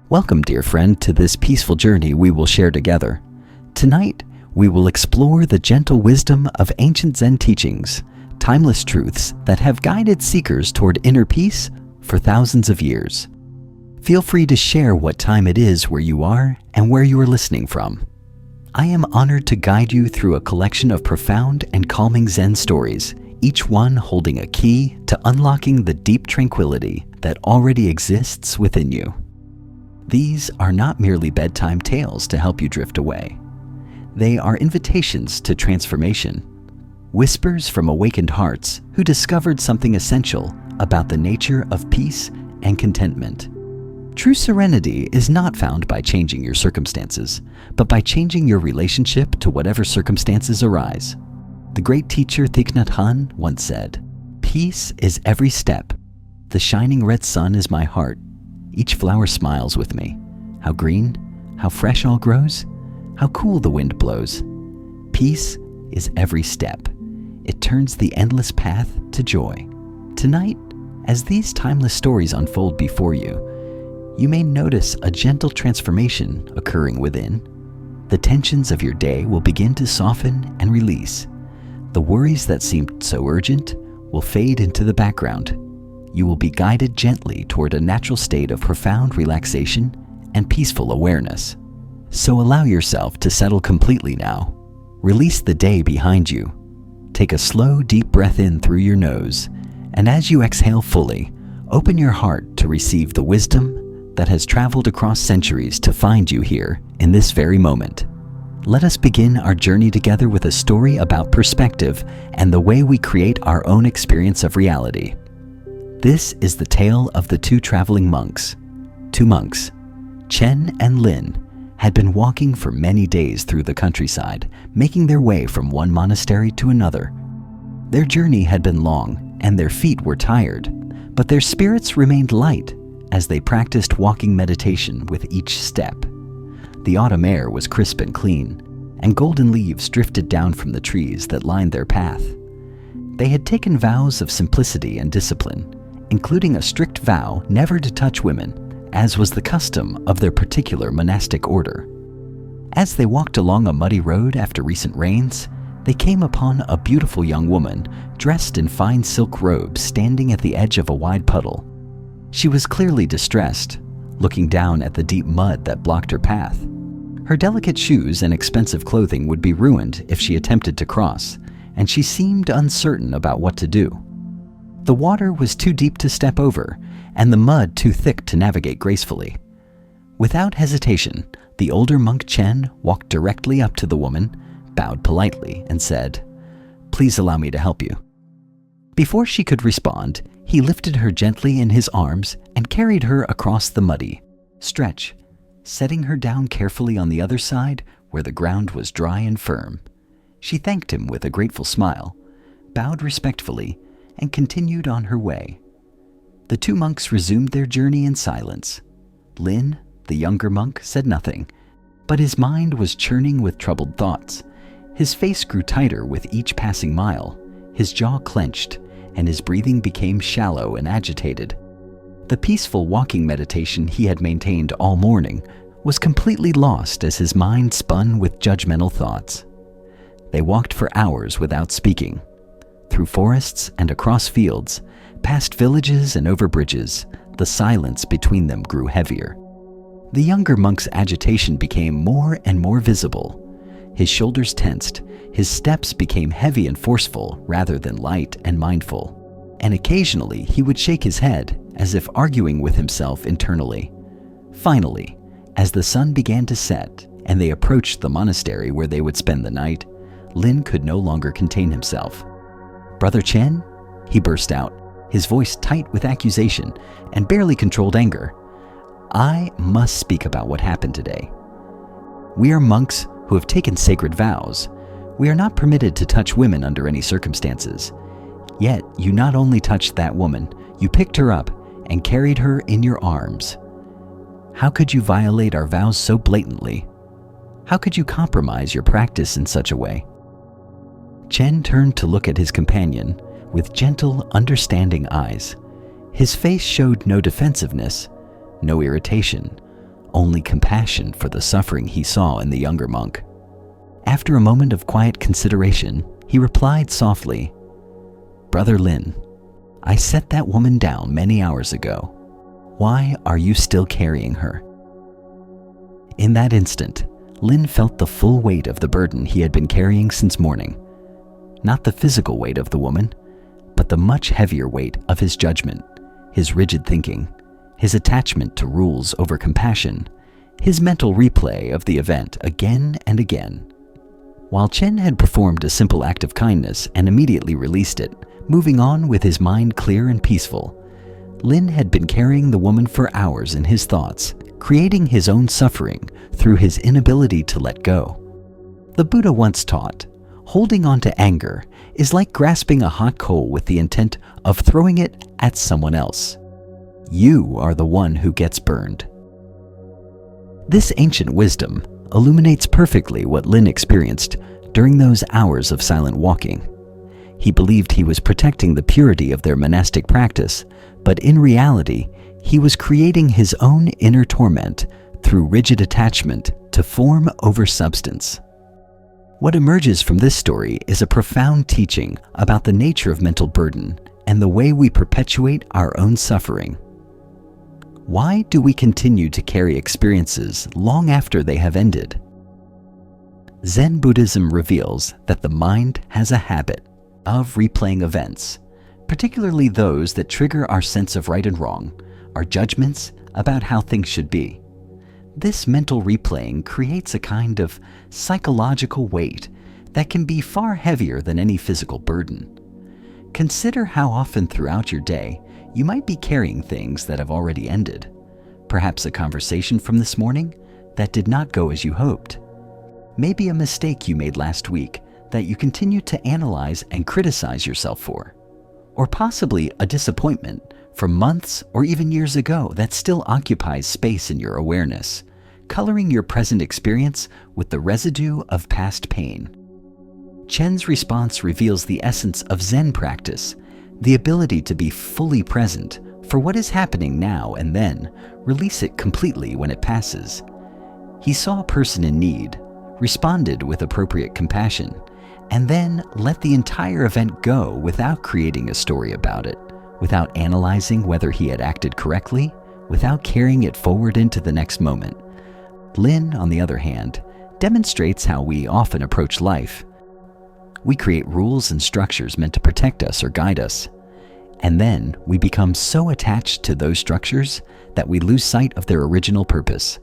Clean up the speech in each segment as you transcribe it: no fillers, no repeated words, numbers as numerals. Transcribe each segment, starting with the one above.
Welcome, dear friend, to this peaceful journey we will share together. Tonight, we will explore the gentle wisdom of ancient Zen teachings, timeless truths that have guided seekers toward inner peace for thousands of years. Feel free to share what time it is where you are and where you are listening from. I am honored to guide you through a collection of profound and calming Zen stories, each one holding a key to unlocking the deep tranquility that already exists within you. These are not merely bedtime tales to help you drift away. They are invitations to transformation, whispers from awakened hearts who discovered something essential about the nature of peace and contentment. True serenity is not found by changing your circumstances, but by changing your relationship to whatever circumstances arise. The great teacher Thich Nhat Hanh once said, "Peace is every step. The shining red sun is my heart. Each flower smiles with me. How green, how fresh all grows, how cool the wind blows. Peace is every step. It turns the endless path to joy." Tonight, as these timeless stories unfold before you, you may notice a gentle transformation occurring within. The tensions of your day will begin to soften and release. The worries that seemed so urgent will fade into the background. You will be guided gently toward a natural state of profound relaxation and peaceful awareness. So allow yourself to settle completely now. Release the day behind you. Take a slow, deep breath in through your nose, and as you exhale fully, open your heart to receive the wisdom that has traveled across centuries to find you here in this very moment. Let us begin our journey together with a story about perspective and the way we create our own experience of reality. This is the tale of the two traveling monks. Two monks, Chen and Lin, had been walking for many days through the countryside, making their way from one monastery to another. Their journey had been long, and their feet were tired, but their spirits remained light as they practiced walking meditation with each step. The autumn air was crisp and clean, and golden leaves drifted down from the trees that lined their path. They had taken vows of simplicity and discipline, including a strict vow never to touch women, as was the custom of their particular monastic order. As they walked along a muddy road after recent rains, they came upon a beautiful young woman dressed in fine silk robes standing at the edge of a wide puddle. She was clearly distressed, looking down at the deep mud that blocked her path. Her delicate shoes and expensive clothing would be ruined if she attempted to cross, and she seemed uncertain about what to do. The water was too deep to step over, and the mud too thick to navigate gracefully. Without hesitation, the older monk Chen walked directly up to the woman, bowed politely, and said, "Please allow me to help you." Before she could respond, he lifted her gently in his arms and carried her across the muddy stretch, setting her down carefully on the other side where the ground was dry and firm. She thanked him with a grateful smile, bowed respectfully, and continued on her way. The two monks resumed their journey in silence. Lin, the younger monk, said nothing, but his mind was churning with troubled thoughts. His face grew tighter with each passing mile, his jaw clenched, and his breathing became shallow and agitated. The peaceful walking meditation he had maintained all morning was completely lost as his mind spun with judgmental thoughts. They walked for hours without speaking, through forests and across fields, past villages and over bridges. The silence between them grew heavier. The younger monk's agitation became more and more visible. His shoulders tensed, his steps became heavy and forceful rather than light and mindful, and occasionally he would shake his head as if arguing with himself internally. Finally, as the sun began to set and they approached the monastery where they would spend the night, Lin could no longer contain himself. "Brother Chen?" he burst out, his voice tight with accusation and barely controlled anger. "I must speak about what happened today. We are monks who have taken sacred vows. We are not permitted to touch women under any circumstances. Yet you not only touched that woman, you picked her up and carried her in your arms. How could you violate our vows so blatantly? How could you compromise your practice in such a way?" Chen turned to look at his companion with gentle, understanding eyes. His face showed no defensiveness, no irritation, only compassion for the suffering he saw in the younger monk. After a moment of quiet consideration, he replied softly, "Brother Lin, I set that woman down many hours ago. Why are you still carrying her?" In that instant, Lin felt the full weight of the burden he had been carrying since morning. Not the physical weight of the woman, but the much heavier weight of his judgment, his rigid thinking, his attachment to rules over compassion, his mental replay of the event again and again. While Chen had performed a simple act of kindness and immediately released it, moving on with his mind clear and peaceful, Lin had been carrying the woman for hours in his thoughts, creating his own suffering through his inability to let go. The Buddha once taught, holding on to anger is like grasping a hot coal with the intent of throwing it at someone else. You are the one who gets burned. This ancient wisdom illuminates perfectly what Lin experienced during those hours of silent walking. He believed he was protecting the purity of their monastic practice, but in reality, he was creating his own inner torment through rigid attachment to form over substance. What emerges from this story is a profound teaching about the nature of mental burden and the way we perpetuate our own suffering. Why do we continue to carry experiences long after they have ended? Zen Buddhism reveals that the mind has a habit of replaying events, particularly those that trigger our sense of right and wrong, our judgments about how things should be. This mental replaying creates a kind of psychological weight that can be far heavier than any physical burden. Consider how often throughout your day you might be carrying things that have already ended. Perhaps a conversation from this morning that did not go as you hoped. Maybe a mistake you made last week that you continue to analyze and criticize yourself for. Or possibly a disappointment from months or even years ago that still occupies space in your awareness, coloring your present experience with the residue of past pain. Chen's response reveals the essence of Zen practice, the ability to be fully present for what is happening now and then release it completely when it passes. He saw a person in need, responded with appropriate compassion, and then let the entire event go without creating a story about it, without analyzing whether he had acted correctly, without carrying it forward into the next moment. Lin, on the other hand, demonstrates how we often approach life. We create rules and structures meant to protect us or guide us, and then we become so attached to those structures that we lose sight of their original purpose.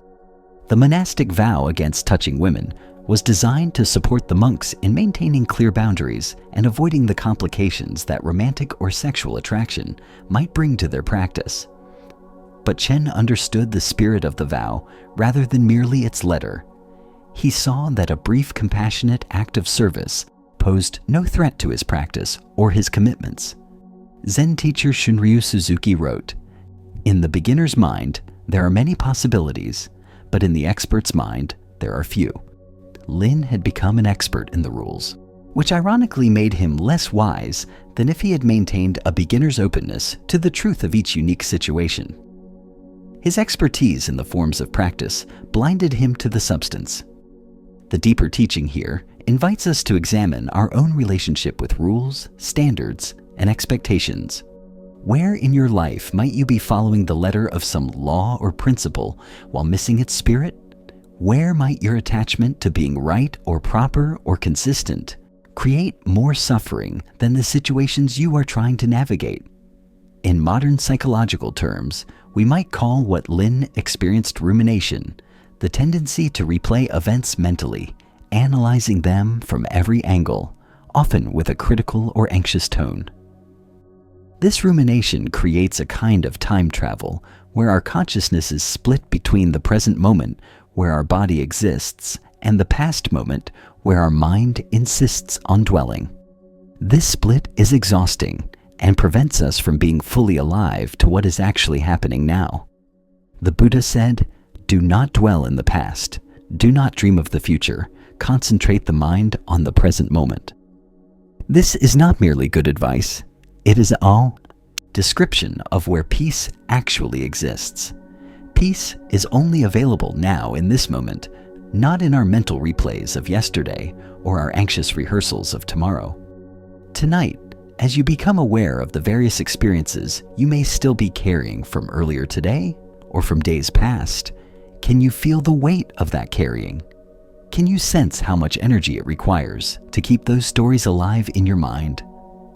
The monastic vow against touching women was designed to support the monks in maintaining clear boundaries and avoiding the complications that romantic or sexual attraction might bring to their practice. But Chen understood the spirit of the vow rather than merely its letter. He saw that a brief compassionate act of service posed no threat to his practice or his commitments. Zen teacher Shunryu Suzuki wrote, "In the beginner's mind, there are many possibilities, but in the expert's mind, there are few." Lin had become an expert in the rules, which ironically made him less wise than if he had maintained a beginner's openness to the truth of each unique situation. His expertise in the forms of practice blinded him to the substance. The deeper teaching here invites us to examine our own relationship with rules, standards, and expectations. Where in your life might you be following the letter of some law or principle while missing its spirit? Where might your attachment to being right or proper or consistent create more suffering than the situations you are trying to navigate? In modern psychological terms, we might call what Lin experienced rumination, the tendency to replay events mentally, analyzing them from every angle, often with a critical or anxious tone. This rumination creates a kind of time travel where our consciousness is split between the present moment where our body exists and the past moment where our mind insists on dwelling. This split is exhausting and prevents us from being fully alive to what is actually happening now. The Buddha said, "Do not dwell in the past. Do not dream of the future. Concentrate the mind on the present moment." This is not merely good advice. It is all description of where peace actually exists. Peace is only available now in this moment, not in our mental replays of yesterday or our anxious rehearsals of tomorrow. Tonight, as you become aware of the various experiences you may still be carrying from earlier today or from days past, can you feel the weight of that carrying? Can you sense how much energy it requires to keep those stories alive in your mind?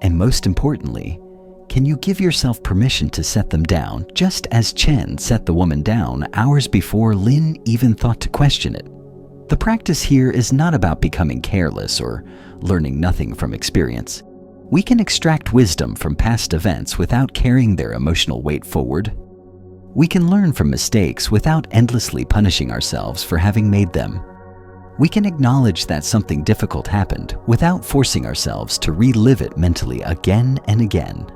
And most importantly, can you give yourself permission to set them down just as Chen set the woman down hours before Lin even thought to question it? The practice here is not about becoming careless or learning nothing from experience. We can extract wisdom from past events without carrying their emotional weight forward. We can learn from mistakes without endlessly punishing ourselves for having made them. We can acknowledge that something difficult happened without forcing ourselves to relive it mentally again and again.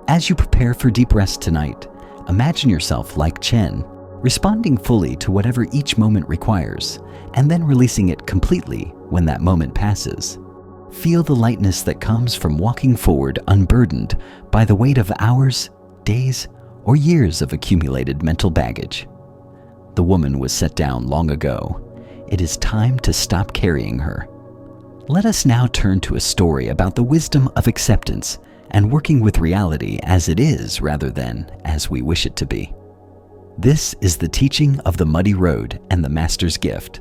As you prepare for deep rest tonight, imagine yourself like Chen, responding fully to whatever each moment requires, and then releasing it completely when that moment passes. Feel the lightness that comes from walking forward unburdened by the weight of hours, days, or years of accumulated mental baggage. The woman was set down long ago. It is time to stop carrying her. Let us now turn to a story about the wisdom of acceptance and working with reality as it is rather than as we wish it to be. This is the teaching of the muddy road and the master's gift.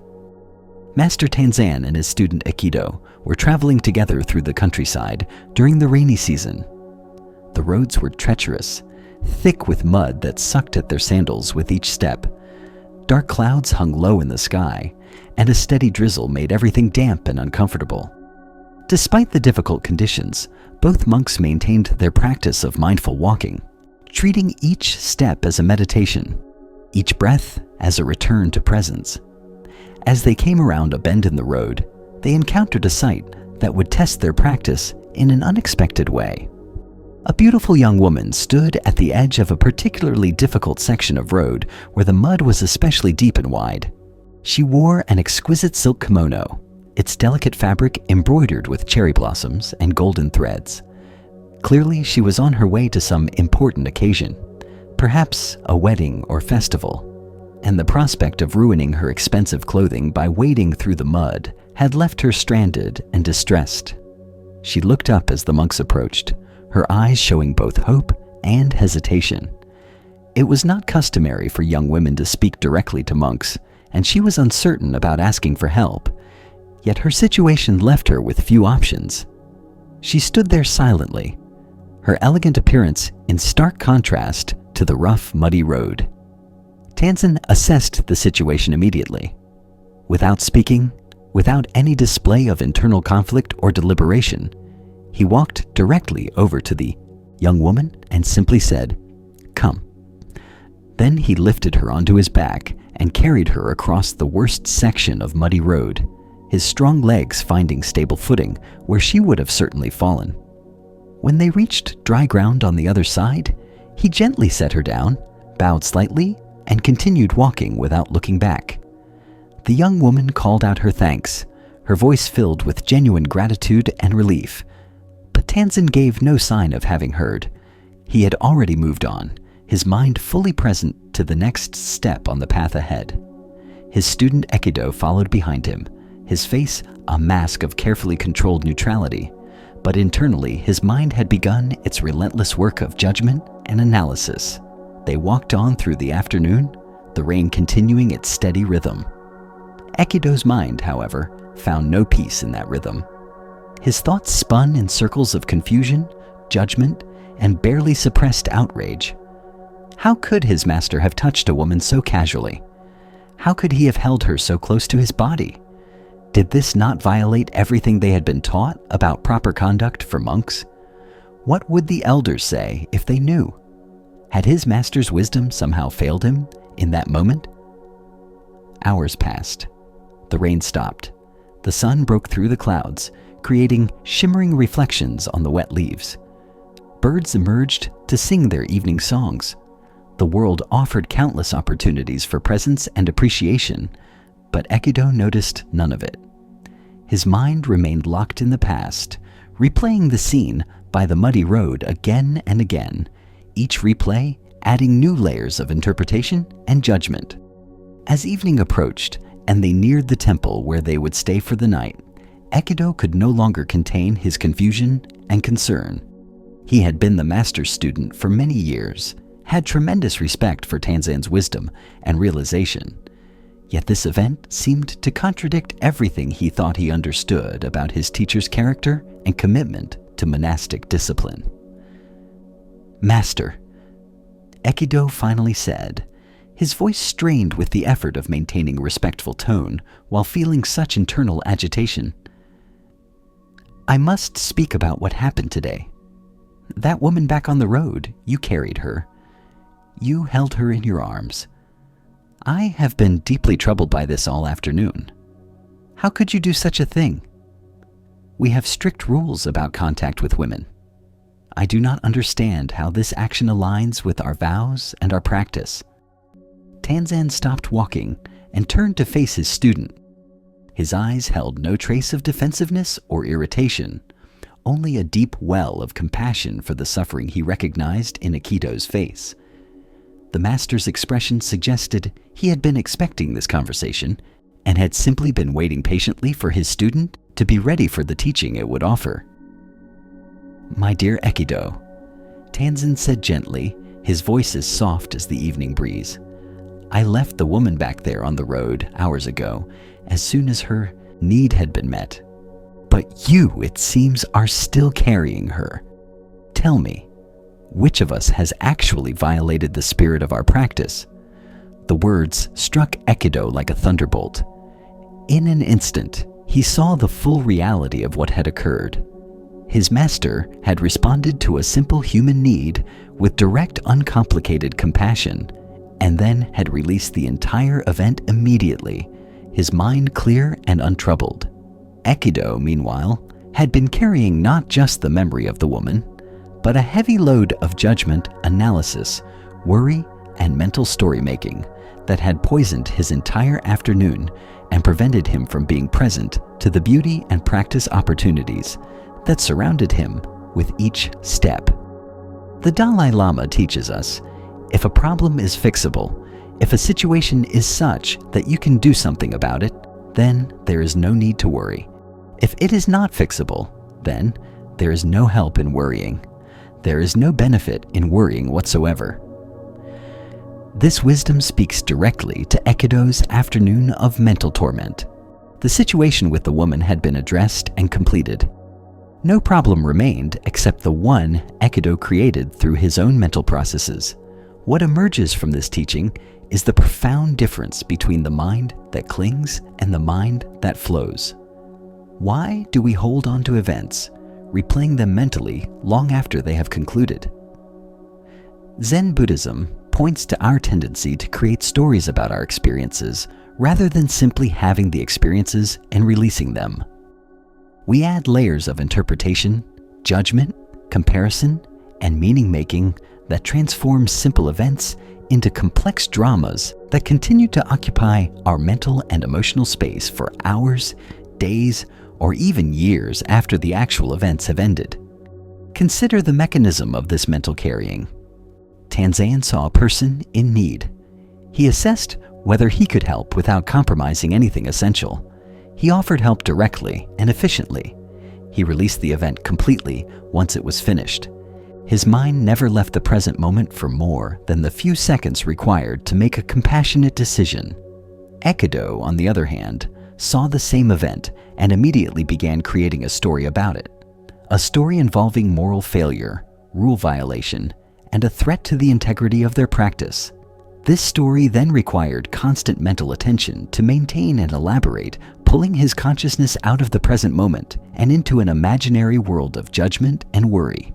Master Tanzan and his student Aikido were traveling together through the countryside during the rainy season. The roads were treacherous, thick with mud that sucked at their sandals with each step. Dark clouds hung low in the sky, and a steady drizzle made everything damp and uncomfortable. Despite the difficult conditions, both monks maintained their practice of mindful walking, treating each step as a meditation, each breath as a return to presence. As they came around a bend in the road, they encountered a sight that would test their practice in an unexpected way. A beautiful young woman stood at the edge of a particularly difficult section of road where the mud was especially deep and wide. She wore an exquisite silk kimono, its delicate fabric embroidered with cherry blossoms and golden threads. Clearly, she was on her way to some important occasion, perhaps a wedding or festival, and the prospect of ruining her expensive clothing by wading through the mud had left her stranded and distressed. She looked up as the monks approached, her eyes showing both hope and hesitation. It was not customary for young women to speak directly to monks, and she was uncertain about asking for help. Yet her situation left her with few options. She stood there silently, her elegant appearance in stark contrast to the rough, muddy road. Tanzan assessed the situation immediately. Without speaking, without any display of internal conflict or deliberation, he walked directly over to the young woman and simply said, "Come." Then he lifted her onto his back and carried her across the worst section of muddy road, his strong legs finding stable footing where she would have certainly fallen. When they reached dry ground on the other side, he gently set her down, bowed slightly, and continued walking without looking back. The young woman called out her thanks, her voice filled with genuine gratitude and relief. But Tanzan gave no sign of having heard. He had already moved on, his mind fully present to the next step on the path ahead. His student Aikido followed behind him, his face a mask of carefully controlled neutrality, but internally his mind had begun its relentless work of judgment and analysis. They walked on through the afternoon, the rain continuing its steady rhythm. Aikido's mind, however, found no peace in that rhythm. His thoughts spun in circles of confusion, judgment, and barely suppressed outrage. How could his master have touched a woman so casually? How could he have held her so close to his body? Did this not violate everything they had been taught about proper conduct for monks? What would the elders say if they knew? Had his master's wisdom somehow failed him in that moment? Hours passed. The rain stopped. The sun broke through the clouds, creating shimmering reflections on the wet leaves. Birds emerged to sing their evening songs. The world offered countless opportunities for presence and appreciation, but Aikido noticed none of it. His mind remained locked in the past, replaying the scene by the muddy road again and again, each replay adding new layers of interpretation and judgment. As evening approached and they neared the temple where they would stay for the night, Ekido could no longer contain his confusion and concern. He had been the master's student for many years, had tremendous respect for Tanzan's wisdom and realization. Yet this event seemed to contradict everything he thought he understood about his teacher's character and commitment to monastic discipline. "Master," Ekido finally said, his voice strained with the effort of maintaining a respectful tone while feeling such internal agitation. "I must speak about what happened today. That woman back on the road, you carried her. You held her in your arms. I have been deeply troubled by this all afternoon. How could you do such a thing? We have strict rules about contact with women. I do not understand how this action aligns with our vows and our practice." Tanzan stopped walking and turned to face his student. His eyes held no trace of defensiveness or irritation, only a deep well of compassion for the suffering he recognized in Ekido's face. The master's expression suggested he had been expecting this conversation and had simply been waiting patiently for his student to be ready for the teaching it would offer. "My dear Ekido," Tanzan said gently, his voice as soft as the evening breeze, "I left the woman back there on the road hours ago, as soon as her need had been met. But you, it seems, are still carrying her. Tell me, which of us has actually violated the spirit of our practice?" The words struck Ekido like a thunderbolt. In an instant, he saw the full reality of what had occurred. His master had responded to a simple human need with direct, uncomplicated compassion, and then had released the entire event immediately, his mind clear and untroubled. Ekido, meanwhile, had been carrying not just the memory of the woman, but a heavy load of judgment, analysis, worry, and mental story-making that had poisoned his entire afternoon and prevented him from being present to the beauty and practice opportunities that surrounded him with each step. The Dalai Lama teaches us, if a problem is fixable, if a situation is such that you can do something about it, then there is no need to worry. If it is not fixable, then there is no help in worrying. There is no benefit in worrying whatsoever. This wisdom speaks directly to Ekido's afternoon of mental torment. The situation with the woman had been addressed and completed. No problem remained except the one Ekido created through his own mental processes. What emerges from this teaching is the profound difference between the mind that clings and the mind that flows. Why do we hold on to events, replaying them mentally long after they have concluded? Zen Buddhism points to our tendency to create stories about our experiences rather than simply having the experiences and releasing them. We add layers of interpretation, judgment, comparison, and meaning-making that transform simple events into complex dramas that continue to occupy our mental and emotional space for hours, days, or even years after the actual events have ended. Consider the mechanism of this mental carrying. Tanzan saw a person in need. He assessed whether he could help without compromising anything essential. He offered help directly and efficiently. He released the event completely once it was finished. His mind never left the present moment for more than the few seconds required to make a compassionate decision. Ekido, on the other hand, saw the same event and immediately began creating a story about it. A story involving moral failure, rule violation, and a threat to the integrity of their practice. This story then required constant mental attention to maintain and elaborate, pulling his consciousness out of the present moment and into an imaginary world of judgment and worry.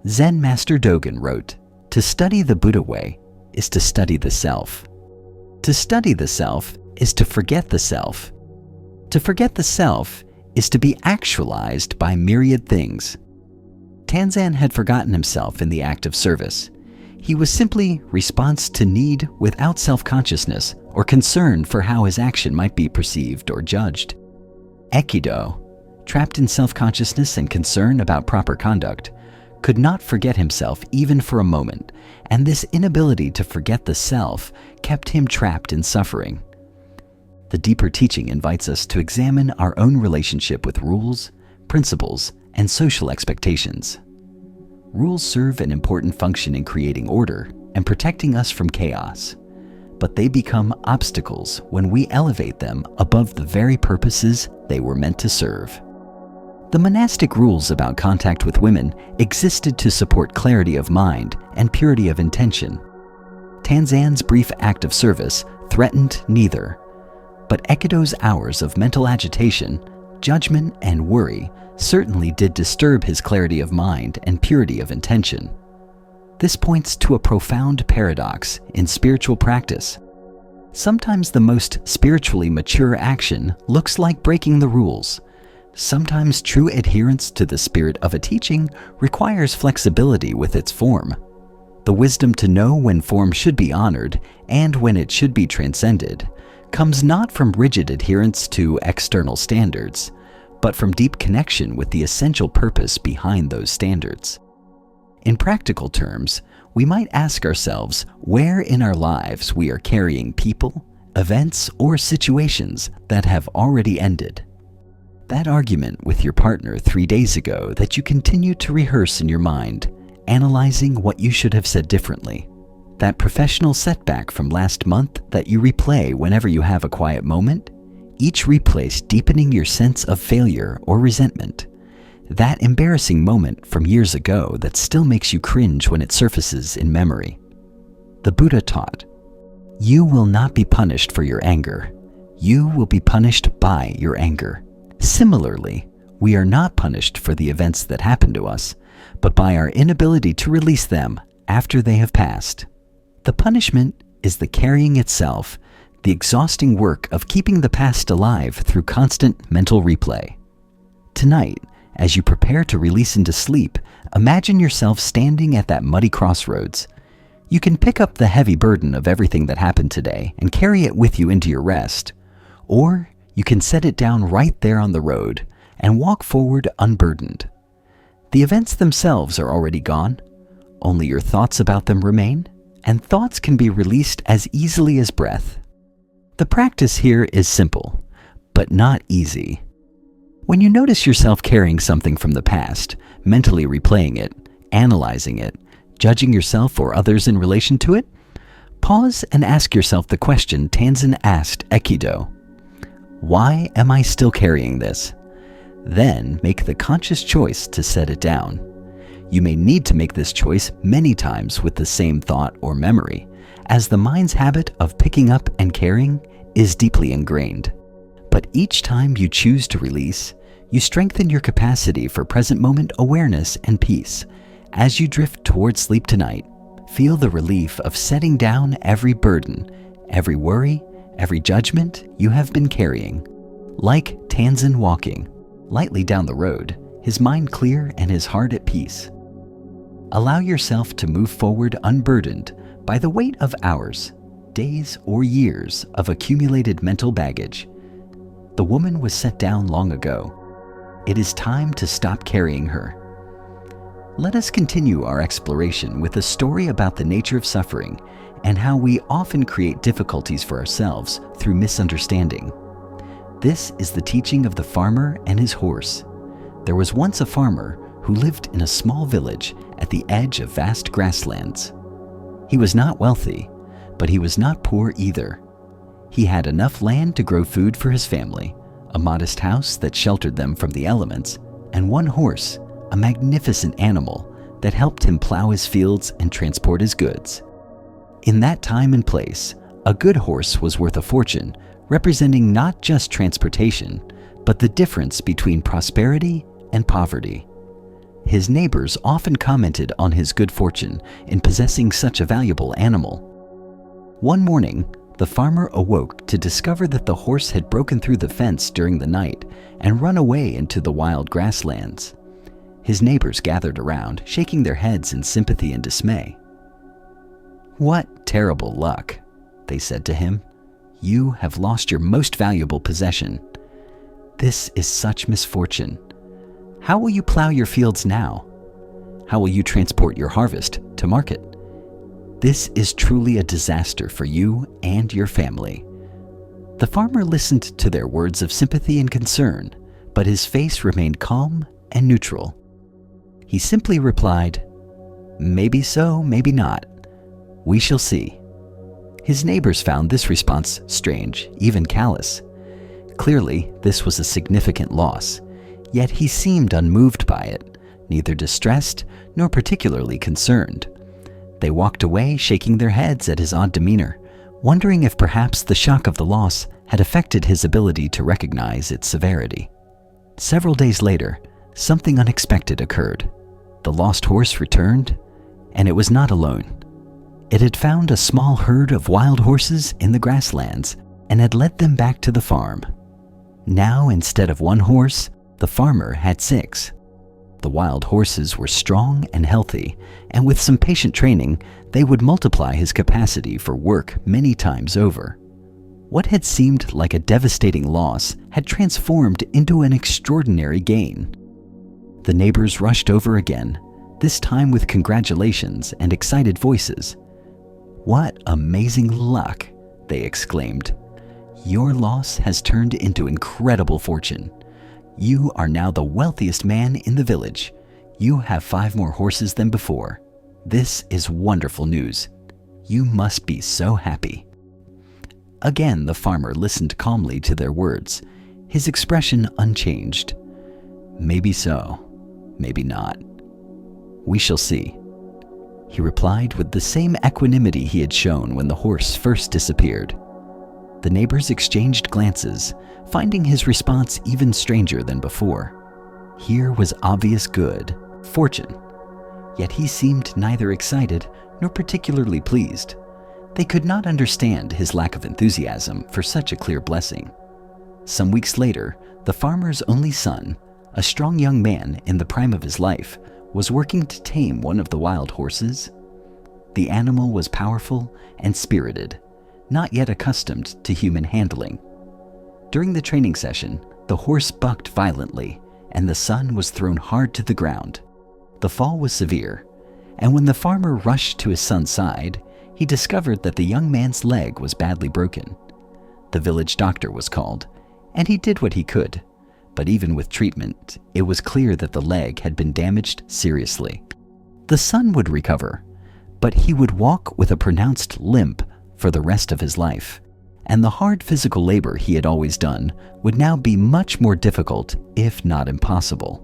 Zen Master Dogen wrote, "To study the Buddha way is to study the self. To study the self is to forget the self. To forget the self is to be actualized by myriad things." Tanzan had forgotten himself in the act of service. He was simply response to need without self-consciousness or concern for how his action might be perceived or judged. Ekido, trapped in self-consciousness and concern about proper conduct, could not forget himself even for a moment, and this inability to forget the self kept him trapped in suffering. The deeper teaching invites us to examine our own relationship with rules, principles, and social expectations. Rules serve an important function in creating order and protecting us from chaos, but they become obstacles when we elevate them above the very purposes they were meant to serve. The monastic rules about contact with women existed to support clarity of mind and purity of intention. Tanzan's brief act of service threatened neither, but Ekido's hours of mental agitation, judgment, and worry certainly did disturb his clarity of mind and purity of intention. This points to a profound paradox in spiritual practice. Sometimes the most spiritually mature action looks like breaking the rules. Sometimes true adherence to the spirit of a teaching requires flexibility with its form. The wisdom to know when form should be honored and when it should be transcended comes not from rigid adherence to external standards, but from deep connection with the essential purpose behind those standards. In practical terms, we might ask ourselves where in our lives we are carrying people, events, or situations that have already ended. That argument with your partner 3 days ago that you continue to rehearse in your mind, analyzing what you should have said differently. That professional setback from last month that you replay whenever you have a quiet moment, each replay deepening your sense of failure or resentment. That embarrassing moment from years ago that still makes you cringe when it surfaces in memory. The Buddha taught, "You will not be punished for your anger. You will be punished by your anger." Similarly, we are not punished for the events that happen to us, but by our inability to release them after they have passed. The punishment is the carrying itself, the exhausting work of keeping the past alive through constant mental replay. Tonight, as you prepare to release into sleep, imagine yourself standing at that muddy crossroads. You can pick up the heavy burden of everything that happened today and carry it with you into your rest, or you can set it down right there on the road and walk forward unburdened. The events themselves are already gone, only your thoughts about them remain, and thoughts can be released as easily as breath. The practice here is simple, but not easy. When you notice yourself carrying something from the past, mentally replaying it, analyzing it, judging yourself or others in relation to it, pause and ask yourself the question Tanzan asked Ekido. Why am I still carrying this? Then make the conscious choice to set it down. You may need to make this choice many times with the same thought or memory, as the mind's habit of picking up and carrying is deeply ingrained. But each time you choose to release, you strengthen your capacity for present moment awareness and peace. As you drift towards sleep tonight, feel the relief of setting down every burden, every worry, every judgment you have been carrying. Like Tanzan walking lightly down the road, his mind clear and his heart at peace. Allow yourself to move forward unburdened by the weight of hours, days, or years of accumulated mental baggage. The woman was set down long ago. It is time to stop carrying her. Let us continue our exploration with a story about the nature of suffering and how we often create difficulties for ourselves through misunderstanding. This is the teaching of the farmer and his horse. There was once a farmer who lived in a small village at the edge of vast grasslands. He was not wealthy, but he was not poor either. He had enough land to grow food for his family, a modest house that sheltered them from the elements, and one horse, a magnificent animal that helped him plow his fields and transport his goods. In that time and place, a good horse was worth a fortune, representing not just transportation, but the difference between prosperity and poverty. His neighbors often commented on his good fortune in possessing such a valuable animal. One morning, the farmer awoke to discover that the horse had broken through the fence during the night and run away into the wild grasslands. His neighbors gathered around, shaking their heads in sympathy and dismay. "What terrible luck," they said to him. "You have lost your most valuable possession. This is such misfortune. How will you plow your fields now? How will you transport your harvest to market? This is truly a disaster for you and your family." The farmer listened to their words of sympathy and concern, but his face remained calm and neutral. He simply replied, "Maybe so, maybe not. We shall see." His neighbors found this response strange, even callous. Clearly, this was a significant loss, yet he seemed unmoved by it, neither distressed nor particularly concerned. They walked away, shaking their heads at his odd demeanor, wondering if perhaps the shock of the loss had affected his ability to recognize its severity. Several days later, something unexpected occurred. The lost horse returned, and it was not alone. It had found a small herd of wild horses in the grasslands and had led them back to the farm. Now, instead of one horse, the farmer had 6. The wild horses were strong and healthy, and with some patient training, they would multiply his capacity for work many times over. What had seemed like a devastating loss had transformed into an extraordinary gain. The neighbors rushed over again, this time with congratulations and excited voices. "What amazing luck!" they exclaimed. "Your loss has turned into incredible fortune. You are now the wealthiest man in the village. You have 5 more horses than before. This is wonderful news. You must be so happy." Again, the farmer listened calmly to their words, his expression unchanged. "Maybe so, maybe not. We shall see," he replied with the same equanimity he had shown when the horse first disappeared. The neighbors exchanged glances, finding his response even stranger than before. Here was obvious good, fortune, yet he seemed neither excited nor particularly pleased. They could not understand his lack of enthusiasm for such a clear blessing. Some weeks later, the farmer's only son, a strong young man in the prime of his life, was working to tame one of the wild horses. The animal was powerful and spirited, not yet accustomed to human handling. During the training session, the horse bucked violently, and the son was thrown hard to the ground. The fall was severe, and when the farmer rushed to his son's side, he discovered that the young man's leg was badly broken. The village doctor was called, and he did what he could, but even with treatment, it was clear that the leg had been damaged seriously. The son would recover, but he would walk with a pronounced limp for the rest of his life, and the hard physical labor he had always done would now be much more difficult, if not impossible.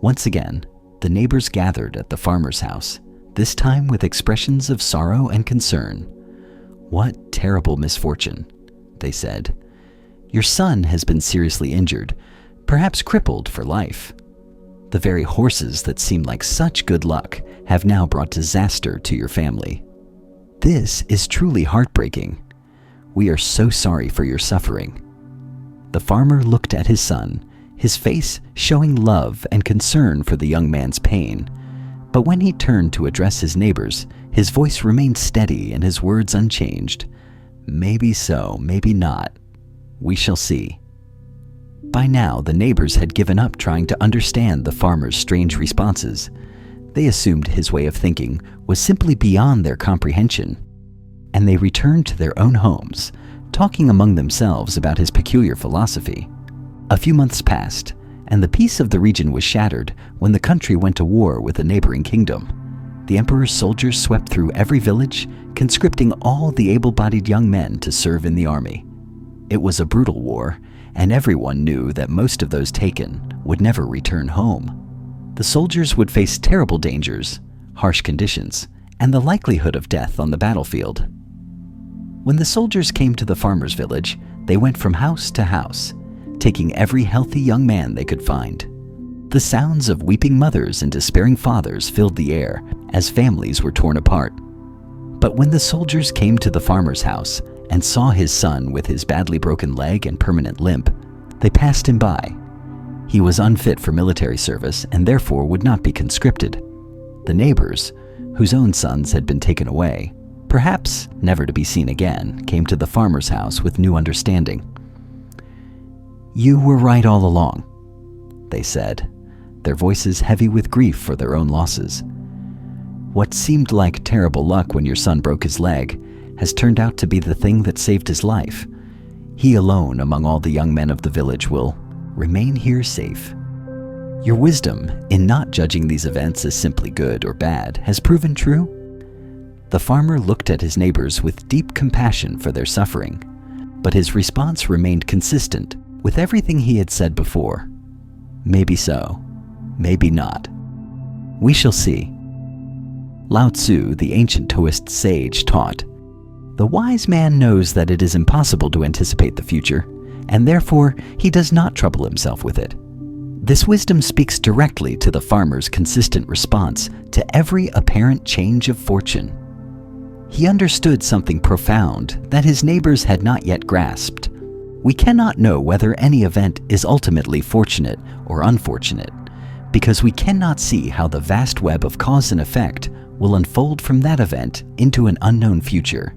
Once again, the neighbors gathered at the farmer's house, this time with expressions of sorrow and concern. "What terrible misfortune," they said. "Your son has been seriously injured, perhaps crippled for life. The very horses that seemed like such good luck have now brought disaster to your family. This is truly heartbreaking. We are so sorry for your suffering." The farmer looked at his son, his face showing love and concern for the young man's pain. But when he turned to address his neighbors, his voice remained steady and his words unchanged. "Maybe so, maybe not. We shall see." By now, the neighbors had given up trying to understand the farmer's strange responses. They assumed his way of thinking was simply beyond their comprehension, and they returned to their own homes, talking among themselves about his peculiar philosophy. A few months passed, and the peace of the region was shattered when the country went to war with a neighboring kingdom. The emperor's soldiers swept through every village, conscripting all the able-bodied young men to serve in the army. It was a brutal war, and everyone knew that most of those taken would never return home. The soldiers would face terrible dangers, harsh conditions, and the likelihood of death on the battlefield. When the soldiers came to the farmer's village, they went from house to house, taking every healthy young man they could find. The sounds of weeping mothers and despairing fathers filled the air as families were torn apart. But when the soldiers came to the farmer's house and saw his son with his badly broken leg and permanent limp, they passed him by. He was unfit for military service and therefore would not be conscripted. The neighbors, whose own sons had been taken away, perhaps never to be seen again, came to the farmer's house with new understanding. "You were right all along," they said. their voices heavy with grief for their own losses. What seemed like terrible luck when your son broke his leg has turned out to be the thing that saved his life. He alone among all the young men of the village will remain here safe. Your wisdom in not judging these events as simply good or bad has proven true. The farmer looked at his neighbors with deep compassion for their suffering, but his response remained consistent with everything he had said before. Maybe so, maybe not. We shall see. Lao Tzu, the ancient Taoist sage, taught, "The wise man knows that it is impossible to anticipate the future, and therefore he does not trouble himself with it." This wisdom speaks directly to the farmer's consistent response to every apparent change of fortune. He understood something profound that his neighbors had not yet grasped. We cannot know whether any event is ultimately fortunate or unfortunate, because we cannot see how the vast web of cause and effect will unfold from that event into an unknown future.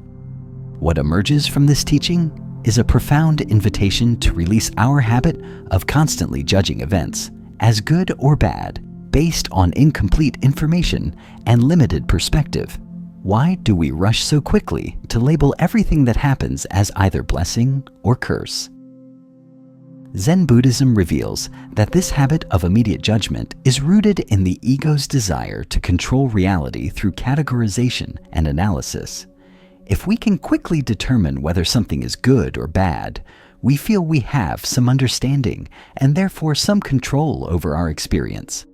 What emerges from this teaching is a profound invitation to release our habit of constantly judging events as good or bad based on incomplete information and limited perspective. Why do we rush so quickly to label everything that happens as either blessing or curse? Zen Buddhism reveals that this habit of immediate judgment is rooted in the ego's desire to control reality through categorization and analysis. If we can quickly determine whether something is good or bad, we feel we have some understanding and therefore some control over our experience.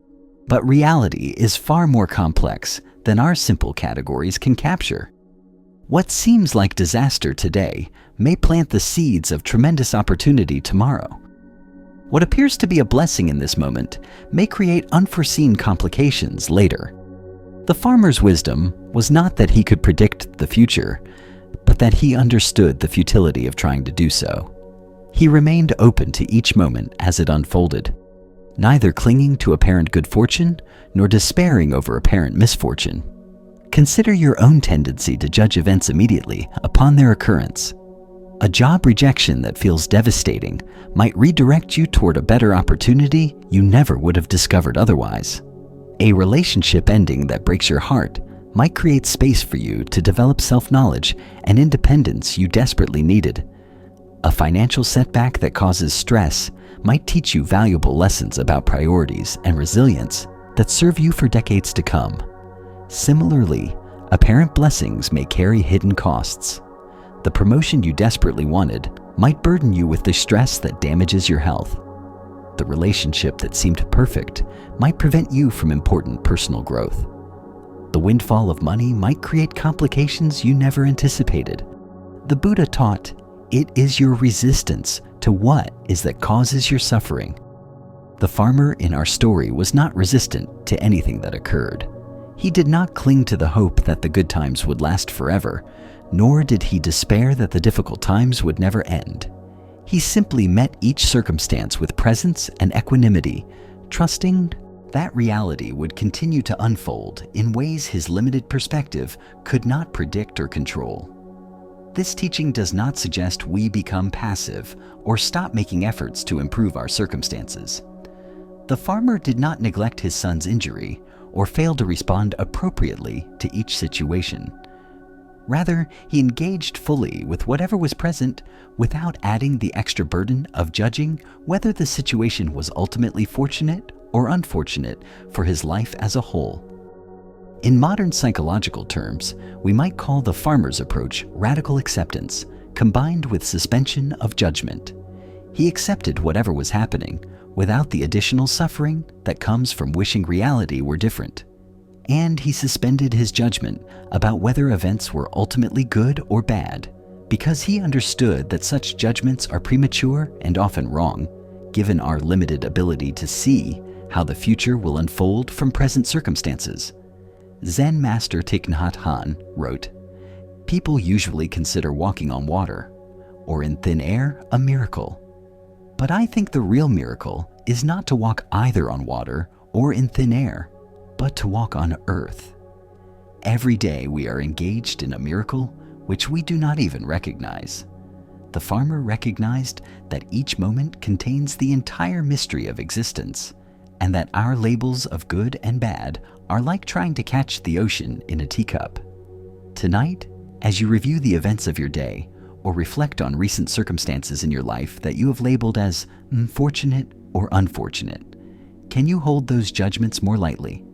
But reality is far more complex than our simple categories can capture. What seems like disaster today may plant the seeds of tremendous opportunity tomorrow. What appears to be a blessing in this moment may create unforeseen complications later. The farmer's wisdom was not that he could predict the future, but that he understood the futility of trying to do so. He remained open to each moment as it unfolded, neither clinging to apparent good fortune nor despairing over apparent misfortune. Consider your own tendency to judge events immediately upon their occurrence. A job rejection that feels devastating might redirect you toward a better opportunity you never would have discovered otherwise. A relationship ending that breaks your heart might create space for you to develop self-knowledge and independence you desperately needed. A financial setback that causes stress might teach you valuable lessons about priorities and resilience that serve you for decades to come. Similarly, apparent blessings may carry hidden costs. The promotion you desperately wanted might burden you with the stress that damages your health. The relationship that seemed perfect might prevent you from important personal growth. The windfall of money might create complications you never anticipated. The Buddha taught, it is your resistance to what is that causes your suffering. The farmer in our story was not resistant to anything that occurred. He did not cling to the hope that the good times would last forever, nor did he despair that the difficult times would never end. He simply met each circumstance with presence and equanimity, trusting that reality would continue to unfold in ways his limited perspective could not predict or control. This teaching does not suggest we become passive or stop making efforts to improve our circumstances. The farmer did not neglect his son's injury or fail to respond appropriately to each situation. Rather, he engaged fully with whatever was present without adding the extra burden of judging whether the situation was ultimately fortunate or unfortunate for his life as a whole. In modern psychological terms, we might call the farmer's approach radical acceptance, combined with suspension of judgment. He accepted whatever was happening without the additional suffering that comes from wishing reality were different. And he suspended his judgment about whether events were ultimately good or bad, because he understood that such judgments are premature and often wrong, given our limited ability to see how the future will unfold from present circumstances. Zen master Thich Nhat Hanh wrote, "People usually consider walking on water, or in thin air, a miracle. But I think the real miracle is not to walk either on water or in thin air, but to walk on earth. Every day we are engaged in a miracle which we do not even recognize." The farmer recognized that each moment contains the entire mystery of existence, and that our labels of good and bad are like trying to catch the ocean in a teacup. Tonight, as you review the events of your day or reflect on recent circumstances in your life that you have labeled as fortunate or unfortunate, can you hold those judgments more lightly?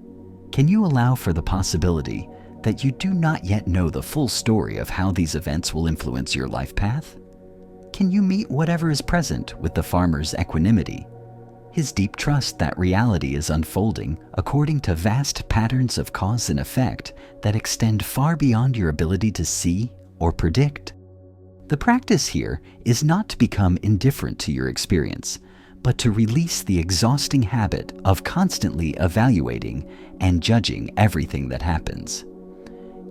Can you allow for the possibility that you do not yet know the full story of how these events will influence your life path? Can you meet whatever is present with the farmer's equanimity, his deep trust that reality is unfolding according to vast patterns of cause and effect that extend far beyond your ability to see or predict? The practice here is not to become indifferent to your experience, but to release the exhausting habit of constantly evaluating and judging everything that happens.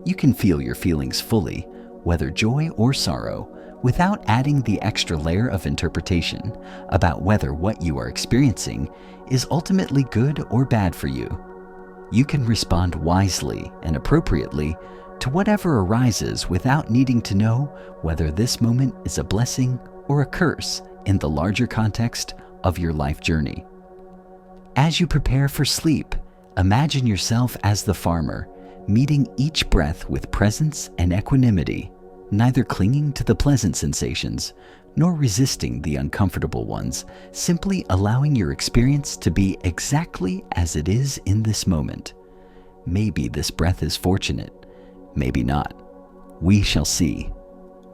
You can feel your feelings fully, whether joy or sorrow, without adding the extra layer of interpretation about whether what you are experiencing is ultimately good or bad for you. You can respond wisely and appropriately to whatever arises without needing to know whether this moment is a blessing or a curse in the larger context of your life journey. As you prepare for sleep, imagine yourself as the farmer, meeting each breath with presence and equanimity, neither clinging to the pleasant sensations nor resisting the uncomfortable ones, simply allowing your experience to be exactly as it is in this moment. Maybe this breath is fortunate, maybe not. We shall see.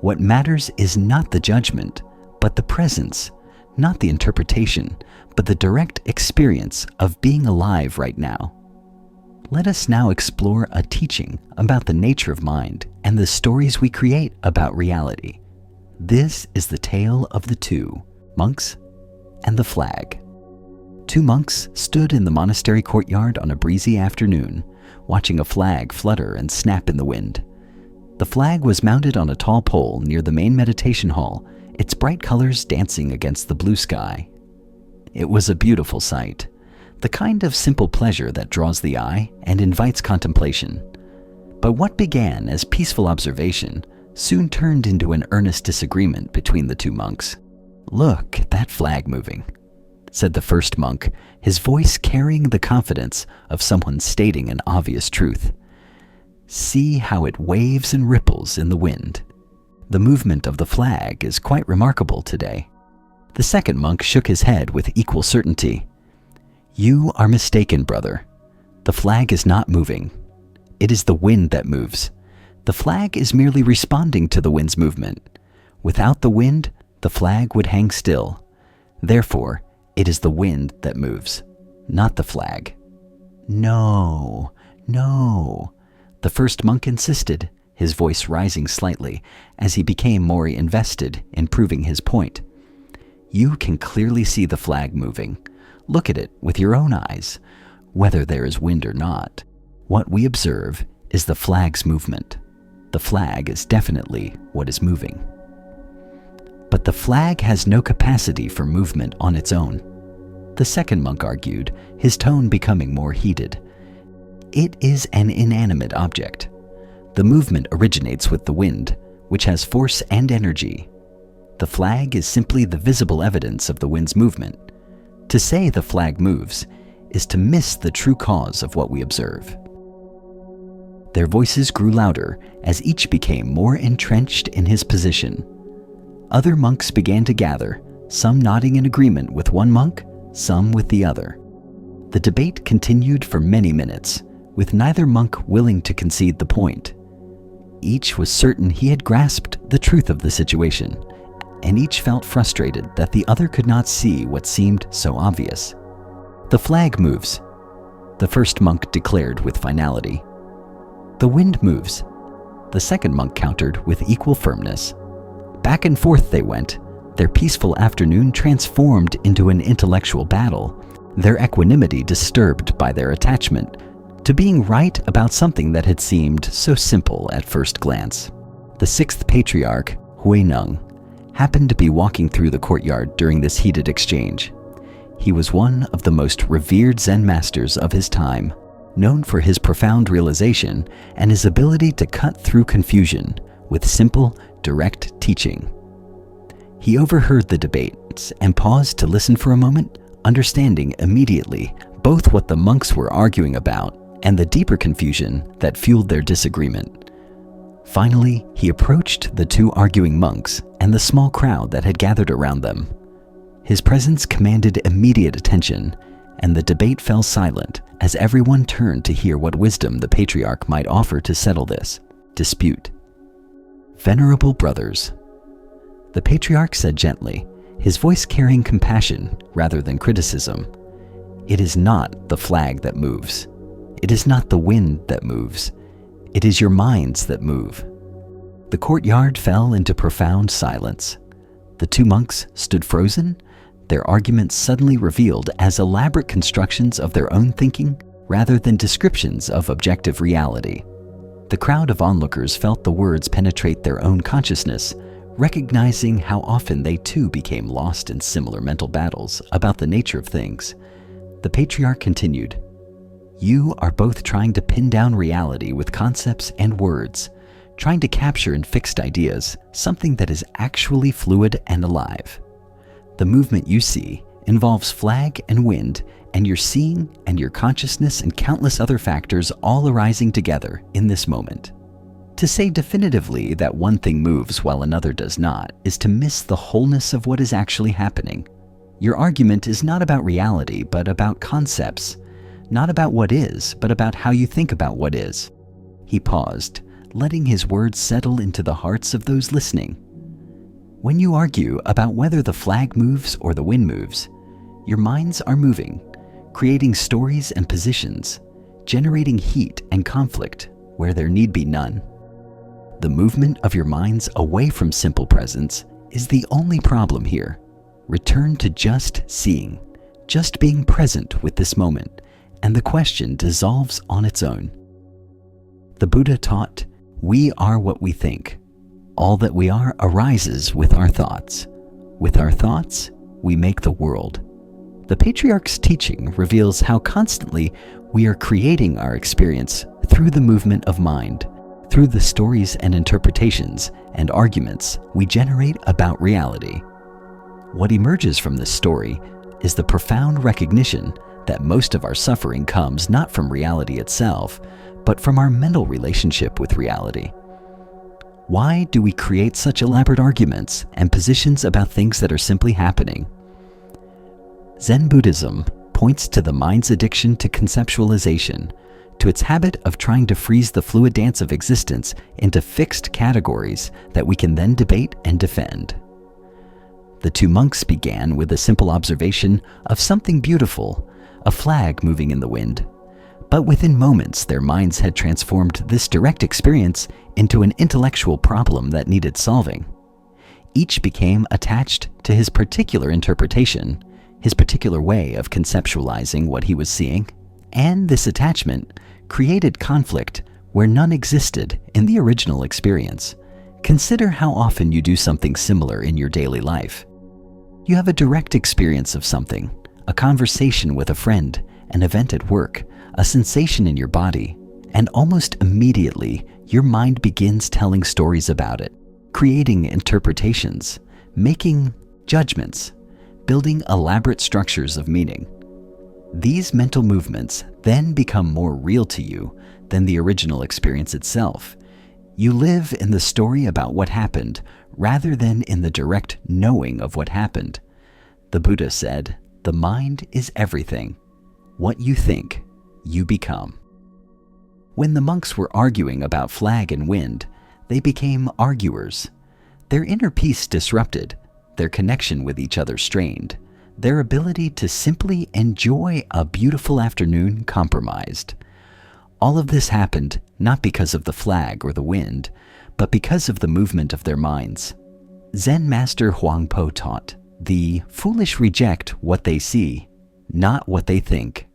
What matters is not the judgment, but the presence, not the interpretation, but the direct experience of being alive right now. Let us now explore a teaching about the nature of mind and the stories we create about reality. This is the tale of the two monks and the flag. Two monks stood in the monastery courtyard on a breezy afternoon, watching a flag flutter and snap in the wind. The flag was mounted on a tall pole near the main meditation hall, its bright colors dancing against the blue sky. It was a beautiful sight, the kind of simple pleasure that draws the eye and invites contemplation. But what began as peaceful observation soon turned into an earnest disagreement between the two monks. "Look at that flag moving," said the first monk, his voice carrying the confidence of someone stating an obvious truth. "See how it waves and ripples in the wind. The movement of the flag is quite remarkable today." The second monk shook his head with equal certainty. "You are mistaken, brother. The flag is not moving. It is the wind that moves. The flag is merely responding to the wind's movement. Without the wind, the flag would hang still. Therefore, it is the wind that moves, not the flag." "No, no," the first monk insisted, his voice rising slightly as he became more invested in proving his point. "You can clearly see the flag moving. Look at it with your own eyes, whether there is wind or not. What we observe is the flag's movement. The flag is definitely what is moving. But the flag has no capacity for movement on its own," the second monk argued, his tone becoming more heated. "It is an inanimate object. The movement originates with the wind, which has force and energy. The flag is simply the visible evidence of the wind's movement. To say the flag moves is to miss the true cause of what we observe." Their voices grew louder as each became more entrenched in his position. Other monks began to gather, some nodding in agreement with one monk, some with the other. The debate continued for many minutes, with neither monk willing to concede the point. Each was certain he had grasped the truth of the situation, and each felt frustrated that the other could not see what seemed so obvious. "The flag moves," the first monk declared with finality. "The wind moves," the second monk countered with equal firmness. Back and forth they went, their peaceful afternoon transformed into an intellectual battle, their equanimity disturbed by their attachment to being right about something that had seemed so simple at first glance. The sixth patriarch, Huineng, happened to be walking through the courtyard during this heated exchange. He was one of the most revered Zen masters of his time, known for his profound realization and his ability to cut through confusion with simple, direct teaching. He overheard the debates and paused to listen for a moment, understanding immediately both what the monks were arguing about and the deeper confusion that fueled their disagreement. Finally, he approached the two arguing monks and the small crowd that had gathered around them. His presence commanded immediate attention, and the debate fell silent as everyone turned to hear what wisdom the patriarch might offer to settle this dispute. "Venerable brothers," the patriarch said gently, his voice carrying compassion rather than criticism, "it is not the flag that moves. It is not the wind that moves. It is your minds that move." The courtyard fell into profound silence. The two monks stood frozen, their arguments suddenly revealed as elaborate constructions of their own thinking rather than descriptions of objective reality. The crowd of onlookers felt the words penetrate their own consciousness, recognizing how often they too became lost in similar mental battles about the nature of things. The patriarch continued, "You are both trying to pin down reality with concepts and words, trying to capture in fixed ideas something that is actually fluid and alive. The movement you see involves flag and wind, and your seeing and your consciousness and countless other factors all arising together in this moment. To say definitively that one thing moves while another does not is to miss the wholeness of what is actually happening. Your argument is not about reality, but about concepts, not about what is, but about how you think about what is." He paused, letting his words settle into the hearts of those listening. When you argue about whether the flag moves or the wind moves, your minds are moving, creating stories and positions, generating heat and conflict where there need be none. The movement of your minds away from simple presence is the only problem here. Return to just seeing, just being present with this moment, and the question dissolves on its own. The Buddha taught, "We are what we think. All that we are arises with our thoughts. With our thoughts, we make the world." The patriarch's teaching reveals how constantly we are creating our experience through the movement of mind, through the stories and interpretations and arguments we generate about reality. What emerges from this story is the profound recognition that most of our suffering comes not from reality itself, but from our mental relationship with reality. Why do we create such elaborate arguments and positions about things that are simply happening? Zen Buddhism points to the mind's addiction to conceptualization, to its habit of trying to freeze the fluid dance of existence into fixed categories that we can then debate and defend. The two monks began with a simple observation of something beautiful, a flag moving in the wind. But within moments, their minds had transformed this direct experience into an intellectual problem that needed solving. Each became attached to his particular interpretation, his particular way of conceptualizing what he was seeing, and this attachment created conflict where none existed in the original experience. Consider how often you do something similar in your daily life. You have a direct experience of something, a conversation with a friend, an event at work, a sensation in your body, and almost immediately your mind begins telling stories about it, creating interpretations, making judgments, building elaborate structures of meaning. These mental movements then become more real to you than the original experience itself. You live in the story about what happened rather than in the direct knowing of what happened. The Buddha said, "The mind is everything. What you think, you become." When the monks were arguing about flag and wind, they became arguers. Their inner peace disrupted, their connection with each other strained, their ability to simply enjoy a beautiful afternoon compromised. All of this happened not because of the flag or the wind, but because of the movement of their minds. Zen Master Huangpo taught, "The foolish reject what they see, not what they think.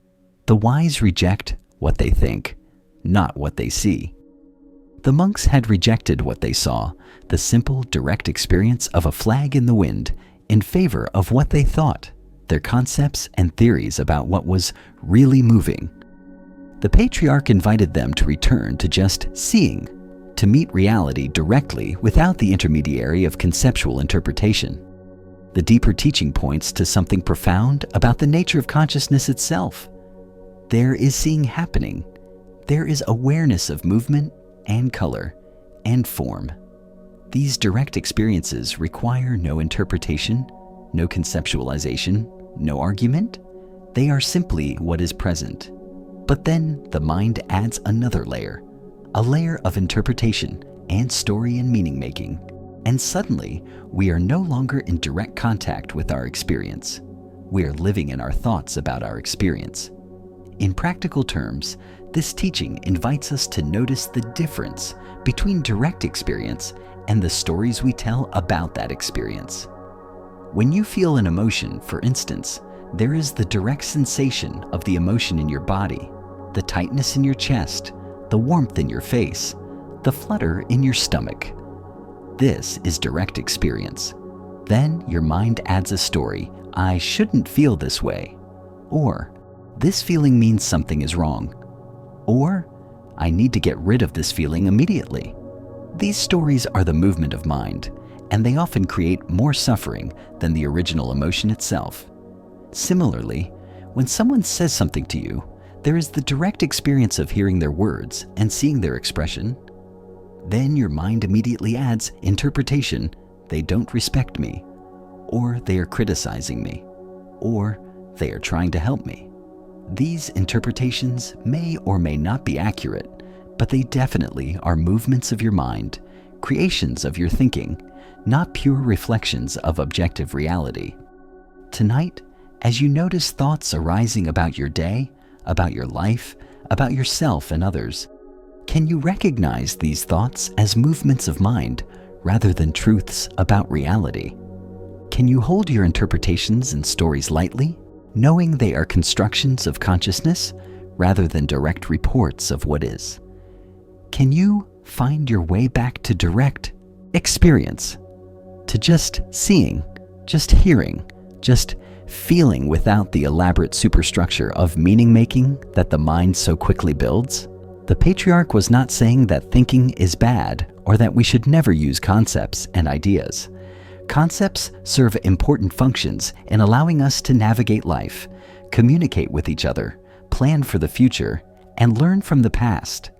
The wise reject what they think, not what they see." The monks had rejected what they saw, the simple, direct experience of a flag in the wind, in favor of what they thought, their concepts and theories about what was really moving. The patriarch invited them to return to just seeing, to meet reality directly without the intermediary of conceptual interpretation. The deeper teaching points to something profound about the nature of consciousness itself. There is seeing happening. There is awareness of movement and color and form. These direct experiences require no interpretation, no conceptualization, no argument. They are simply what is present. But then the mind adds another layer, a layer of interpretation and story and meaning making. And suddenly, we are no longer in direct contact with our experience. We are living in our thoughts about our experience. In practical terms, this teaching invites us to notice the difference between direct experience and the stories we tell about that experience. When you feel an emotion, for instance, there is the direct sensation of the emotion in your body, the tightness in your chest, the warmth in your face, the flutter in your stomach. This is direct experience. Then your mind adds a story, I shouldn't feel this way, or this feeling means something is wrong, or I need to get rid of this feeling immediately. These stories are the movement of mind, and they often create more suffering than the original emotion itself. Similarly, when someone says something to you, there is the direct experience of hearing their words and seeing their expression. Then your mind immediately adds interpretation, they don't respect me, or they are criticizing me, or they are trying to help me. These interpretations may or may not be accurate, but they definitely are movements of your mind, creations of your thinking, not pure reflections of objective reality. Tonight, as you notice thoughts arising about your day, about your life, about yourself and others, can you recognize these thoughts as movements of mind rather than truths about reality? Can you hold your interpretations and stories lightly, knowing they are constructions of consciousness rather than direct reports of what is? Can you find your way back to direct experience, to just seeing, just hearing, just feeling without the elaborate superstructure of meaning-making that the mind so quickly builds? The patriarch was not saying that thinking is bad or that we should never use concepts and ideas. Concepts serve important functions in allowing us to navigate life, communicate with each other, plan for the future, and learn from the past.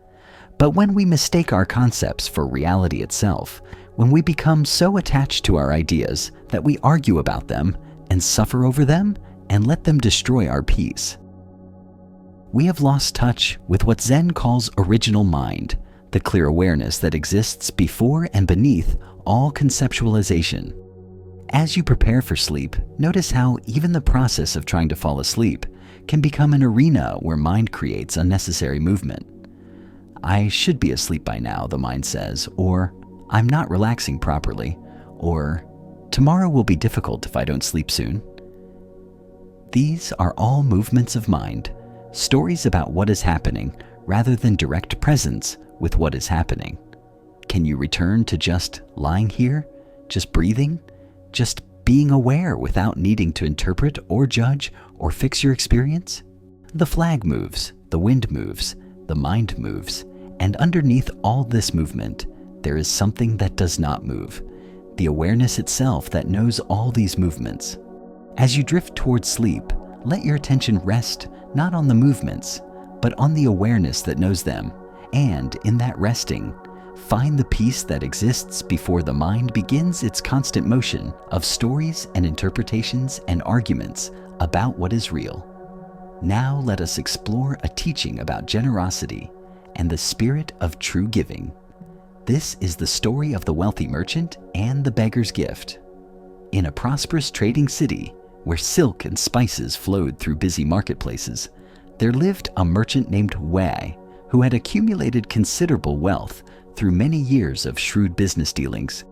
But when we mistake our concepts for reality itself, when we become so attached to our ideas that we argue about them and suffer over them and let them destroy our peace, we have lost touch with what Zen calls original mind, the clear awareness that exists before and beneath all conceptualization. As you prepare for sleep, notice how even the process of trying to fall asleep can become an arena where mind creates unnecessary movement. I should be asleep by now, the mind says, or I'm not relaxing properly, or tomorrow will be difficult if I don't sleep soon. These are all movements of mind, stories about what is happening rather than direct presence with what is happening. Can you return to just lying here, just breathing, just being aware without needing to interpret or judge or fix your experience? The flag moves, the wind moves, the mind moves, and underneath all this movement, there is something that does not move, the awareness itself that knows all these movements. As you drift towards sleep, let your attention rest not on the movements, but on the awareness that knows them, and in that resting, find the peace that exists before the mind begins its constant motion of stories and interpretations and arguments about what is real. Now let us explore a teaching about generosity and the spirit of true giving. This is the story of the wealthy merchant and the beggar's gift. In a prosperous trading city, where silk and spices flowed through busy marketplaces, there lived a merchant named Wei, who had accumulated considerable wealth through many years of shrewd business dealings.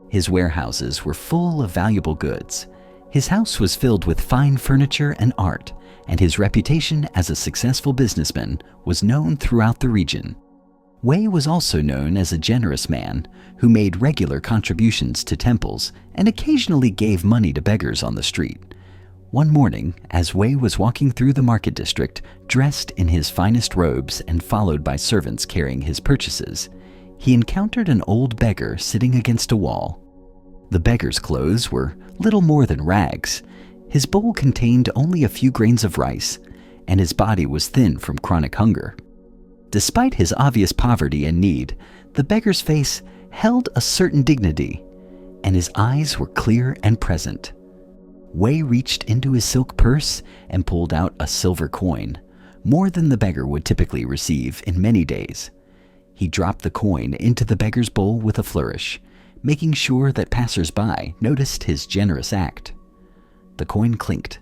His warehouses were full of valuable goods. His house was filled with fine furniture and art, and his reputation as a successful businessman was known throughout the region. Wei was also known as a generous man who made regular contributions to temples and occasionally gave money to beggars on the street. One morning, as Wei was walking through the market district, dressed in his finest robes and followed by servants carrying his purchases, he encountered an old beggar sitting against a wall. The beggar's clothes were little more than rags. His bowl contained only a few grains of rice, and his body was thin from chronic hunger. Despite his obvious poverty and need, the beggar's face held a certain dignity, and his eyes were clear and present. Wei reached into his silk purse and pulled out a silver coin, more than the beggar would typically receive in many days. He dropped the coin into the beggar's bowl with a flourish, making sure that passers-by noticed his generous act. The coin clinked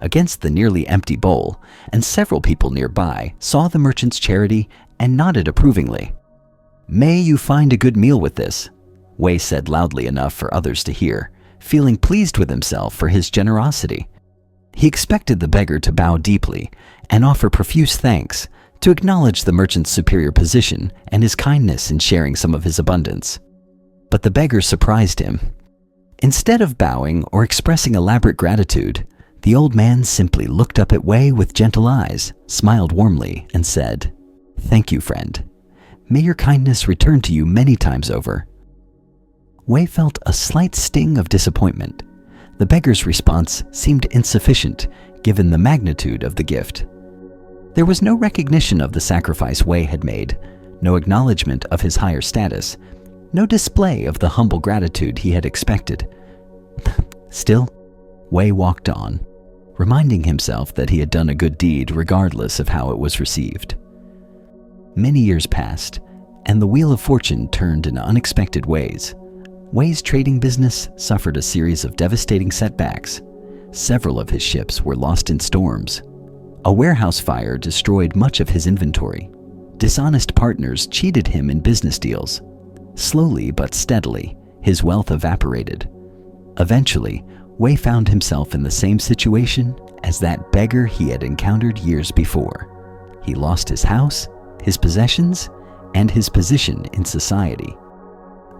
against the nearly empty bowl, and several people nearby saw the merchant's charity and nodded approvingly. "May you find a good meal with this," Wei said loudly enough for others to hear, feeling pleased with himself for his generosity. He expected the beggar to bow deeply and offer profuse thanks, to acknowledge the merchant's superior position and his kindness in sharing some of his abundance. But the beggar surprised him. Instead of bowing or expressing elaborate gratitude, the old man simply looked up at Wei with gentle eyes, smiled warmly, and said, "Thank you, friend. May your kindness return to you many times over." Wei felt a slight sting of disappointment. The beggar's response seemed insufficient, given the magnitude of the gift. There was no recognition of the sacrifice Wei had made, no acknowledgement of his higher status, no display of the humble gratitude he had expected. Still, Wei walked on, reminding himself that he had done a good deed regardless of how it was received. Many years passed, and the wheel of fortune turned in unexpected ways. Wei's trading business suffered a series of devastating setbacks. Several of his ships were lost in storms. A warehouse fire destroyed much of his inventory. Dishonest partners cheated him in business deals. Slowly but steadily, his wealth evaporated. Eventually, Wei found himself in the same situation as that beggar he had encountered years before. He lost his house, his possessions, and his position in society.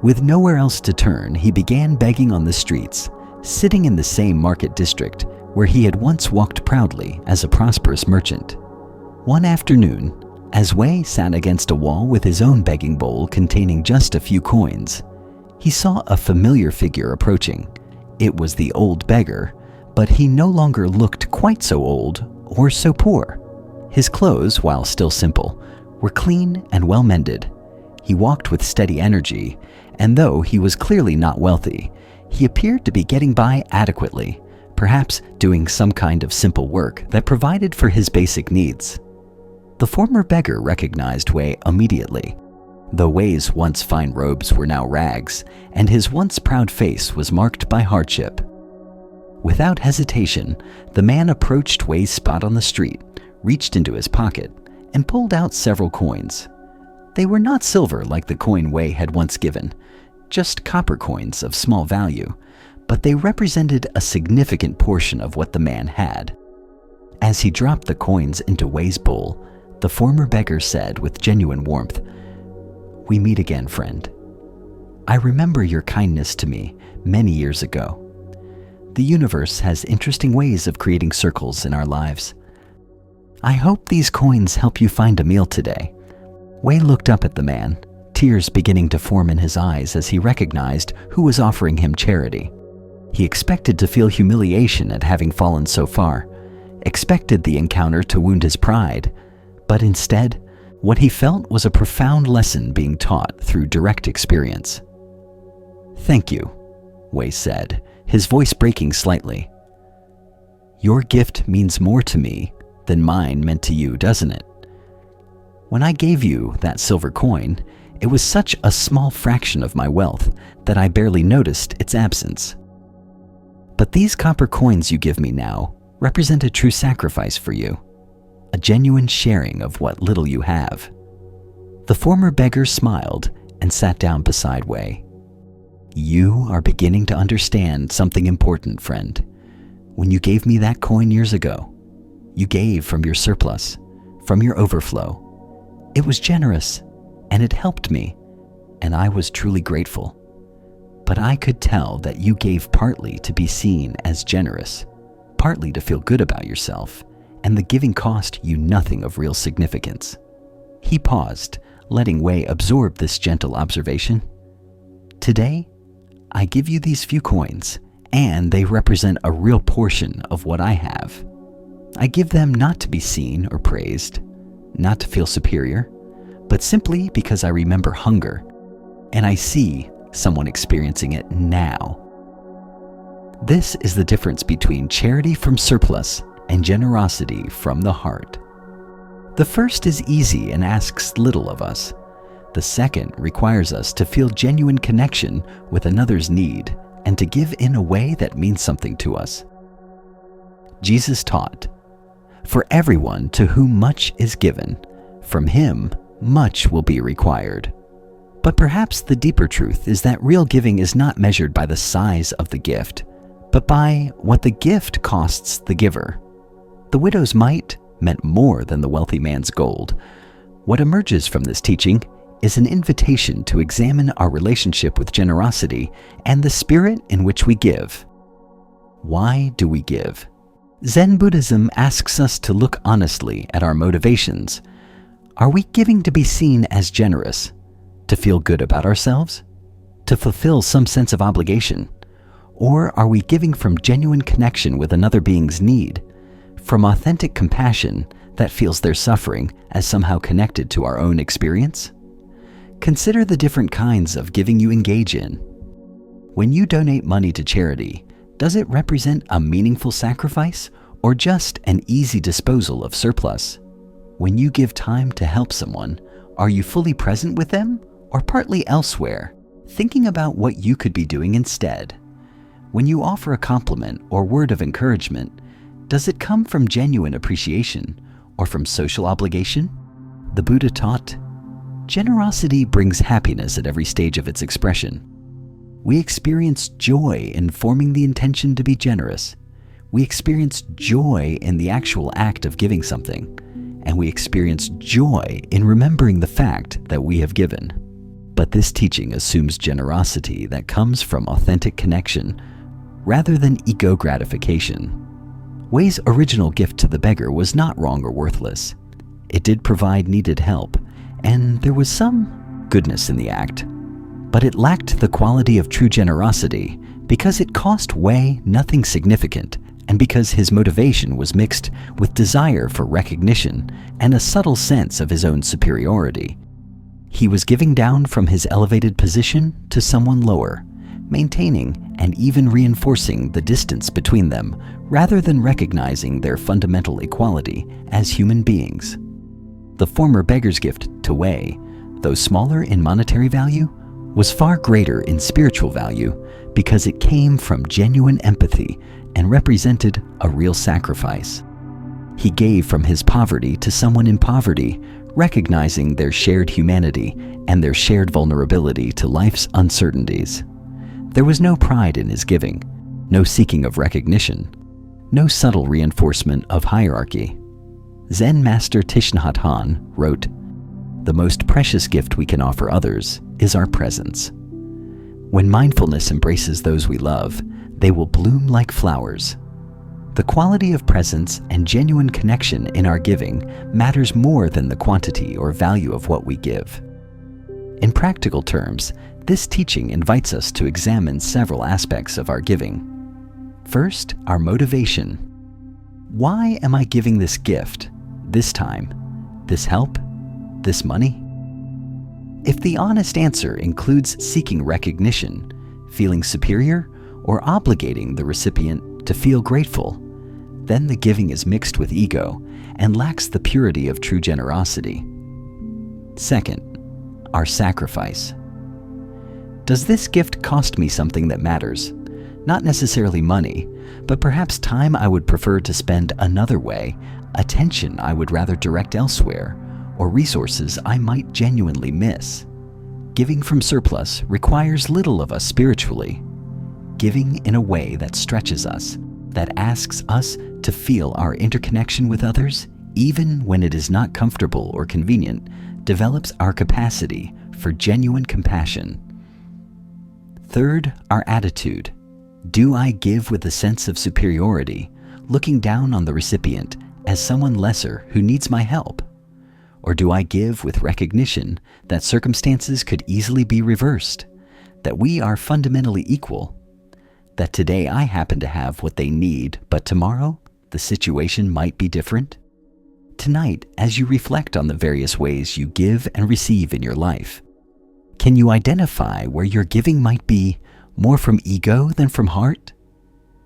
With nowhere else to turn, he began begging on the streets, sitting in the same market district where he had once walked proudly as a prosperous merchant. One afternoon, as Wei sat against a wall with his own begging bowl containing just a few coins, he saw a familiar figure approaching. It was the old beggar, but he no longer looked quite so old or so poor. His clothes, while still simple, were clean and well mended. He walked with steady energy, and though he was clearly not wealthy, he appeared to be getting by adequately, perhaps doing some kind of simple work that provided for his basic needs. The former beggar recognized Wei immediately, though Wei's once fine robes were now rags, and his once proud face was marked by hardship. Without hesitation, the man approached Wei's spot on the street, reached into his pocket, and pulled out several coins. They were not silver like the coin Wei had once given, just copper coins of small value, but they represented a significant portion of what the man had. As he dropped the coins into Wei's bowl, the former beggar said with genuine warmth, "We meet again, friend. I remember your kindness to me many years ago. The universe has interesting ways of creating circles in our lives. I hope these coins help you find a meal today." Wei looked up at the man, tears beginning to form in his eyes as he recognized who was offering him charity. He expected to feel humiliation at having fallen so far, expected the encounter to wound his pride, but instead, what he felt was a profound lesson being taught through direct experience. "Thank you," Wei said, his voice breaking slightly. "Your gift means more to me than mine meant to you, doesn't it? When I gave you that silver coin, it was such a small fraction of my wealth that I barely noticed its absence. But these copper coins you give me now represent a true sacrifice for you, a genuine sharing of what little you have." The former beggar smiled and sat down beside Wei. "You are beginning to understand something important, friend. When you gave me that coin years ago, you gave from your surplus, from your overflow. It was generous, and it helped me, and I was truly grateful. But I could tell that you gave partly to be seen as generous, partly to feel good about yourself, and the giving cost you nothing of real significance." He paused, letting Wei absorb this gentle observation. "Today, I give you these few coins, and they represent a real portion of what I have. I give them not to be seen or praised, not to feel superior, but simply because I remember hunger and I see someone experiencing it now. This is the difference between charity from surplus and generosity from the heart. The first is easy and asks little of us. The second requires us to feel genuine connection with another's need and to give in a way that means something to us. Jesus taught, "For everyone to whom much is given, from him much will be required." But perhaps the deeper truth is that real giving is not measured by the size of the gift, but by what the gift costs the giver. The widow's mite meant more than the wealthy man's gold. What emerges from this teaching is an invitation to examine our relationship with generosity and the spirit in which we give. Why do we give? Zen Buddhism asks us to look honestly at our motivations. Are we giving to be seen as generous? To feel good about ourselves? To fulfill some sense of obligation? Or are we giving from genuine connection with another being's need? From authentic compassion that feels their suffering as somehow connected to our own experience? Consider the different kinds of giving you engage in. When you donate money to charity, does it represent a meaningful sacrifice or just an easy disposal of surplus? When you give time to help someone, are you fully present with them or partly elsewhere, thinking about what you could be doing instead? When you offer a compliment or word of encouragement, does it come from genuine appreciation or from social obligation? The Buddha taught, generosity brings happiness at every stage of its expression. We experience joy in forming the intention to be generous. We experience joy in the actual act of giving something. And we experience joy in remembering the fact that we have given. But this teaching assumes generosity that comes from authentic connection rather than ego gratification. Wei's original gift to the beggar was not wrong or worthless. It did provide needed help, and there was some goodness in the act. But it lacked the quality of true generosity because it cost Wei nothing significant and because his motivation was mixed with desire for recognition and a subtle sense of his own superiority. He was giving down from his elevated position to someone lower, maintaining and even reinforcing the distance between them rather than recognizing their fundamental equality as human beings. The former beggar's gift to Wei, though smaller in monetary value, was far greater in spiritual value because it came from genuine empathy and represented a real sacrifice. He gave from his poverty to someone in poverty, recognizing their shared humanity and their shared vulnerability to life's uncertainties. There was no pride in his giving, no seeking of recognition, no subtle reinforcement of hierarchy. Zen master Thich Nhat Hanh wrote, "The most precious gift we can offer others is our presence. When mindfulness embraces those we love, they will bloom like flowers." The quality of presence and genuine connection in our giving matters more than the quantity or value of what we give. In practical terms, this teaching invites us to examine several aspects of our giving. First, our motivation. Why am I giving this gift, this time, this help, this money? If the honest answer includes seeking recognition, feeling superior, or obligating the recipient to feel grateful, then the giving is mixed with ego and lacks the purity of true generosity. Second, our sacrifice. Does this gift cost me something that matters? Not necessarily money, but perhaps time I would prefer to spend another way, attention I would rather direct elsewhere, or resources I might genuinely miss. Giving from surplus requires little of us spiritually. Giving in a way that stretches us, that asks us to feel our interconnection with others, even when it is not comfortable or convenient, develops our capacity for genuine compassion. Third, our attitude. Do I give with a sense of superiority, looking down on the recipient as someone lesser who needs my help? Or do I give with recognition that circumstances could easily be reversed, that we are fundamentally equal, that today I happen to have what they need, but tomorrow the situation might be different? Tonight, as you reflect on the various ways you give and receive in your life, can you identify where your giving might be more from ego than from heart?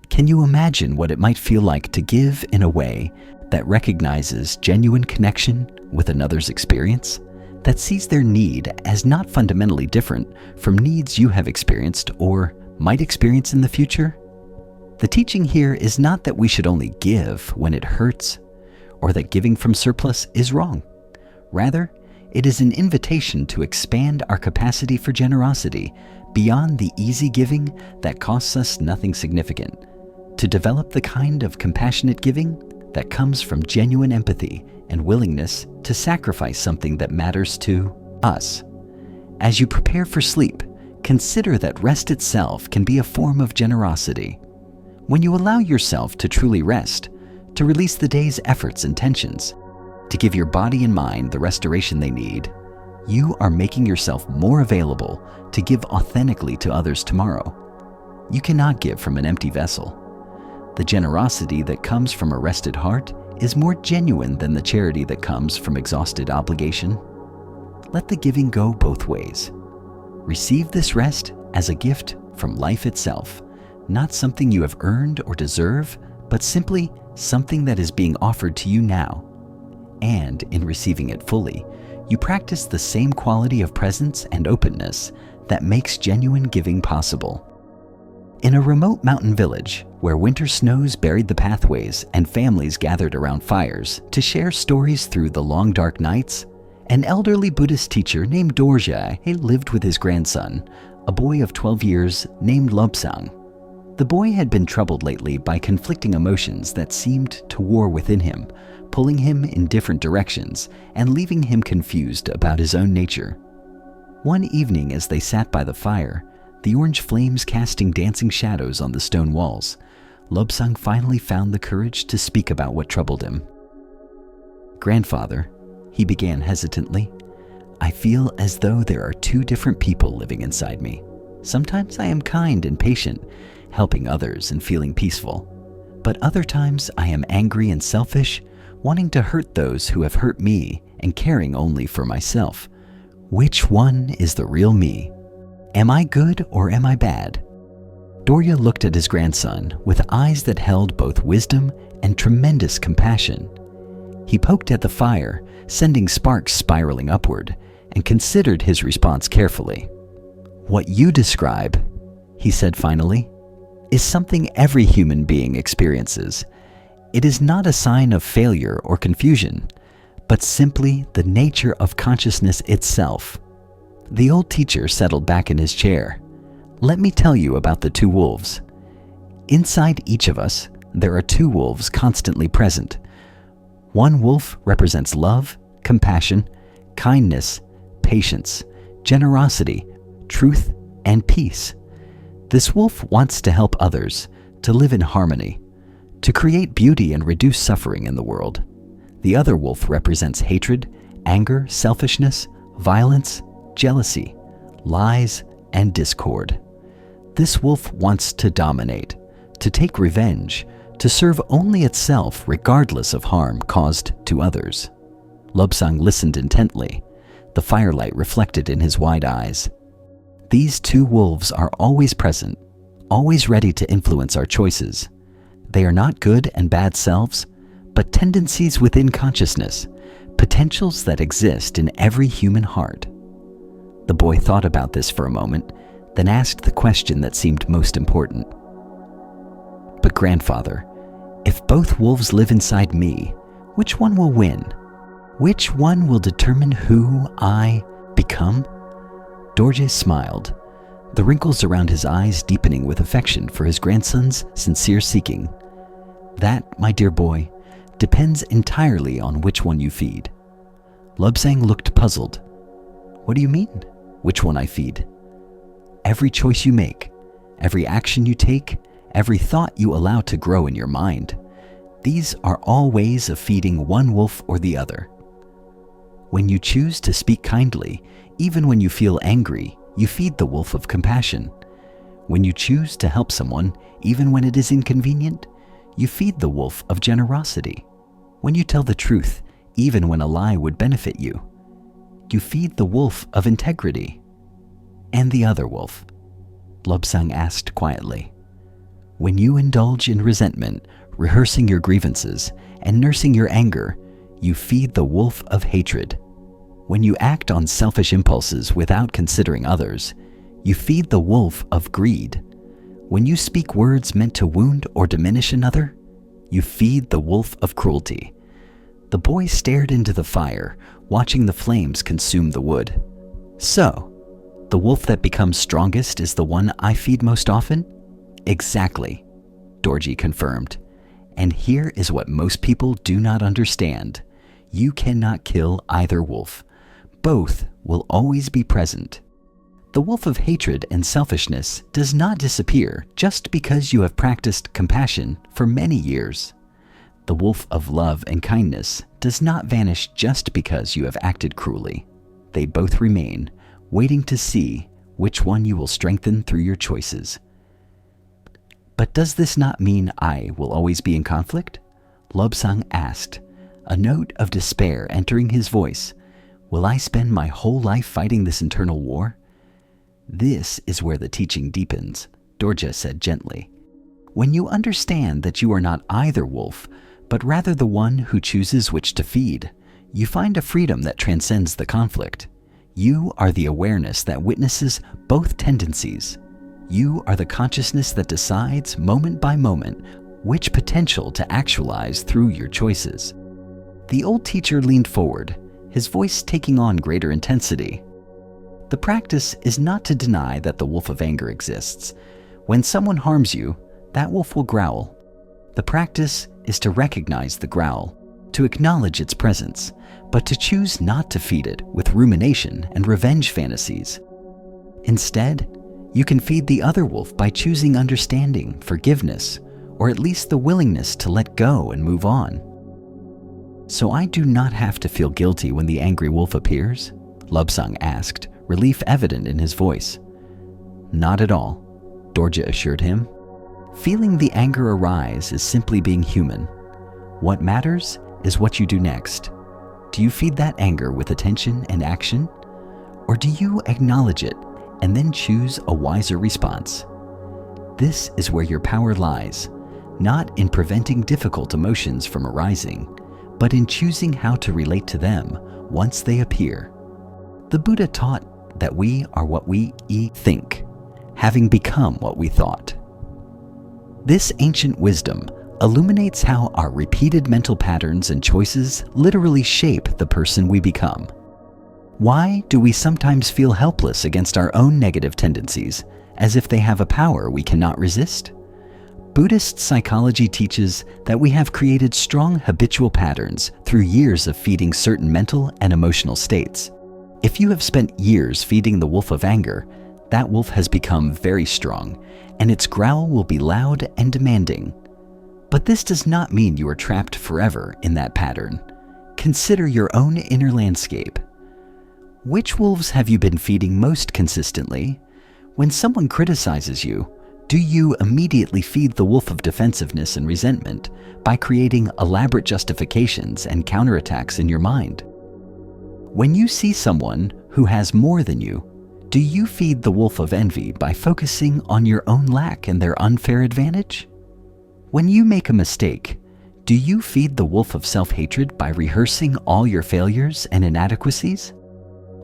Can you imagine what it might feel like to give in a way that recognizes genuine connection with another's experience, that sees their need as not fundamentally different from needs you have experienced or might experience in the future? The teaching here is not that we should only give when it hurts, or that giving from surplus is wrong. Rather, it is an invitation to expand our capacity for generosity beyond the easy giving that costs us nothing significant, to develop the kind of compassionate giving that comes from genuine empathy and willingness to sacrifice something that matters to us. As you prepare for sleep, consider that rest itself can be a form of generosity. When you allow yourself to truly rest, to release the day's efforts and tensions, to give your body and mind the restoration they need, you are making yourself more available to give authentically to others tomorrow. You cannot give from an empty vessel. The generosity that comes from a rested heart is more genuine than the charity that comes from exhausted obligation. Let the giving go both ways. Receive this rest as a gift from life itself, not something you have earned or deserve, but simply something that is being offered to you now. And in receiving it fully, you practice the same quality of presence and openness that makes genuine giving possible. In a remote mountain village, where winter snows buried the pathways and families gathered around fires to share stories through the long dark nights, an elderly Buddhist teacher named Dorje lived with his grandson, a boy of 12 years named Lobsang. The boy had been troubled lately by conflicting emotions that seemed to war within him, pulling him in different directions and leaving him confused about his own nature. One evening as they sat by the fire, the orange flames casting dancing shadows on the stone walls, Lobsang finally found the courage to speak about what troubled him. "Grandfather," he began hesitantly, "I feel as though there are two different people living inside me. Sometimes I am kind and patient, helping others and feeling peaceful. But other times I am angry and selfish, wanting to hurt those who have hurt me and caring only for myself. Which one is the real me? Am I good or am I bad?" Dorje looked at his grandson with eyes that held both wisdom and tremendous compassion. He poked at the fire, sending sparks spiraling upward, and considered his response carefully. "What you describe," he said finally, "is something every human being experiences. It is not a sign of failure or confusion, but simply the nature of consciousness itself." The old teacher settled back in his chair. "Let me tell you about the two wolves. Inside each of us, there are two wolves constantly present. One wolf represents love, compassion, kindness, patience, generosity, truth, and peace. This wolf wants to help others, to live in harmony, to create beauty and reduce suffering in the world. The other wolf represents hatred, anger, selfishness, violence, jealousy, lies, and discord. This wolf wants to dominate, to take revenge, to serve only itself regardless of harm caused to others." Lobsang listened intently, the firelight reflected in his wide eyes. "These two wolves are always present, always ready to influence our choices. They are not good and bad selves, but tendencies within consciousness, potentials that exist in every human heart." The boy thought about this for a moment, then asked the question that seemed most important. "But grandfather, if both wolves live inside me, which one will win? Which one will determine who I become?" Dorje smiled, the wrinkles around his eyes deepening with affection for his grandson's sincere seeking. "That, my dear boy, depends entirely on which one you feed." Lobsang looked puzzled. "What do you mean, which one I feed?" "Every choice you make, every action you take, every thought you allow to grow in your mind. These are all ways of feeding one wolf or the other. When you choose to speak kindly, even when you feel angry, you feed the wolf of compassion. When you choose to help someone, even when it is inconvenient, you feed the wolf of generosity. When you tell the truth, even when a lie would benefit you, you feed the wolf of integrity. And the other wolf? Lobsang asked quietly. When you indulge in resentment, rehearsing your grievances, and nursing your anger, you feed the wolf of hatred. When you act on selfish impulses without considering others, you feed the wolf of greed. When you speak words meant to wound or diminish another, you feed the wolf of cruelty. The boy stared into the fire, watching the flames consume the wood. So, the wolf that becomes strongest is the one I feed most often? Exactly, Dorji confirmed. And here is what most people do not understand. You cannot kill either wolf. Both will always be present. The wolf of hatred and selfishness does not disappear just because you have practiced compassion for many years. The wolf of love and kindness does not vanish just because you have acted cruelly. They both remain, waiting to see which one you will strengthen through your choices. But does this not mean I will always be in conflict? Lobsang asked, a note of despair entering his voice. Will I spend my whole life fighting this internal war? This is where the teaching deepens, Dorja said gently. When you understand that you are not either wolf, but rather the one who chooses which to feed, you find a freedom that transcends the conflict. You are the awareness that witnesses both tendencies. You are the consciousness that decides, moment by moment, which potential to actualize through your choices. The old teacher leaned forward, his voice taking on greater intensity. The practice is not to deny that the wolf of anger exists. When someone harms you, that wolf will growl. The practice is to recognize the growl, to acknowledge its presence, but to choose not to feed it with rumination and revenge fantasies. Instead, you can feed the other wolf by choosing understanding, forgiveness, or at least the willingness to let go and move on. So I do not have to feel guilty when the angry wolf appears? Lobsang asked, relief evident in his voice. Not at all, Dorja assured him. Feeling the anger arise is simply being human. What matters is what you do next. Do you feed that anger with attention and action? Or do you acknowledge it and then choose a wiser response? This is where your power lies, not in preventing difficult emotions from arising, but in choosing how to relate to them once they appear. The Buddha taught that we are what we think, having become what we thought. This ancient wisdom illuminates how our repeated mental patterns and choices literally shape the person we become. Why do we sometimes feel helpless against our own negative tendencies, as if they have a power we cannot resist? Buddhist psychology teaches that we have created strong habitual patterns through years of feeding certain mental and emotional states. If you have spent years feeding the wolf of anger, that wolf has become very strong, and its growl will be loud and demanding. But this does not mean you are trapped forever in that pattern. Consider your own inner landscape. Which wolves have you been feeding most consistently? When someone criticizes you, do you immediately feed the wolf of defensiveness and resentment by creating elaborate justifications and counterattacks in your mind? When you see someone who has more than you, do you feed the wolf of envy by focusing on your own lack and their unfair advantage? When you make a mistake, do you feed the wolf of self-hatred by rehearsing all your failures and inadequacies?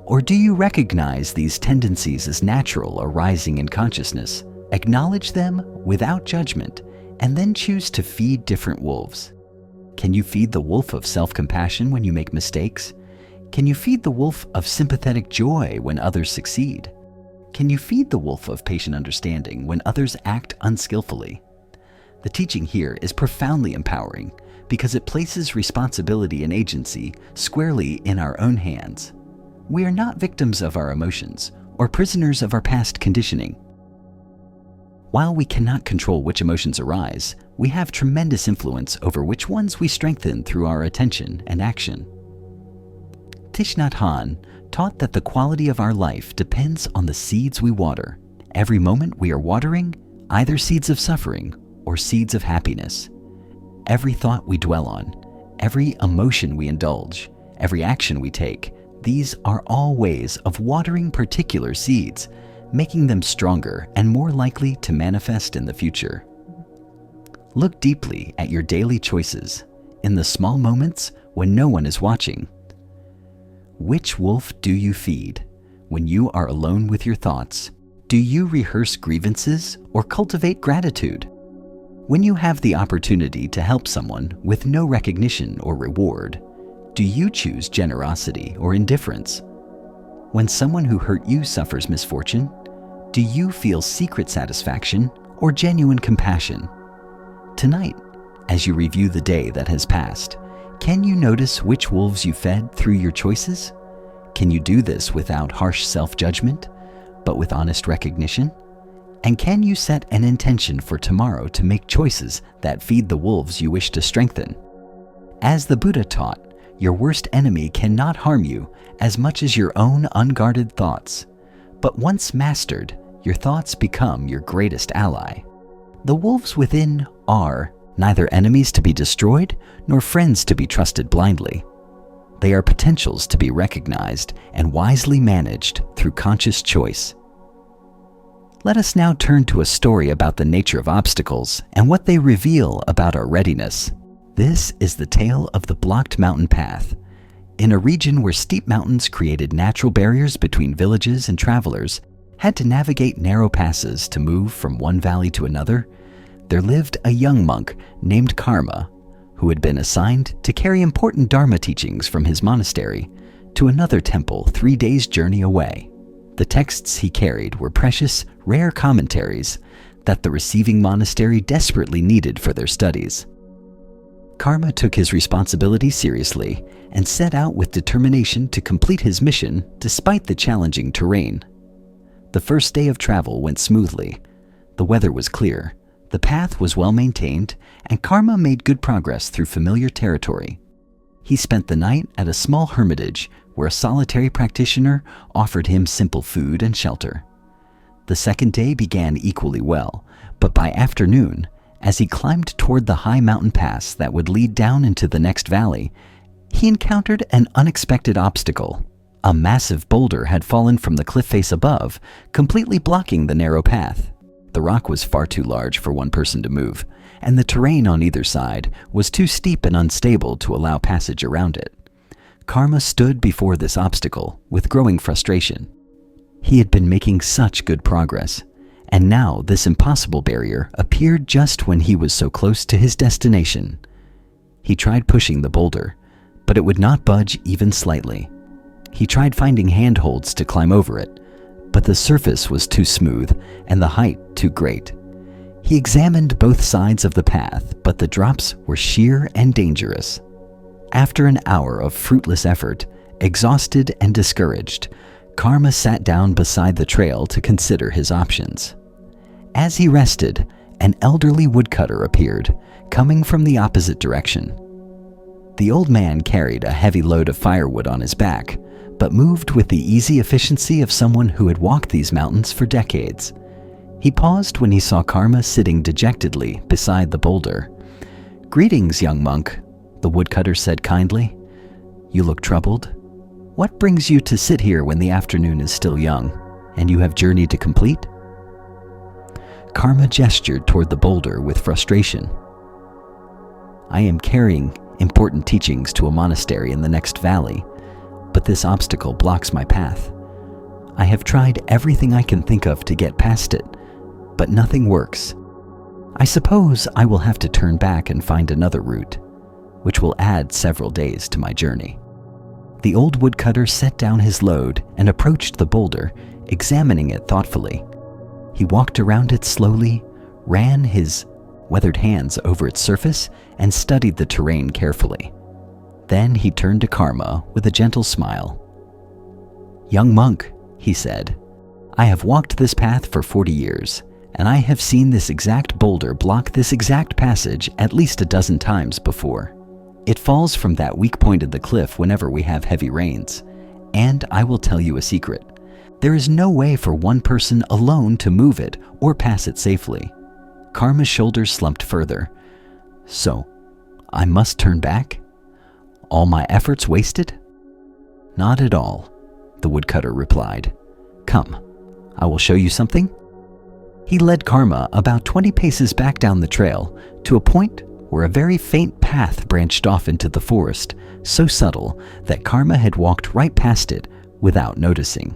Or do you recognize these tendencies as natural arising in consciousness, acknowledge them without judgment, and then choose to feed different wolves? Can you feed the wolf of self-compassion when you make mistakes? Can you feed the wolf of sympathetic joy when others succeed? Can you feed the wolf of patient understanding when others act unskillfully? The teaching here is profoundly empowering because it places responsibility and agency squarely in our own hands. We are not victims of our emotions or prisoners of our past conditioning. While we cannot control which emotions arise, we have tremendous influence over which ones we strengthen through our attention and action. Thich Nhat Hanh taught that the quality of our life depends on the seeds we water. Every moment we are watering either seeds of suffering or seeds of happiness. Every thought we dwell on, every emotion we indulge, every action we take, these are all ways of watering particular seeds, making them stronger and more likely to manifest in the future. Look deeply at your daily choices, in the small moments when no one is watching. Which wolf do you feed when you are alone with your thoughts? Do you rehearse grievances or cultivate gratitude? When you have the opportunity to help someone with no recognition or reward, do you choose generosity or indifference? When someone who hurt you suffers misfortune, do you feel secret satisfaction or genuine compassion? Tonight, as you review the day that has passed, can you notice which wolves you fed through your choices? Can you do this without harsh self-judgment, but with honest recognition? And can you set an intention for tomorrow to make choices that feed the wolves you wish to strengthen? As the Buddha taught, your worst enemy cannot harm you as much as your own unguarded thoughts. But once mastered, your thoughts become your greatest ally. The wolves within are neither enemies to be destroyed nor friends to be trusted blindly. They are potentials to be recognized and wisely managed through conscious choice. Let us now turn to a story about the nature of obstacles and what they reveal about our readiness. This is the tale of the blocked mountain path. In a region where steep mountains created natural barriers between villages and travelers had to navigate narrow passes to move from one valley to another, there lived a young monk named Karma, who had been assigned to carry important Dharma teachings from his monastery to another temple 3 days' journey away. The texts he carried were precious, rare commentaries that the receiving monastery desperately needed for their studies. Karma took his responsibility seriously and set out with determination to complete his mission despite the challenging terrain. The first day of travel went smoothly. The weather was clear, the path was well maintained, and Karma made good progress through familiar territory. He spent the night at a small hermitage where a solitary practitioner offered him simple food and shelter. The second day began equally well, but by afternoon, as he climbed toward the high mountain pass that would lead down into the next valley, he encountered an unexpected obstacle. A massive boulder had fallen from the cliff face above, completely blocking the narrow path. The rock was far too large for one person to move, and the terrain on either side was too steep and unstable to allow passage around it. Karma stood before this obstacle with growing frustration. He had been making such good progress, and now this impossible barrier appeared just when he was so close to his destination. He tried pushing the boulder, but it would not budge even slightly. He tried finding handholds to climb over it, but the surface was too smooth and the height too great. He examined both sides of the path, but the drops were sheer and dangerous. After an hour of fruitless effort, exhausted and discouraged, Karma sat down beside the trail to consider his options. As he rested, an elderly woodcutter appeared, coming from the opposite direction. The old man carried a heavy load of firewood on his back, but moved with the easy efficiency of someone who had walked these mountains for decades. He paused when he saw Karma sitting dejectedly beside the boulder. "Greetings, young monk," the woodcutter said kindly. "You look troubled. What brings you to sit here when the afternoon is still young, and you have journey to complete?" Karma gestured toward the boulder with frustration. "I am carrying important teachings to a monastery in the next valley, but this obstacle blocks my path. I have tried everything I can think of to get past it, but nothing works. I suppose I will have to turn back and find another route, which will add several days to my journey." The old woodcutter set down his load and approached the boulder, examining it thoughtfully. He walked around it slowly, ran his weathered hands over its surface, and studied the terrain carefully. Then he turned to Karma with a gentle smile. "Young monk," he said, "I have walked this path for 40 years, and I have seen this exact boulder block this exact passage at least a dozen times before. It falls from that weak point of the cliff whenever we have heavy rains, and I will tell you a secret. There is no way for one person alone to move it or pass it safely." Karma's shoulders slumped further. "So, I must turn back? All my efforts wasted? Not at all, the woodcutter replied. Come, I will show you something. He led Karma about 20 paces back down the trail to a point where a very faint path branched off into the forest, so subtle that Karma had walked right past it without noticing.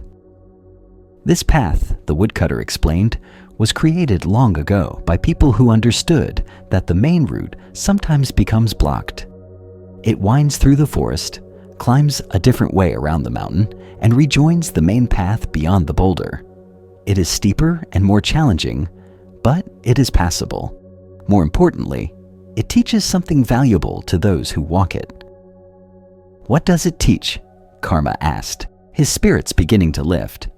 This path, the woodcutter explained, was created long ago by people who understood that the main route sometimes becomes blocked. It winds through the forest, climbs a different way around the mountain, and rejoins the main path beyond the boulder. It is steeper and more challenging, but it is passable. More importantly, it teaches something valuable to those who walk it. What does it teach? Karma asked, his spirits beginning to lift.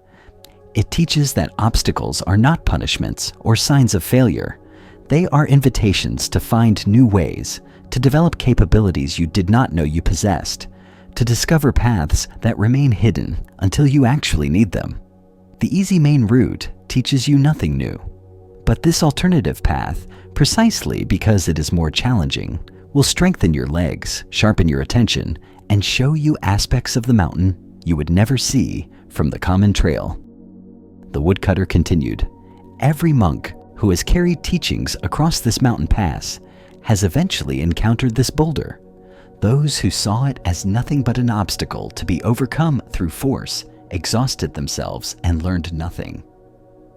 It teaches that obstacles are not punishments or signs of failure. They are invitations to find new ways, to develop capabilities you did not know you possessed, to discover paths that remain hidden until you actually need them. The easy main route teaches you nothing new. But this alternative path, precisely because it is more challenging, will strengthen your legs, sharpen your attention, and show you aspects of the mountain you would never see from the common trail. The woodcutter continued, every monk who has carried teachings across this mountain pass has eventually encountered this boulder. Those who saw it as nothing but an obstacle to be overcome through force exhausted themselves and learned nothing.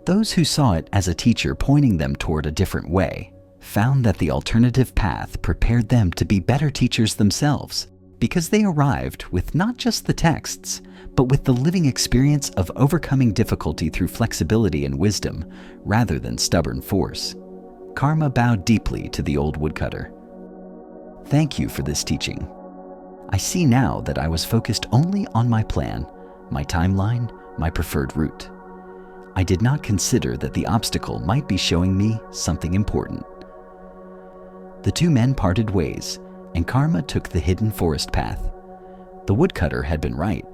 Those who saw it as a teacher pointing them toward a different way found that the alternative path prepared them to be better teachers themselves, because they arrived with not just the texts, but with the living experience of overcoming difficulty through flexibility and wisdom, rather than stubborn force. Karma bowed deeply to the old woodcutter. Thank you for this teaching. I see now that I was focused only on my plan, my timeline, my preferred route. I did not consider that the obstacle might be showing me something important. The two men parted ways, and Karma took the hidden forest path. The woodcutter had been right.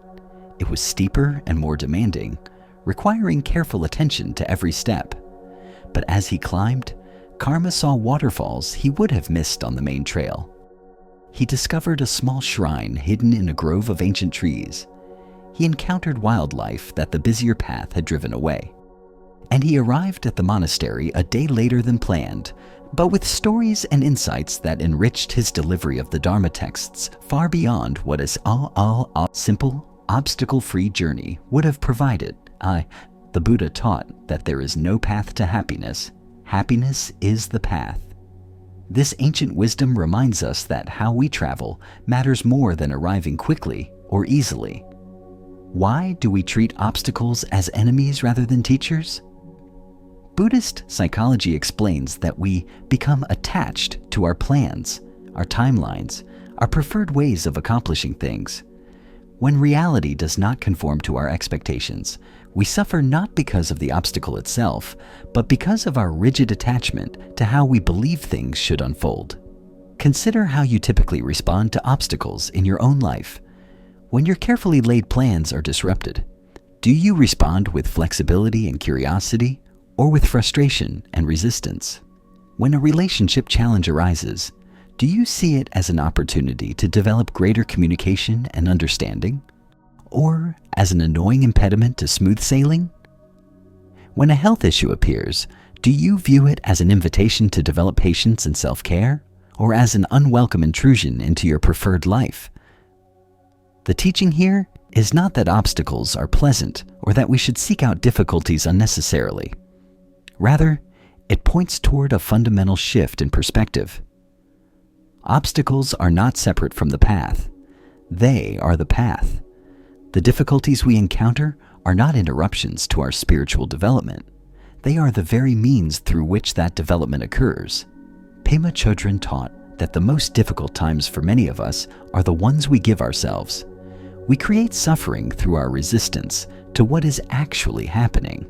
It was steeper and more demanding, requiring careful attention to every step. But as he climbed, Karma saw waterfalls he would have missed on the main trail. He discovered a small shrine hidden in a grove of ancient trees. He encountered wildlife that the busier path had driven away. And he arrived at the monastery a day later than planned, but with stories and insights that enriched his delivery of the Dharma texts far beyond what his simple, obstacle-free journey would have provided. The Buddha taught that there is no path to happiness. Happiness is the path. This ancient wisdom reminds us that how we travel matters more than arriving quickly or easily. Why do we treat obstacles as enemies rather than teachers? Buddhist psychology explains that we become attached to our plans, our timelines, our preferred ways of accomplishing things. When reality does not conform to our expectations, we suffer not because of the obstacle itself, but because of our rigid attachment to how we believe things should unfold. Consider how you typically respond to obstacles in your own life. When your carefully laid plans are disrupted, do you respond with flexibility and curiosity, or with frustration and resistance? When a relationship challenge arises, do you see it as an opportunity to develop greater communication and understanding? Or as an annoying impediment to smooth sailing? When a health issue appears, do you view it as an invitation to develop patience and self-care, or as an unwelcome intrusion into your preferred life? The teaching here is not that obstacles are pleasant or that we should seek out difficulties unnecessarily. Rather, it points toward a fundamental shift in perspective. Obstacles are not separate from the path. They are the path. The difficulties we encounter are not interruptions to our spiritual development. They are the very means through which that development occurs. Pema Chodron taught that the most difficult times for many of us are the ones we give ourselves. We create suffering through our resistance to what is actually happening.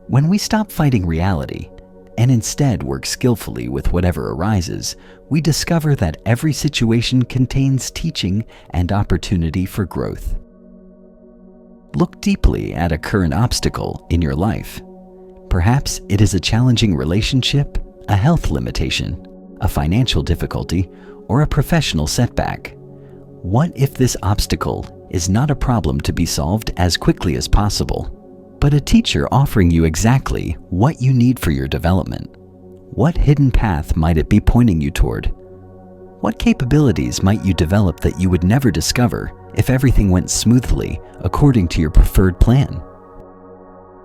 When we stop fighting reality and instead work skillfully with whatever arises, we discover that every situation contains teaching and opportunity for growth. Look deeply at a current obstacle in your life. Perhaps it is a challenging relationship, a health limitation, a financial difficulty, or a professional setback? What if this obstacle is not a problem to be solved as quickly as possible, but a teacher offering you exactly what you need for your development? What hidden path might it be pointing you toward? What capabilities might you develop that you would never discover if everything went smoothly according to your preferred plan?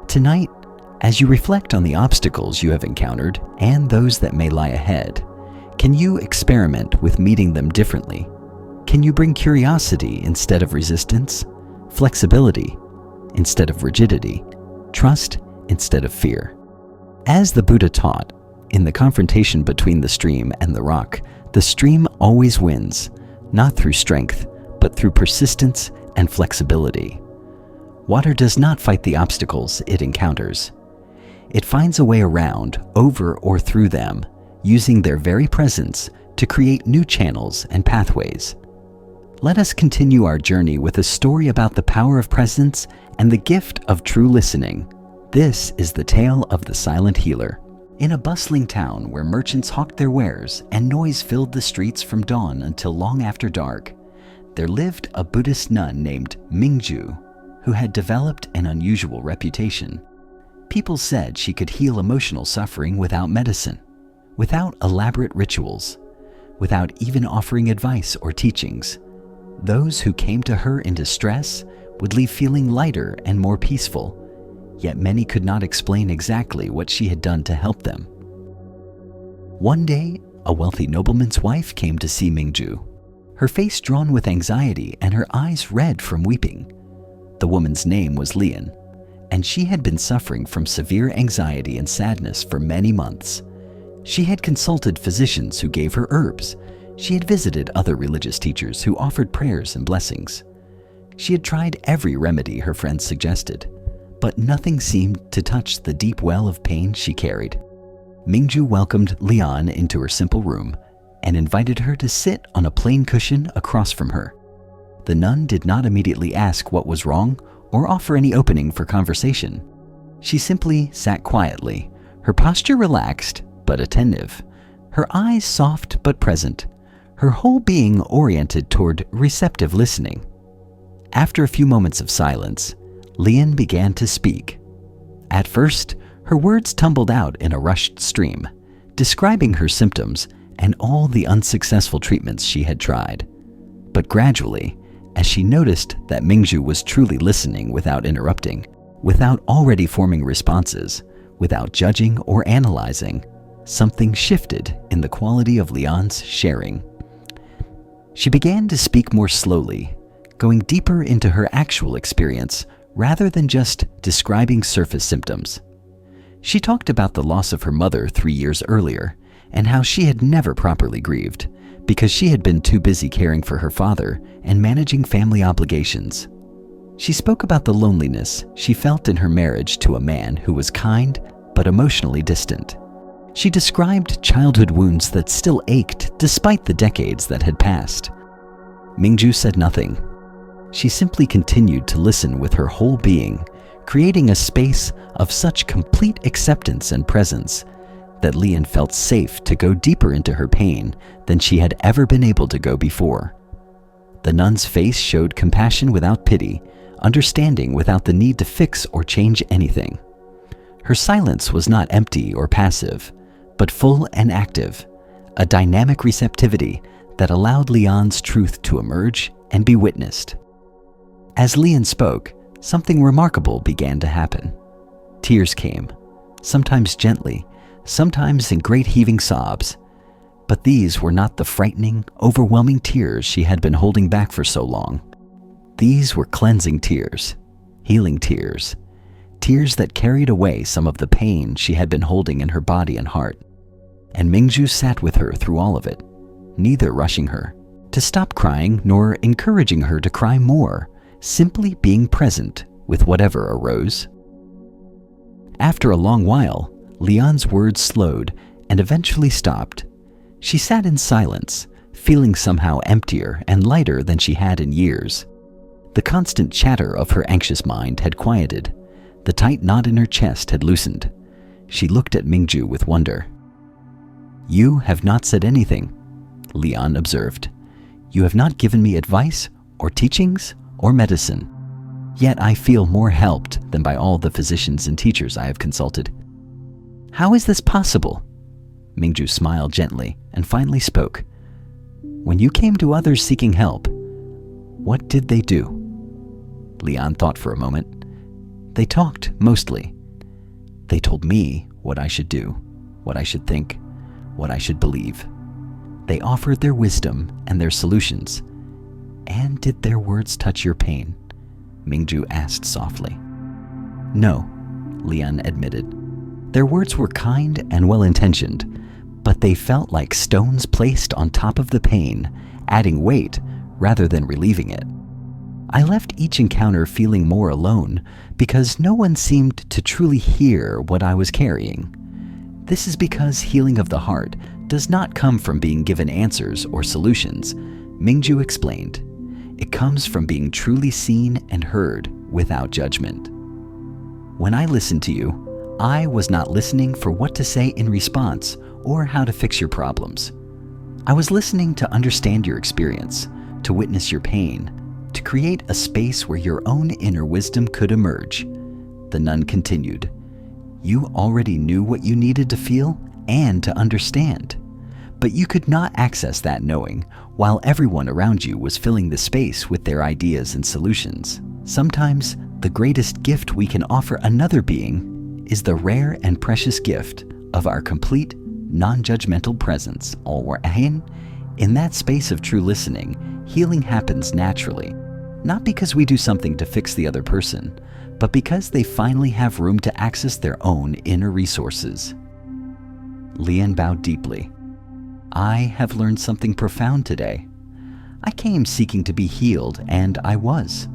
Tonight, as you reflect on the obstacles you have encountered and those that may lie ahead, can you experiment with meeting them differently? Can you bring curiosity instead of resistance, flexibility instead of rigidity, trust instead of fear? As the Buddha taught, in the confrontation between the stream and the rock, the stream always wins, not through strength, but through persistence and flexibility. Water does not fight the obstacles it encounters. It finds a way around, over, or through them, using their very presence to create new channels and pathways. Let us continue our journey with a story about the power of presence and the gift of true listening. This is the tale of the silent healer. In a bustling town where merchants hawked their wares and noise filled the streets from dawn until long after dark, there lived a Buddhist nun named Mingju, who had developed an unusual reputation. People said she could heal emotional suffering without medicine, without elaborate rituals, without even offering advice or teachings. Those who came to her in distress would leave feeling lighter and more peaceful, yet many could not explain exactly what she had done to help them. One day, a wealthy nobleman's wife came to see Mingju, her face drawn with anxiety and her eyes red from weeping. The woman's name was Lian, and she had been suffering from severe anxiety and sadness for many months. She had consulted physicians who gave her herbs. She had visited other religious teachers who offered prayers and blessings. She had tried every remedy her friends suggested, but nothing seemed to touch the deep well of pain she carried. Mingju welcomed Lian into her simple room and invited her to sit on a plain cushion across from her. The nun did not immediately ask what was wrong or offer any opening for conversation. She simply sat quietly, her posture relaxed but attentive, her eyes soft but present, her whole being oriented toward receptive listening. After a few moments of silence, Lian began to speak. At first, her words tumbled out in a rushed stream, describing her symptoms and all the unsuccessful treatments she had tried. But gradually, as she noticed that Mingju was truly listening without interrupting, without already forming responses, without judging or analyzing, something shifted in the quality of Lian's sharing. She began to speak more slowly, going deeper into her actual experience rather than just describing surface symptoms. She talked about the loss of her mother 3 years earlier and how she had never properly grieved because she had been too busy caring for her father and managing family obligations. She spoke about the loneliness she felt in her marriage to a man who was kind but emotionally distant. She described childhood wounds that still ached despite the decades that had passed. Mingju said nothing. She simply continued to listen with her whole being, creating a space of such complete acceptance and presence that Lian felt safe to go deeper into her pain than she had ever been able to go before. The nun's face showed compassion without pity, understanding without the need to fix or change anything. Her silence was not empty or passive, but full and active, a dynamic receptivity that allowed Lian's truth to emerge and be witnessed. As Lian spoke, something remarkable began to happen. Tears came, sometimes gently, sometimes in great heaving sobs, but these were not the frightening, overwhelming tears she had been holding back for so long. These were cleansing tears, healing tears, tears that carried away some of the pain she had been holding in her body and heart. And Mingju sat with her through all of it, neither rushing her to stop crying nor encouraging her to cry more, simply being present with whatever arose. After a long while, Lian's words slowed and eventually stopped. She sat in silence, feeling somehow emptier and lighter than she had in years. The constant chatter of her anxious mind had quieted. The tight knot in her chest had loosened. She looked at Mingju with wonder. "You have not said anything," Leon observed. "You have not given me advice or teachings or medicine. Yet I feel more helped than by all the physicians and teachers I have consulted." "How is this possible?" Mingju smiled gently and finally spoke. "When you came to others seeking help, what did they do?" Leon thought for a moment. "They talked, mostly. They told me what I should do, what I should think, what I should believe. They offered their wisdom and their solutions. And did their words touch your pain?" Mingju asked softly. "No," Leon admitted. "Their words were kind and well-intentioned, but they felt like stones placed on top of the pain, adding weight rather than relieving it. I left each encounter feeling more alone because no one seemed to truly hear what I was carrying. This is because healing of the heart does not come from being given answers or solutions," Mingju explained. "It comes from being truly seen and heard without judgment. When I listened to you, I was not listening for what to say in response or how to fix your problems. I was listening to understand your experience, to witness your pain, to create a space where your own inner wisdom could emerge." The nun continued, "You already knew what you needed to feel and to understand, but you could not access that knowing while everyone around you was filling the space with their ideas and solutions. Sometimes the greatest gift we can offer another being is the rare and precious gift of our complete, non-judgmental presence." In that space of true listening, healing happens naturally, not because we do something to fix the other person, but because they finally have room to access their own inner resources. Leon bowed deeply. "I have learned something profound today. I came seeking to be healed, and I was.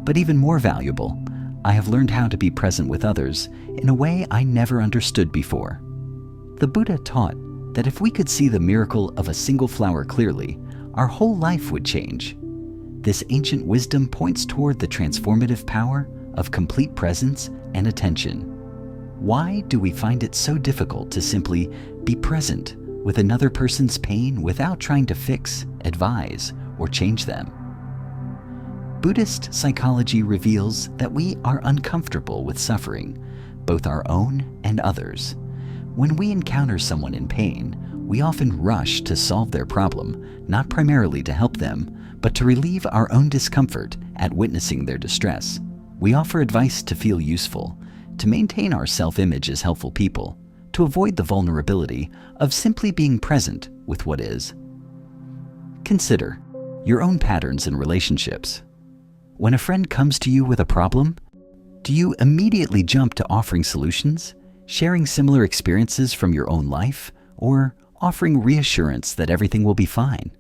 But even more valuable, I have learned how to be present with others in a way I never understood before. The Buddha taught that if we could see the miracle of a single flower clearly, our whole life would change. This ancient wisdom points toward the transformative power of complete presence and attention. Why do we find it so difficult to simply be present with another person's pain without trying to fix, advise, or change them? Buddhist psychology reveals that we are uncomfortable with suffering, both our own and others. When we encounter someone in pain, we often rush to solve their problem, not primarily to help them, but to relieve our own discomfort at witnessing their distress. We offer advice to feel useful, to maintain our self-image as helpful people, to avoid the vulnerability of simply being present with what is. Consider your own patterns in relationships. When a friend comes to you with a problem, do you immediately jump to offering solutions, sharing similar experiences from your own life, or offering reassurance that everything will be fine?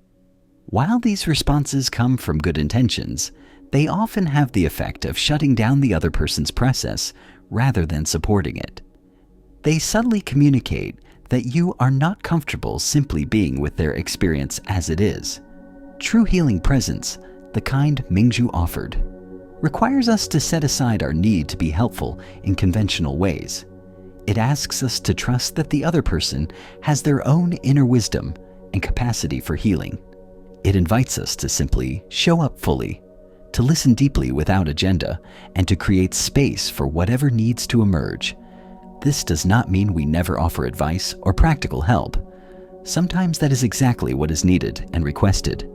While these responses come from good intentions, they often have the effect of shutting down the other person's process rather than supporting it. They subtly communicate that you are not comfortable simply being with their experience as it is. True healing presence, the kind Mingju offered, requires us to set aside our need to be helpful in conventional ways. It asks us to trust that the other person has their own inner wisdom and capacity for healing. It invites us to simply show up fully, to listen deeply without agenda, and to create space for whatever needs to emerge. This does not mean we never offer advice or practical help. Sometimes that is exactly what is needed and requested.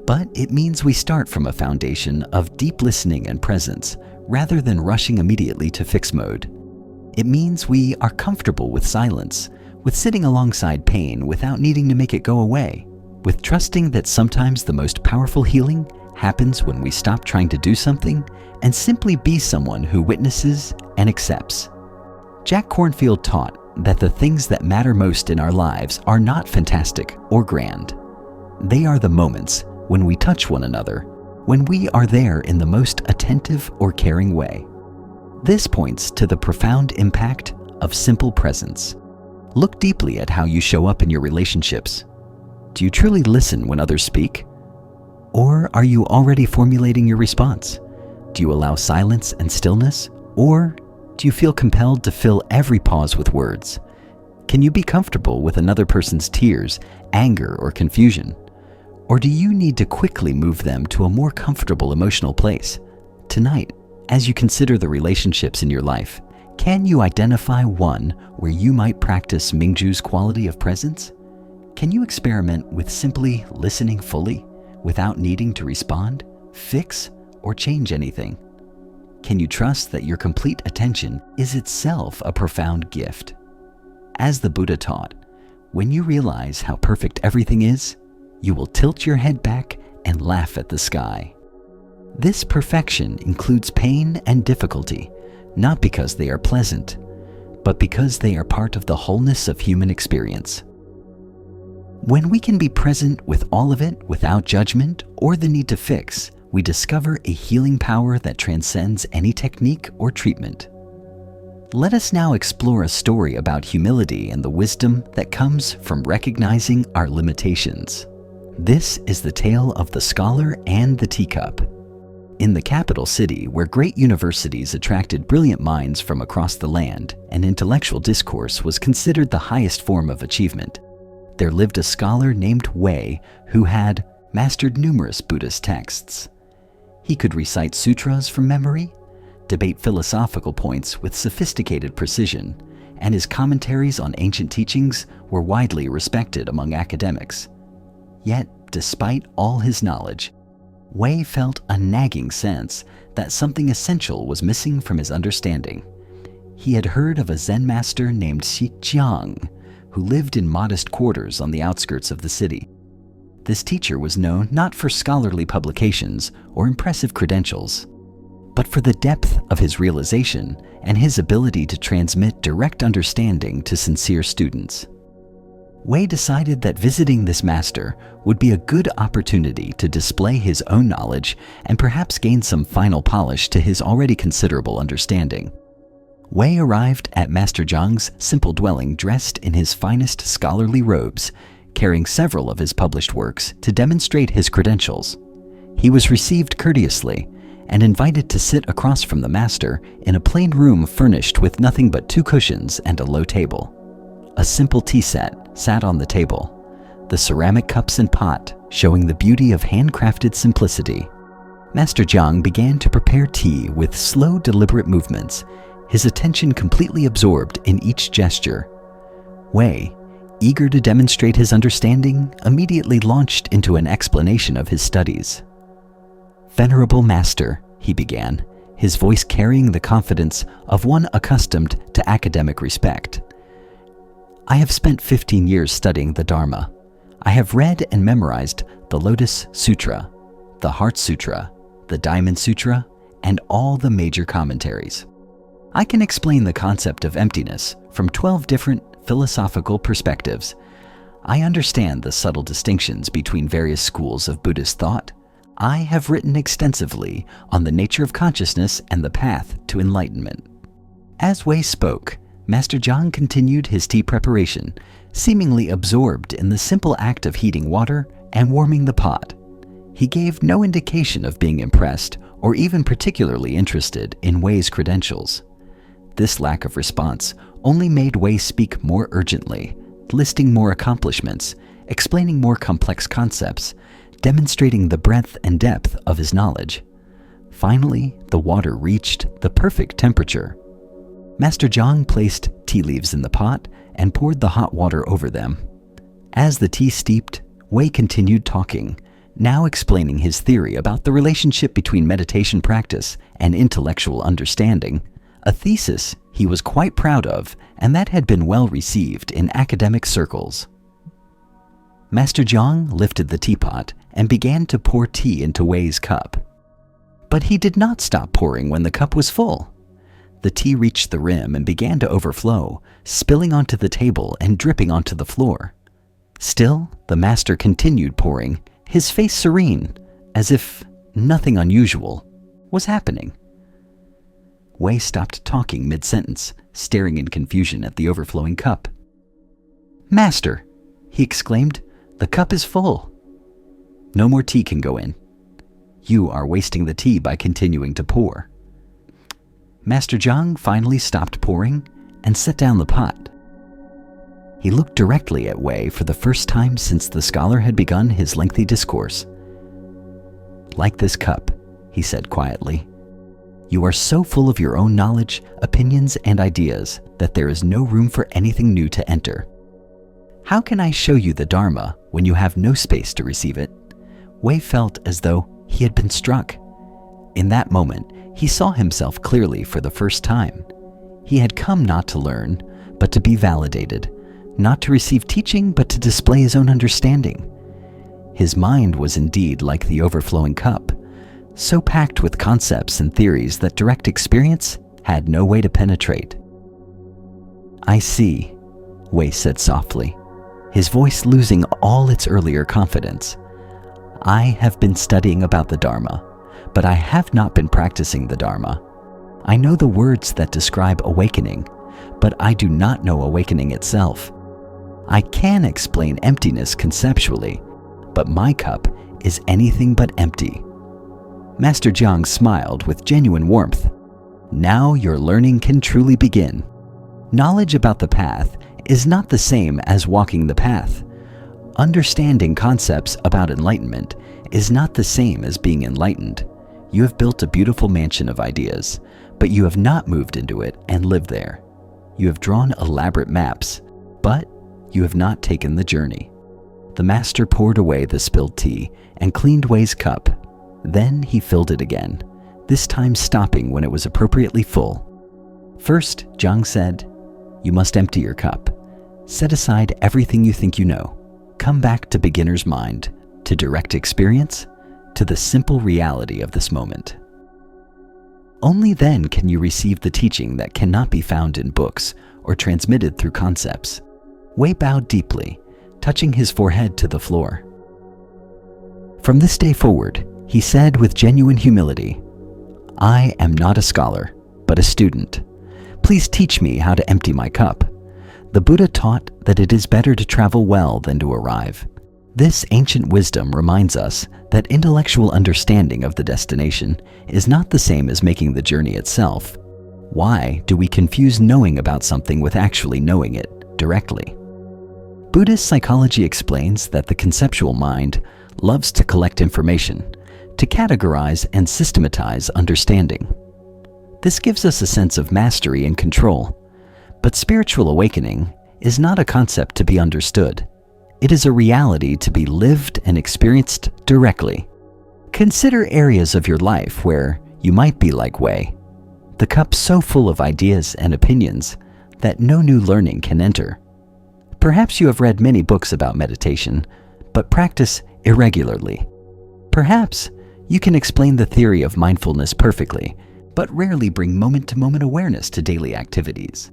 But it means we start from a foundation of deep listening and presence, rather than rushing immediately to fix mode. It means we are comfortable with silence, with sitting alongside pain without needing to make it go away, with trusting that sometimes the most powerful healing happens when we stop trying to do something and simply be someone who witnesses and accepts. Jack Kornfield taught that the things that matter most in our lives are not fantastic or grand. They are the moments when we touch one another, when we are there in the most attentive or caring way. This points to the profound impact of simple presence. Look deeply at how you show up in your relationships. Do you truly listen when others speak? Or are you already formulating your response? Do you allow silence and stillness? Or do you feel compelled to fill every pause with words? Can you be comfortable with another person's tears, anger, or confusion? Or do you need to quickly move them to a more comfortable emotional place? Tonight, as you consider the relationships in your life, can you identify one where you might practice Mingju's quality of presence? Can you experiment with simply listening fully without needing to respond, fix, or change anything? Can you trust that your complete attention is itself a profound gift? As the Buddha taught, when you realize how perfect everything is, you will tilt your head back and laugh at the sky. This perfection includes pain and difficulty, not because they are pleasant, but because they are part of the wholeness of human experience. When we can be present with all of it without judgment or the need to fix, we discover a healing power that transcends any technique or treatment. Let us now explore a story about humility and the wisdom that comes from recognizing our limitations. This is the tale of the scholar and the teacup. In the capital city, where great universities attracted brilliant minds from across the land, and intellectual discourse was considered the highest form of achievement, there lived a scholar named Wei who had mastered numerous Buddhist texts. He could recite sutras from memory, debate philosophical points with sophisticated precision, and his commentaries on ancient teachings were widely respected among academics. Yet, despite all his knowledge, Wei felt a nagging sense that something essential was missing from his understanding. He had heard of a Zen master named Jiang, who lived in modest quarters on the outskirts of the city. This teacher was known not for scholarly publications or impressive credentials, but for the depth of his realization and his ability to transmit direct understanding to sincere students. Wei decided that visiting this master would be a good opportunity to display his own knowledge and perhaps gain some final polish to his already considerable understanding. Wei arrived at Master Jiang's simple dwelling dressed in his finest scholarly robes, carrying several of his published works to demonstrate his credentials. He was received courteously and invited to sit across from the master in a plain room furnished with nothing but 2 cushions and a low table. A simple tea set sat on the table, the ceramic cups and pot showing the beauty of handcrafted simplicity. Master Jiang began to prepare tea with slow, deliberate movements, his attention completely absorbed in each gesture. Wei, eager to demonstrate his understanding, immediately launched into an explanation of his studies. "Venerable Master," he began, his voice carrying the confidence of one accustomed to academic respect. "I have spent 15 years studying the Dharma. I have read and memorized the Lotus Sutra, the Heart Sutra, the Diamond Sutra, and all the major commentaries. I can explain the concept of emptiness from 12 different philosophical perspectives. I understand the subtle distinctions between various schools of Buddhist thought. I have written extensively on the nature of consciousness and the path to enlightenment." As Wei spoke, Master Jiang continued his tea preparation, seemingly absorbed in the simple act of heating water and warming the pot. He gave no indication of being impressed or even particularly interested in Wei's credentials. This lack of response only made Wei speak more urgently, listing more accomplishments, explaining more complex concepts, demonstrating the breadth and depth of his knowledge. Finally, the water reached the perfect temperature. Master Jiang placed tea leaves in the pot and poured the hot water over them. As the tea steeped, Wei continued talking, now explaining his theory about the relationship between meditation practice and intellectual understanding, a thesis he was quite proud of and that had been well received in academic circles. Master Jiang lifted the teapot and began to pour tea into Wei's cup. But he did not stop pouring when the cup was full. The tea reached the rim and began to overflow, spilling onto the table and dripping onto the floor. Still, the master continued pouring, his face serene, as if nothing unusual was happening. Wei stopped talking mid-sentence, staring in confusion at the overflowing cup. "Master," he exclaimed, "the cup is full. No more tea can go in. You are wasting the tea by continuing to pour." Master Jiang finally stopped pouring and set down the pot. He looked directly at Wei for the first time since the scholar had begun his lengthy discourse. "Like this cup," he said quietly. "You are so full of your own knowledge, opinions, and ideas that there is no room for anything new to enter. How can I show you the Dharma when you have no space to receive it?" Wei felt as though he had been struck. In that moment, he saw himself clearly for the first time. He had come not to learn, but to be validated, not to receive teaching, but to display his own understanding. His mind was indeed like the overflowing cup, so packed with concepts and theories that direct experience had no way to penetrate. "I see," Wei said softly, his voice losing all its earlier confidence. "I have been studying about the Dharma, but I have not been practicing the Dharma. I know the words that describe awakening, but I do not know awakening itself. I can explain emptiness conceptually, but my cup is anything but empty." Master Jiang smiled with genuine warmth. "Now your learning can truly begin. Knowledge about the path is not the same as walking the path. Understanding concepts about enlightenment is not the same as being enlightened. You have built a beautiful mansion of ideas, but you have not moved into it and lived there. You have drawn elaborate maps, but you have not taken the journey." The master poured away the spilled tea and cleaned Wei's cup. Then he filled it again, this time stopping when it was appropriately full. "First," Jiang said, "you must empty your cup. Set aside everything you think you know. Come back to beginner's mind, to direct experience, to the simple reality of this moment. Only then can you receive the teaching that cannot be found in books or transmitted through concepts." Wei bowed deeply, touching his forehead to the floor. From this day forward, he said with genuine humility, "I am not a scholar, but a student. Please teach me how to empty my cup." The Buddha taught that it is better to travel well than to arrive. This ancient wisdom reminds us that intellectual understanding of the destination is not the same as making the journey itself. Why do we confuse knowing about something with actually knowing it directly? Buddhist psychology explains that the conceptual mind loves to collect information, to categorize and systematize understanding. This gives us a sense of mastery and control. But spiritual awakening is not a concept to be understood. It is a reality to be lived and experienced directly. Consider areas of your life where you might be like Wei, the cup so full of ideas and opinions that no new learning can enter. Perhaps you have read many books about meditation, but practice irregularly. Perhaps you can explain the theory of mindfulness perfectly, but rarely bring moment-to-moment awareness to daily activities.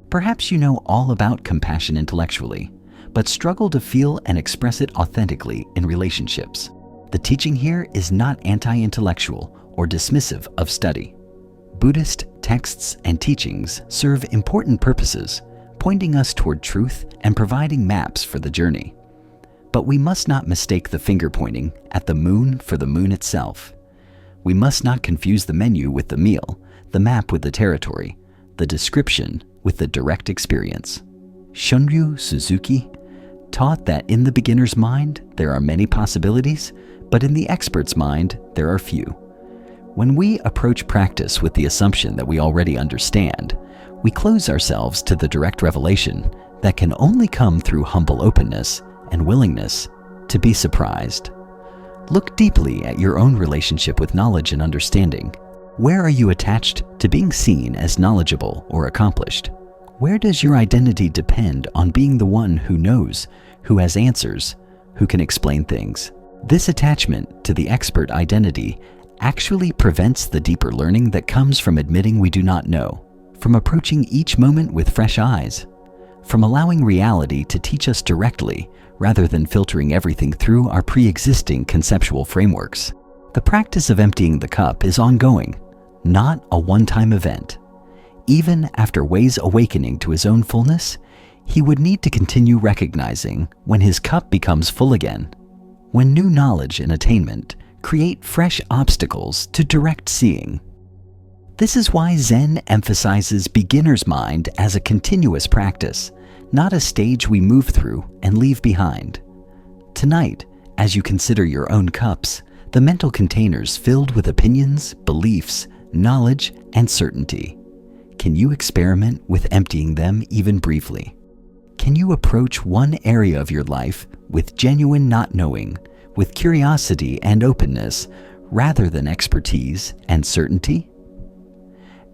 Perhaps you know all about compassion intellectually, but struggle to feel and express it authentically in relationships. The teaching here is not anti-intellectual or dismissive of study. Buddhist texts and teachings serve important purposes, pointing us toward truth and providing maps for the journey. But we must not mistake the finger pointing at the moon for the moon itself. We must not confuse the menu with the meal, the map with the territory, the description with the direct experience. Shunryu Suzuki taught that in the beginner's mind there are many possibilities, but in the expert's mind there are few. When we approach practice with the assumption that we already understand, we close ourselves to the direct revelation that can only come through humble openness and willingness to be surprised. Look deeply at your own relationship with knowledge and understanding. Where are you attached to being seen as knowledgeable or accomplished? Where does your identity depend on being the one who knows, who has answers, who can explain things? This attachment to the expert identity actually prevents the deeper learning that comes from admitting we do not know, from approaching each moment with fresh eyes, from allowing reality to teach us directly rather than filtering everything through our pre-existing conceptual frameworks. The practice of emptying the cup is ongoing, not a one-time event. Even after Wei's awakening to his own fullness, he would need to continue recognizing when his cup becomes full again, when new knowledge and attainment create fresh obstacles to direct seeing. This is why Zen emphasizes beginner's mind as a continuous practice, not a stage we move through and leave behind. Tonight, as you consider your own cups, the mental containers filled with opinions, beliefs, knowledge, and certainty, can you experiment with emptying them even briefly? Can you approach one area of your life with genuine not knowing, with curiosity and openness, rather than expertise and certainty?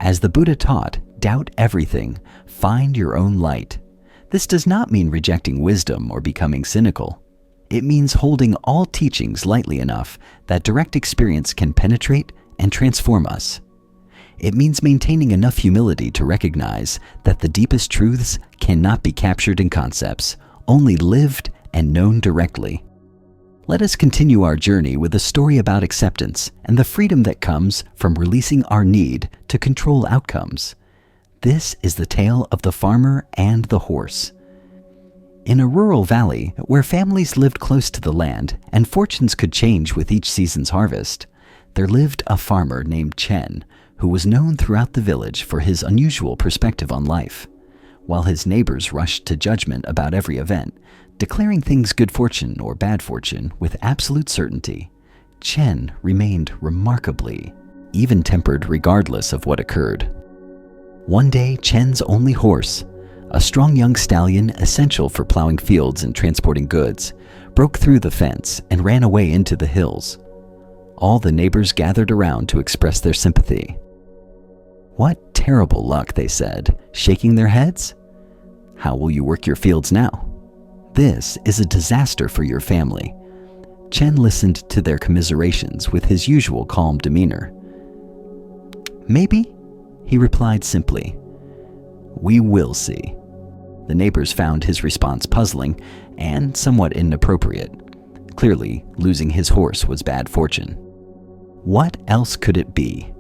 As the Buddha taught, doubt everything, find your own light. This does not mean rejecting wisdom or becoming cynical. It means holding all teachings lightly enough that direct experience can penetrate and transform us. It means maintaining enough humility to recognize that the deepest truths cannot be captured in concepts, only lived and known directly. Let us continue our journey with a story about acceptance and the freedom that comes from releasing our need to control outcomes. This is the tale of the farmer and the horse. In a rural valley where families lived close to the land and fortunes could change with each season's harvest, there lived a farmer named Chen, who was known throughout the village for his unusual perspective on life. While his neighbors rushed to judgment about every event, declaring things good fortune or bad fortune with absolute certainty, Chen remained remarkably even-tempered regardless of what occurred. One day, Chen's only horse, a strong young stallion essential for plowing fields and transporting goods, broke through the fence and ran away into the hills. All the neighbors gathered around to express their sympathy. "What terrible luck," they said, shaking their heads. "How will you work your fields now? This is a disaster for your family." Chen listened to their commiserations with his usual calm demeanor. "Maybe," he replied simply. "We will see." The neighbors found his response puzzling and somewhat inappropriate. Clearly, losing his horse was bad fortune. What else could it be?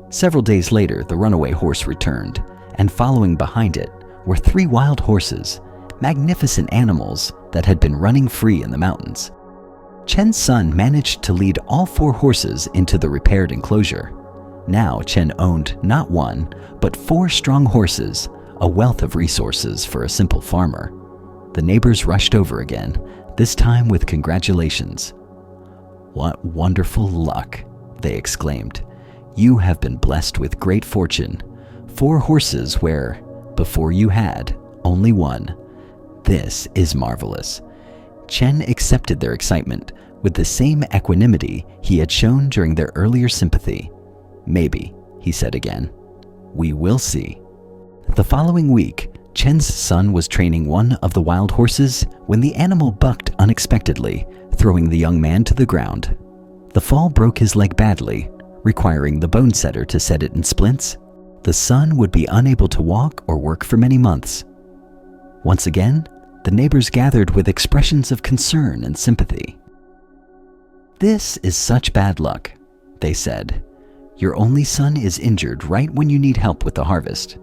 Several days later, the runaway horse returned, and following behind it were 3 wild horses, magnificent animals that had been running free in the mountains. Chen's son managed to lead all 4 horses into the repaired enclosure. Now Chen owned not 1, but 4 strong horses, a wealth of resources for a simple farmer. The neighbors rushed over again, this time with congratulations. "What wonderful luck," they exclaimed. "You have been blessed with great fortune. 4 horses where, before you had, only 1. This is marvelous." Chen accepted their excitement with the same equanimity he had shown during their earlier sympathy. "Maybe," he said again. "We will see." The following week, Chen's son was training one of the wild horses when the animal bucked unexpectedly, throwing the young man to the ground. The fall broke his leg badly, requiring the bone setter to set it in splints. The son would be unable to walk or work for many months. Once again, the neighbors gathered with expressions of concern and sympathy. "This is such bad luck," they said. "Your only son is injured right when you need help with the harvest,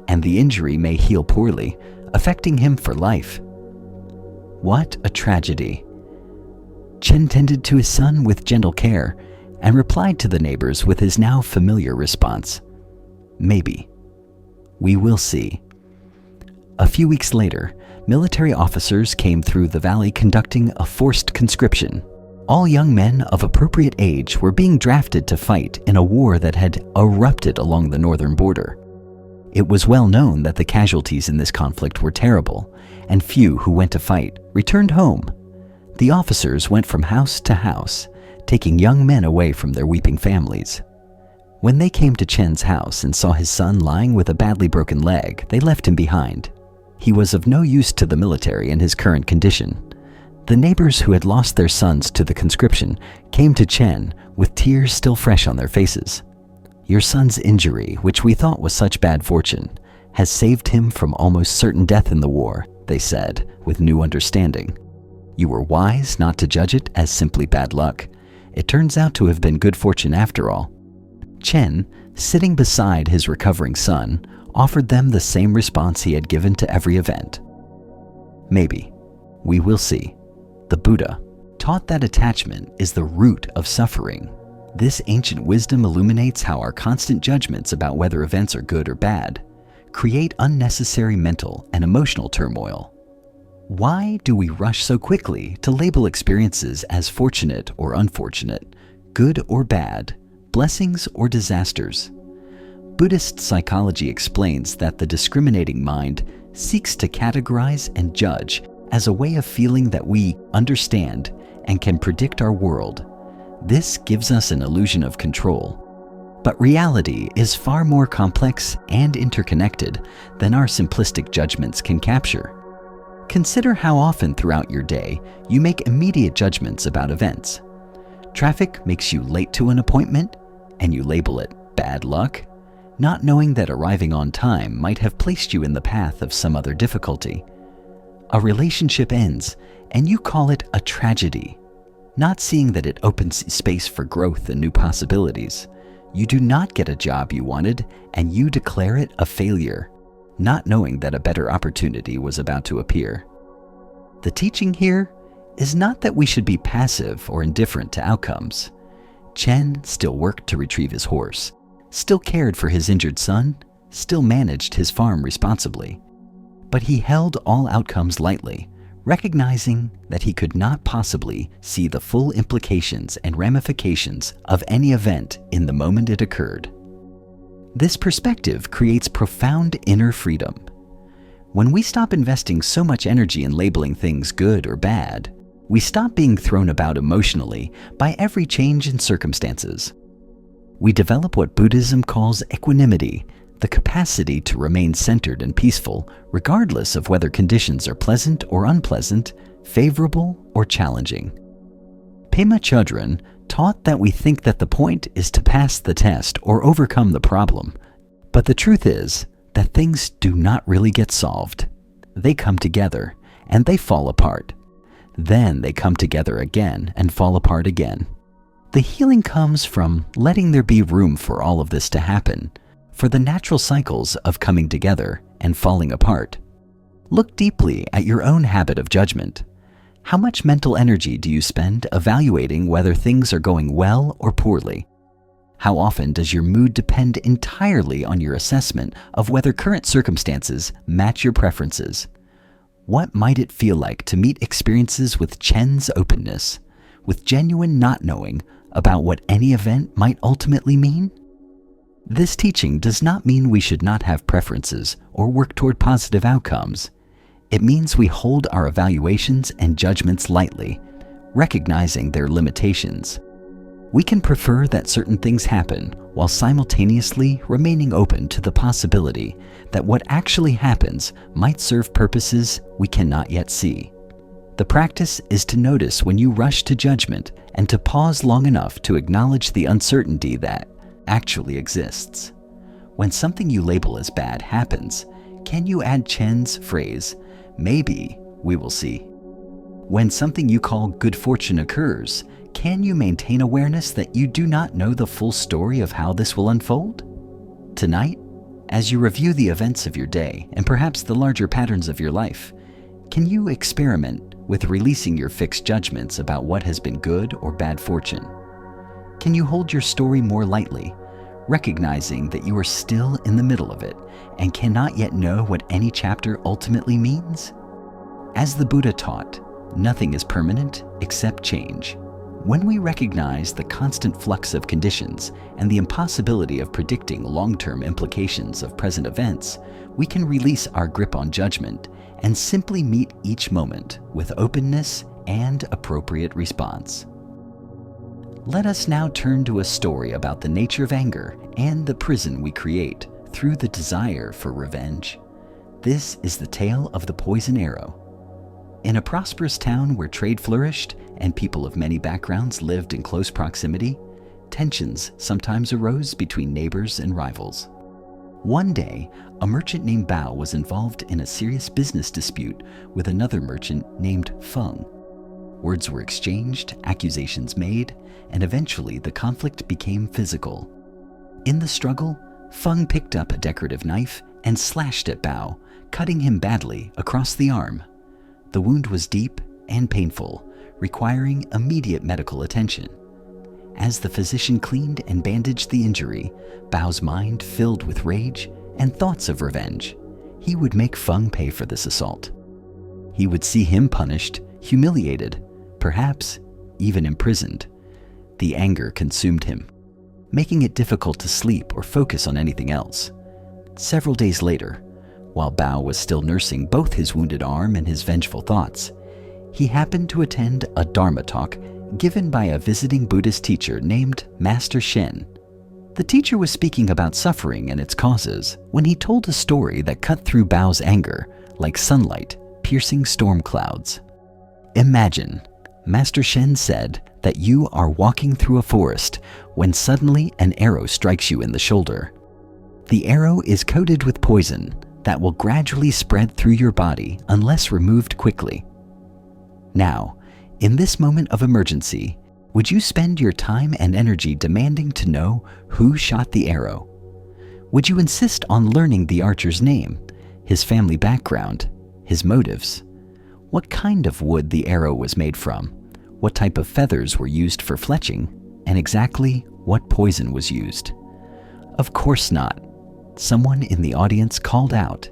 and the injury may heal poorly, affecting him for life." What a tragedy. Chen tended to his son with gentle care and replied to the neighbors with his now familiar response. "Maybe. We will see." A few weeks later, military officers came through the valley conducting a forced conscription. All young men of appropriate age were being drafted to fight in a war that had erupted along the northern border. It was well known that the casualties in this conflict were terrible, and few who went to fight returned home. The officers went from house to house, taking young men away from their weeping families. When they came to Chen's house and saw his son lying with a badly broken leg, they left him behind. He was of no use to the military in his current condition. The neighbors who had lost their sons to the conscription came to Chen with tears still fresh on their faces. "Your son's injury, which we thought was such bad fortune, has saved him from almost certain death in the war," they said with new understanding. "You were wise not to judge it as simply bad luck. It turns out to have been good fortune after all." Chen, sitting beside his recovering son, offered them the same response he had given to every event. "Maybe. We will see." The Buddha taught that attachment is the root of suffering. This ancient wisdom illuminates how our constant judgments about whether events are good or bad create unnecessary mental and emotional turmoil. Why do we rush so quickly to label experiences as fortunate or unfortunate, good or bad, blessings or disasters? Buddhist psychology explains that the discriminating mind seeks to categorize and judge as a way of feeling that we understand and can predict our world. This gives us an illusion of control. But reality is far more complex and interconnected than our simplistic judgments can capture. Consider how often throughout your day you make immediate judgments about events. Traffic makes you late to an appointment, and you label it bad luck, not knowing that arriving on time might have placed you in the path of some other difficulty. A relationship ends, and you call it a tragedy, not seeing that it opens space for growth and new possibilities. You do not get a job you wanted, and you declare it a failure, not knowing that a better opportunity was about to appear. The teaching here is not that we should be passive or indifferent to outcomes. Chen still worked to retrieve his horse, still cared for his injured son, still managed his farm responsibly. But he held all outcomes lightly, recognizing that he could not possibly see the full implications and ramifications of any event in the moment it occurred. This perspective creates profound inner freedom. When we stop investing so much energy in labeling things good or bad, we stop being thrown about emotionally by every change in circumstances. We develop what Buddhism calls equanimity, the capacity to remain centered and peaceful regardless of whether conditions are pleasant or unpleasant, favorable or challenging. Pema Chodron taught that we think that the point is to pass the test or overcome the problem. But the truth is that things do not really get solved. They come together and they fall apart. Then they come together again and fall apart again. The healing comes from letting there be room for all of this to happen, for the natural cycles of coming together and falling apart. Look deeply at your own habit of judgment. How much mental energy do you spend evaluating whether things are going well or poorly? How often does your mood depend entirely on your assessment of whether current circumstances match your preferences? What might it feel like to meet experiences with Chen's openness, with genuine not knowing about what any event might ultimately mean? This teaching does not mean we should not have preferences or work toward positive outcomes. It means we hold our evaluations and judgments lightly, recognizing their limitations. We can prefer that certain things happen while simultaneously remaining open to the possibility that what actually happens might serve purposes we cannot yet see. The practice is to notice when you rush to judgment and to pause long enough to acknowledge the uncertainty that actually exists. When something you label as bad happens, can you add Chen's phrase, "Maybe we will see"? When something you call good fortune occurs, can you maintain awareness that you do not know the full story of how this will unfold? Tonight, as you review the events of your day and perhaps the larger patterns of your life, can you experiment with releasing your fixed judgments about what has been good or bad fortune? Can you hold your story more lightly, recognizing that you are still in the middle of it and cannot yet know what any chapter ultimately means? As the Buddha taught, nothing is permanent except change. When we recognize the constant flux of conditions and the impossibility of predicting long-term implications of present events, we can release our grip on judgment and simply meet each moment with openness and appropriate response. Let us now turn to a story about the nature of anger and the prison we create through the desire for revenge. This is the tale of the poison arrow. In a prosperous town where trade flourished and people of many backgrounds lived in close proximity, tensions sometimes arose between neighbors and rivals. One day, a merchant named Bao was involved in a serious business dispute with another merchant named Feng. Words were exchanged, accusations made, and eventually the conflict became physical. In the struggle, Feng picked up a decorative knife and slashed at Bao, cutting him badly across the arm. The wound was deep and painful, requiring immediate medical attention. As the physician cleaned and bandaged the injury, Bao's mind filled with rage and thoughts of revenge, he would make Feng pay for this assault. He would see him punished, humiliated, perhaps even imprisoned. The anger consumed him, making it difficult to sleep or focus on anything else. Several days later, while Bao was still nursing both his wounded arm and his vengeful thoughts, he happened to attend a Dharma talk given by a visiting Buddhist teacher named Master Shen. The teacher was speaking about suffering and its causes when he told a story that cut through Bao's anger like sunlight piercing storm clouds. Imagine, Master Shen said, that you are walking through a forest when suddenly an arrow strikes you in the shoulder. The arrow is coated with poison that will gradually spread through your body unless removed quickly. Now, in this moment of emergency, would you spend your time and energy demanding to know who shot the arrow? Would you insist on learning the archer's name, his family background, his motives, what kind of wood the arrow was made from, what type of feathers were used for fletching, and exactly what poison was used? Of course not. Someone in the audience called out.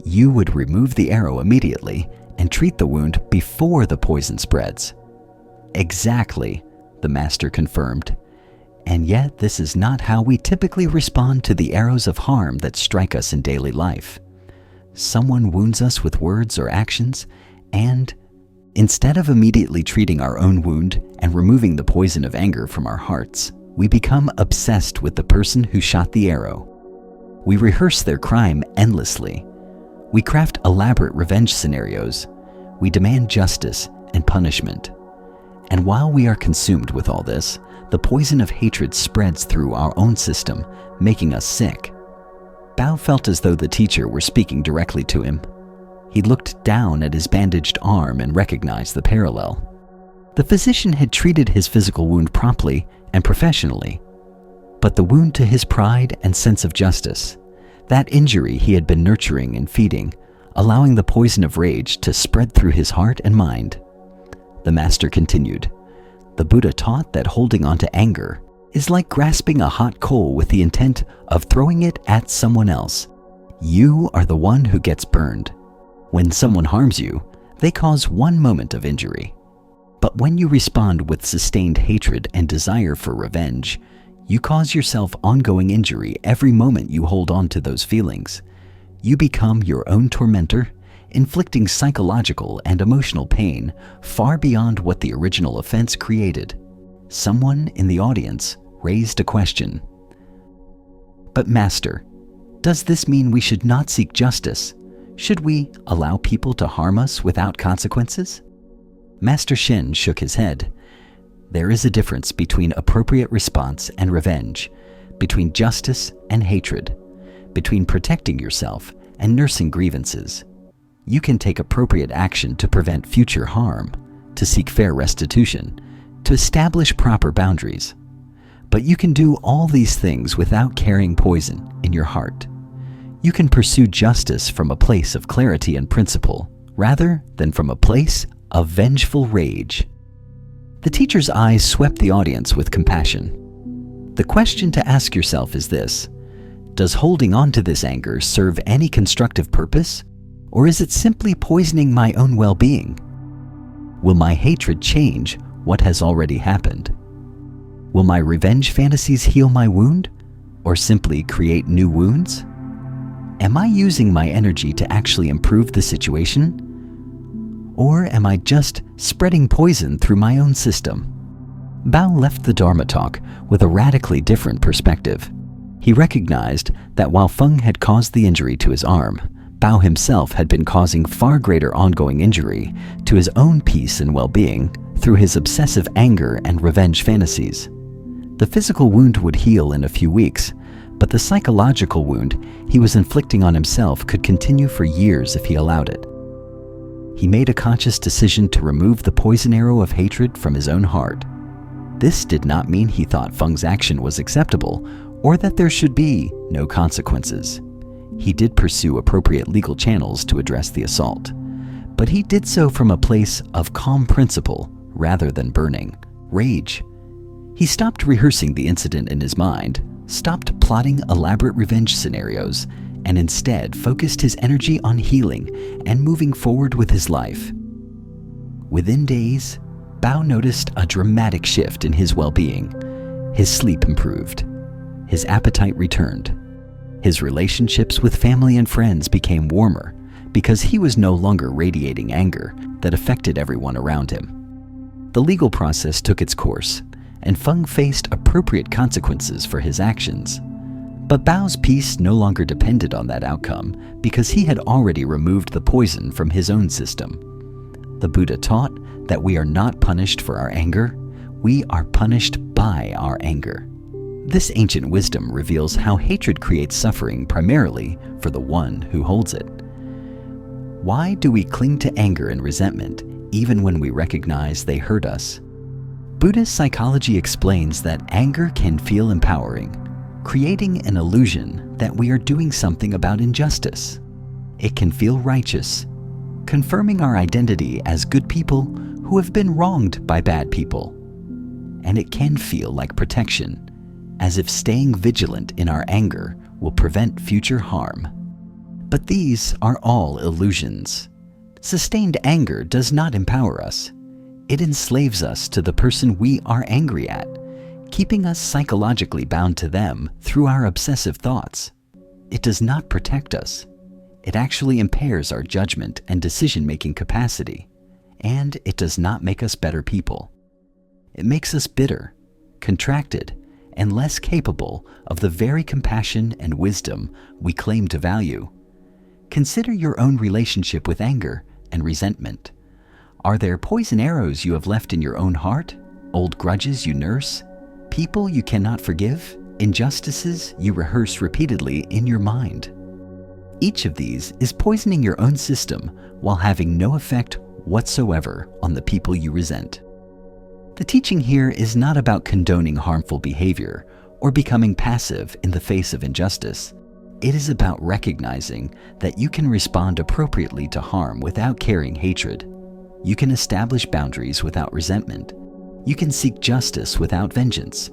You would remove the arrow immediately and treat the wound before the poison spreads. Exactly, the master confirmed. And yet this is not how we typically respond to the arrows of harm that strike us in daily life. Someone wounds us with words or actions, and instead of immediately treating our own wound and removing the poison of anger from our hearts, we become obsessed with the person who shot the arrow. We rehearse their crime endlessly. We craft elaborate revenge scenarios. We demand justice and punishment. And while we are consumed with all this, the poison of hatred spreads through our own system, making us sick. Bao felt as though the teacher were speaking directly to him. He looked down at his bandaged arm and recognized the parallel. The physician had treated his physical wound promptly and professionally, but the wound to his pride and sense of justice, that injury he had been nurturing and feeding, allowing the poison of rage to spread through his heart and mind. The master continued, the Buddha taught that holding on to anger is like grasping a hot coal with the intent of throwing it at someone else. You are the one who gets burned. When someone harms you, they cause one moment of injury. But when you respond with sustained hatred and desire for revenge, you cause yourself ongoing injury every moment you hold on to those feelings. You become your own tormentor, inflicting psychological and emotional pain far beyond what the original offense created. Someone in the audience raised a question. But Master, does this mean we should not seek justice? Should we allow people to harm us without consequences? Master Shen shook his head. There is a difference between appropriate response and revenge, between justice and hatred, between protecting yourself and nursing grievances. You can take appropriate action to prevent future harm, to seek fair restitution, to establish proper boundaries. But you can do all these things without carrying poison in your heart. You can pursue justice from a place of clarity and principle, rather than from a place of vengeful rage. The teacher's eyes swept the audience with compassion. The question to ask yourself is this: does holding on to this anger serve any constructive purpose, or is it simply poisoning my own well-being? Will my hatred change what has already happened? Will my revenge fantasies heal my wound, or simply create new wounds? Am I using my energy to actually improve the situation? Or am I just spreading poison through my own system? Bao left the Dharma talk with a radically different perspective. He recognized that while Feng had caused the injury to his arm, Bao himself had been causing far greater ongoing injury to his own peace and well-being through his obsessive anger and revenge fantasies. The physical wound would heal in a few weeks, but the psychological wound he was inflicting on himself could continue for years if he allowed it. He made a conscious decision to remove the poison arrow of hatred from his own heart. This did not mean he thought Feng's action was acceptable or that there should be no consequences. He did pursue appropriate legal channels to address the assault, but he did so from a place of calm principle rather than burning rage. He stopped rehearsing the incident in his mind, stopped plotting elaborate revenge scenarios, and instead focused his energy on healing and moving forward with his life. Within days, Bao noticed a dramatic shift in his well-being. His sleep improved. His appetite returned. His relationships with family and friends became warmer because he was no longer radiating anger that affected everyone around him. The legal process took its course, and Feng faced appropriate consequences for his actions. But Bao's peace no longer depended on that outcome because he had already removed the poison from his own system. The Buddha taught that we are not punished for our anger, we are punished by our anger. This ancient wisdom reveals how hatred creates suffering primarily for the one who holds it. Why do we cling to anger and resentment even when we recognize they hurt us? Buddhist psychology explains that anger can feel empowering, creating an illusion that we are doing something about injustice. It can feel righteous, confirming our identity as good people who have been wronged by bad people. And it can feel like protection, as if staying vigilant in our anger will prevent future harm. But these are all illusions. Sustained anger does not empower us. It enslaves us to the person we are angry at, keeping us psychologically bound to them through our obsessive thoughts. It does not protect us. It actually impairs our judgment and decision-making capacity, and it does not make us better people. It makes us bitter, contracted, and less capable of the very compassion and wisdom we claim to value. Consider your own relationship with anger and resentment. Are there poison arrows you have left in your own heart? Old grudges you nurse? People you cannot forgive? Injustices you rehearse repeatedly in your mind? Each of these is poisoning your own system while having no effect whatsoever on the people you resent. The teaching here is not about condoning harmful behavior or becoming passive in the face of injustice. It is about recognizing that you can respond appropriately to harm without carrying hatred. You can establish boundaries without resentment. You can seek justice without vengeance.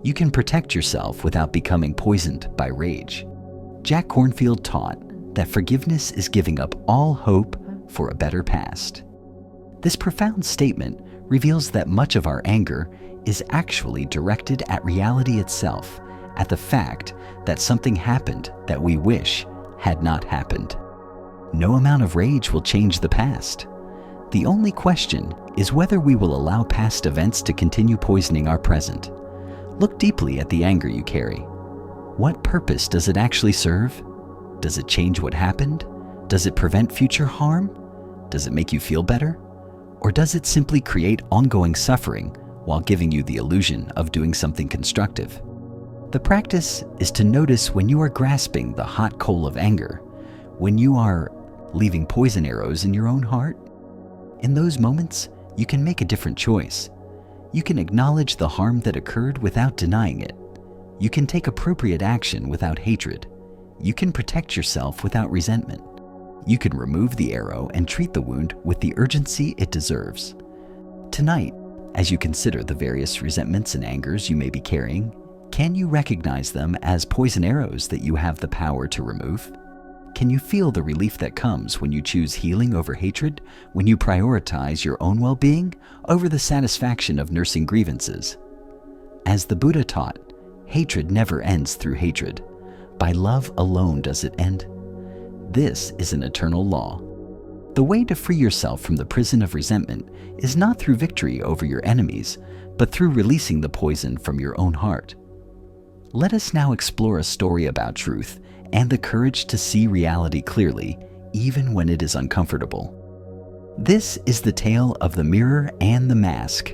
You can protect yourself without becoming poisoned by rage. Jack Kornfield taught that forgiveness is giving up all hope for a better past. This profound statement reveals that much of our anger is actually directed at reality itself, at the fact that something happened that we wish had not happened. No amount of rage will change the past. The only question is whether we will allow past events to continue poisoning our present. Look deeply at the anger you carry. What purpose does it actually serve? Does it change what happened? Does it prevent future harm? Does it make you feel better? Or does it simply create ongoing suffering while giving you the illusion of doing something constructive? The practice is to notice when you are grasping the hot coal of anger, when you are leaving poison arrows in your own heart. In those moments, you can make a different choice. You can acknowledge the harm that occurred without denying it. You can take appropriate action without hatred. You can protect yourself without resentment. You can remove the arrow and treat the wound with the urgency it deserves. Tonight, as you consider the various resentments and angers you may be carrying, can you recognize them as poison arrows that you have the power to remove? Can you feel the relief that comes when you choose healing over hatred, when you prioritize your own well-being over the satisfaction of nursing grievances? As the Buddha taught, hatred never ends through hatred. By love alone does it end. This is an eternal law. The way to free yourself from the prison of resentment is not through victory over your enemies, but through releasing the poison from your own heart. Let us now explore a story about truth and the courage to see reality clearly, even when it is uncomfortable. This is the tale of the mirror and the mask.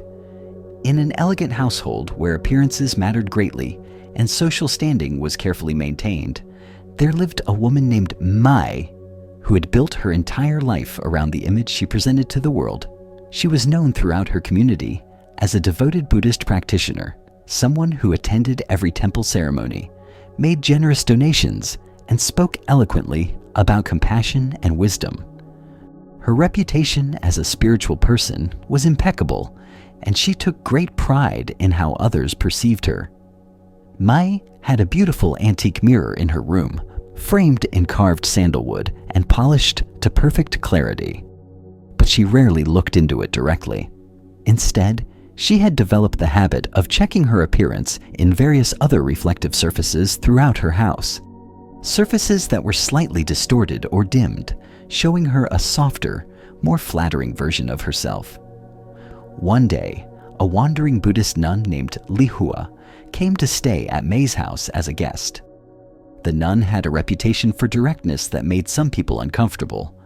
In an elegant household where appearances mattered greatly and social standing was carefully maintained, there lived a woman named Mai, who had built her entire life around the image she presented to the world. She was known throughout her community as a devoted Buddhist practitioner, someone who attended every temple ceremony, made generous donations, and spoke eloquently about compassion and wisdom. Her reputation as a spiritual person was impeccable, and she took great pride in how others perceived her. Mai had a beautiful antique mirror in her room, framed in carved sandalwood and polished to perfect clarity. But she rarely looked into it directly. Instead, she had developed the habit of checking her appearance in various other reflective surfaces throughout her house. Surfaces that were slightly distorted or dimmed, showing her a softer, more flattering version of herself. One day, a wandering Buddhist nun named Lihua came to stay at May's house as a guest. The nun had a reputation for directness that made some people uncomfortable,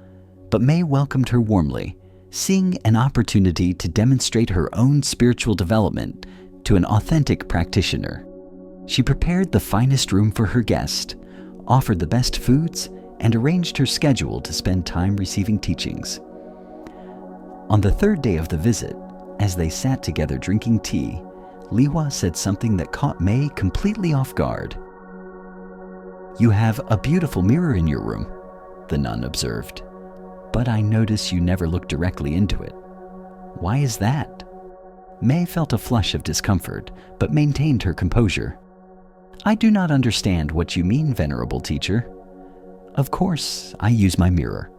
but May welcomed her warmly, seeing an opportunity to demonstrate her own spiritual development to an authentic practitioner. She prepared the finest room for her guest, offered the best foods, and arranged her schedule to spend time receiving teachings. On the third day of the visit, as they sat together drinking tea, Lihua said something that caught May completely off guard. "You have a beautiful mirror in your room," the nun observed, "but I notice you never look directly into it. Why is that?" May felt a flush of discomfort, but maintained her composure. "I do not understand what you mean, venerable teacher." "Of course, I use my mirror."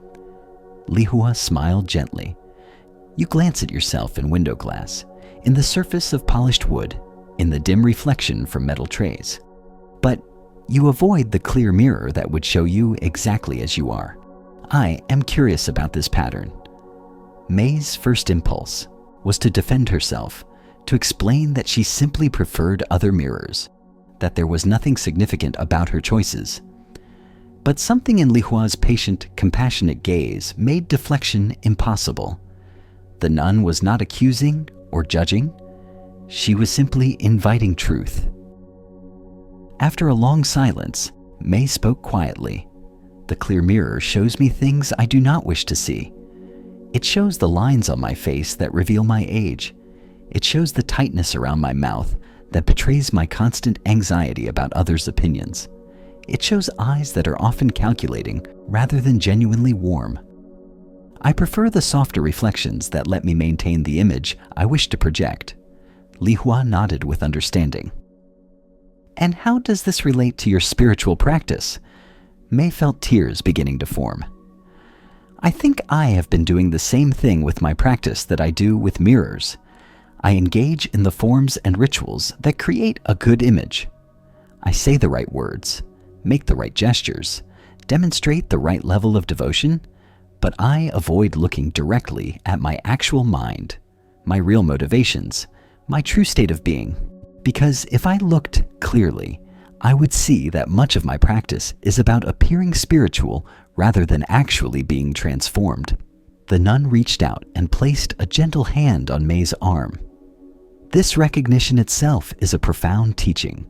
Lihua smiled gently. "You glance at yourself in window glass, in the surface of polished wood, in the dim reflection from metal trays. But you avoid the clear mirror that would show you exactly as you are. I am curious about this pattern." May's first impulse was to defend herself, to explain that she simply preferred other mirrors, that there was nothing significant about her choices. But something in Lihua's patient, compassionate gaze made deflection impossible. The nun was not accusing or judging. She was simply inviting truth. After a long silence, May spoke quietly. "The clear mirror shows me things I do not wish to see. It shows the lines on my face that reveal my age. It shows the tightness around my mouth that betrays my constant anxiety about others' opinions. It shows eyes that are often calculating rather than genuinely warm. I prefer the softer reflections that let me maintain the image I wish to project." Lihua nodded with understanding. "And how does this relate to your spiritual practice?" May felt tears beginning to form. "I think I have been doing the same thing with my practice that I do with mirrors. I engage in the forms and rituals that create a good image. I say the right words, make the right gestures, demonstrate the right level of devotion, but I avoid looking directly at my actual mind, my real motivations, my true state of being, because if I looked clearly, I would see that much of my practice is about appearing spiritual rather than actually being transformed." The nun reached out and placed a gentle hand on May's arm. This recognition itself is a profound teaching.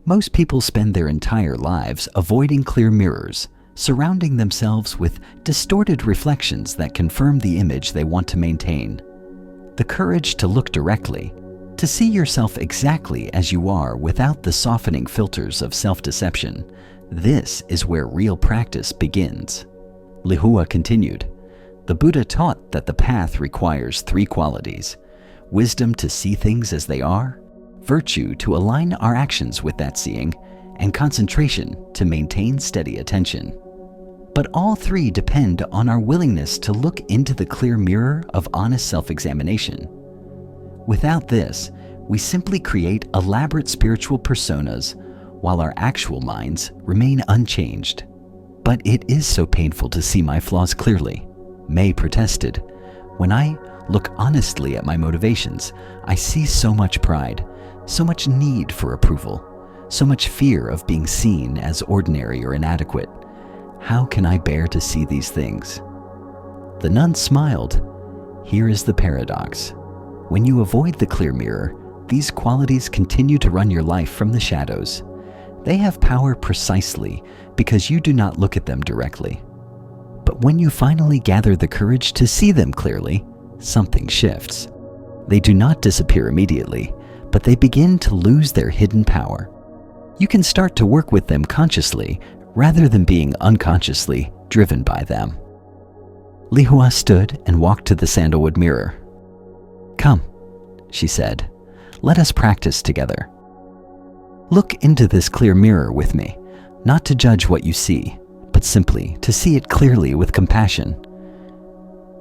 Most people spend their entire lives avoiding clear mirrors, surrounding themselves with distorted reflections that confirm the image they want to maintain. The courage to look directly, to see yourself exactly as you are without the softening filters of self-deception, this is where real practice begins. Lihua continued, "The Buddha taught that the path requires three qualities: wisdom to see things as they are, virtue to align our actions with that seeing, and concentration to maintain steady attention. But all three depend on our willingness to look into the clear mirror of honest self-examination. Without this, we simply create elaborate spiritual personas while our actual minds remain unchanged." "But it is so painful to see my flaws clearly," May protested. "When I look honestly at my motivations, I see so much pride, so much need for approval, so much fear of being seen as ordinary or inadequate. How can I bear to see these things?" The nun smiled. "Here is the paradox. When you avoid the clear mirror, these qualities continue to run your life from the shadows. They have power precisely because you do not look at them directly. But when you finally gather the courage to see them clearly, something shifts. They do not disappear immediately, but they begin to lose their hidden power. You can start to work with them consciously rather than being unconsciously driven by them." Lihua stood and walked to the sandalwood mirror. "Come," she said, "let us practice together. Look into this clear mirror with me. not to judge what you see, but simply to see it clearly with compassion.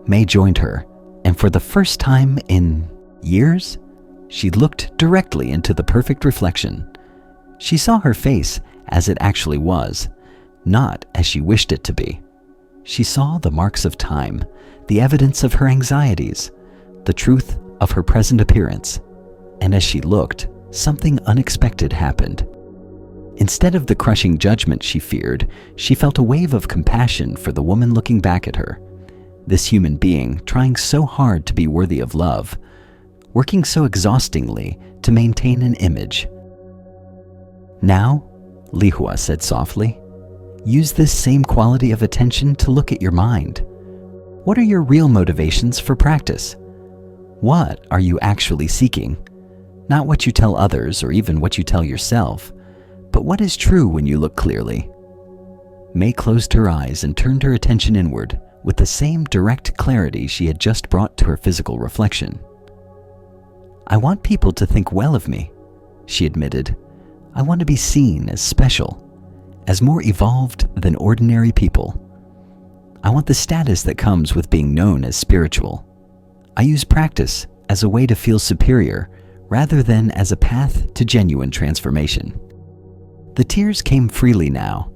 May joined her, and for the first time in years, she looked directly into the perfect reflection. She saw her face as it actually was, not as she wished it to be. She saw the marks of time, the evidence of her anxieties, the truth of her present appearance, and as she looked, something unexpected happened. Instead of the crushing judgment she feared, she felt a wave of compassion for the woman looking back at her. This human being trying so hard to be worthy of love, working so exhaustingly to maintain an image. Now, Lihua said softly, use this same quality of attention to look at your mind. What are your real motivations for practice? What are you actually seeking? Not what you tell others or even what you tell yourself, but what is true when you look clearly. May closed her eyes and turned her attention inward with the same direct clarity she had just brought to her physical reflection. I want people to think well of me, she admitted. I want to be seen as special, as more evolved than ordinary people. I want the status that comes with being known as spiritual. I use practice as a way to feel superior rather than as a path to genuine transformation. The tears came freely now,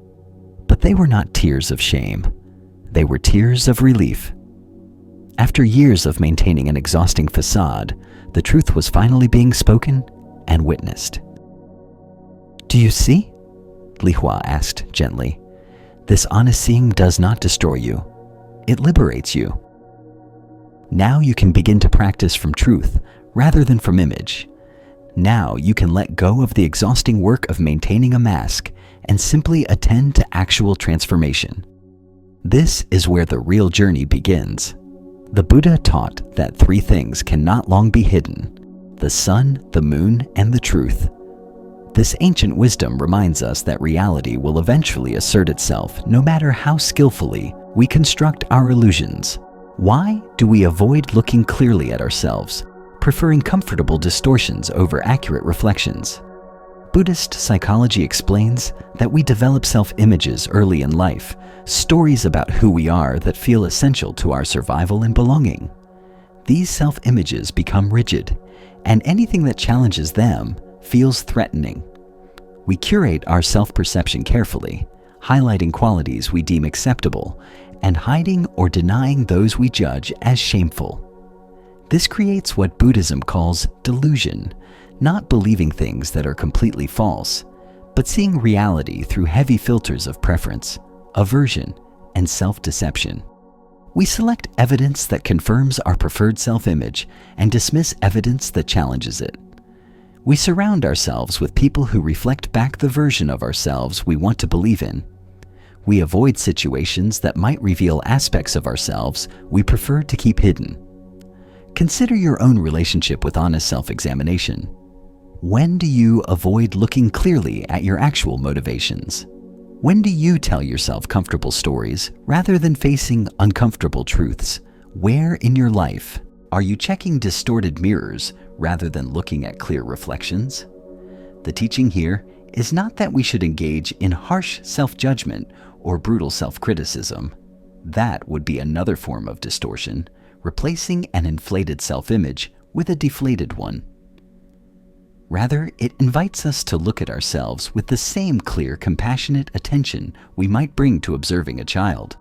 but they were not tears of shame. They were tears of relief. After years of maintaining an exhausting facade, the truth was finally being spoken and witnessed. Do you see? Lihua asked gently. This honest seeing does not destroy you. It liberates you. Now you can begin to practice from truth rather than from image. Now you can let go of the exhausting work of maintaining a mask and simply attend to actual transformation. This is where the real journey begins. The Buddha taught that three things cannot long be hidden: the sun, the moon, and the truth. This ancient wisdom reminds us that reality will eventually assert itself no matter how skillfully we construct our illusions. Why do we avoid looking clearly at ourselves, preferring comfortable distortions over accurate reflections? Buddhist psychology explains that we develop self-images early in life, stories about who we are that feel essential to our survival and belonging. These self-images become rigid, and anything that challenges them feels threatening. We curate our self-perception carefully, highlighting qualities we deem acceptable and hiding or denying those we judge as shameful. This creates what Buddhism calls delusion, not believing things that are completely false, but seeing reality through heavy filters of preference, aversion, and self-deception. We select evidence that confirms our preferred self-image and dismiss evidence that challenges it. We surround ourselves with people who reflect back the version of ourselves we want to believe in. We avoid situations that might reveal aspects of ourselves we prefer to keep hidden. Consider your own relationship with honest self-examination. When do you avoid looking clearly at your actual motivations? When do you tell yourself comfortable stories rather than facing uncomfortable truths? Where in your life are you checking distorted mirrors rather than looking at clear reflections? The teaching here is not that we should engage in harsh self-judgment or brutal self-criticism. That would be another form of distortion, replacing an inflated self-image with a deflated one. Rather, it invites us to look at ourselves with the same clear, compassionate attention we might bring to observing a child.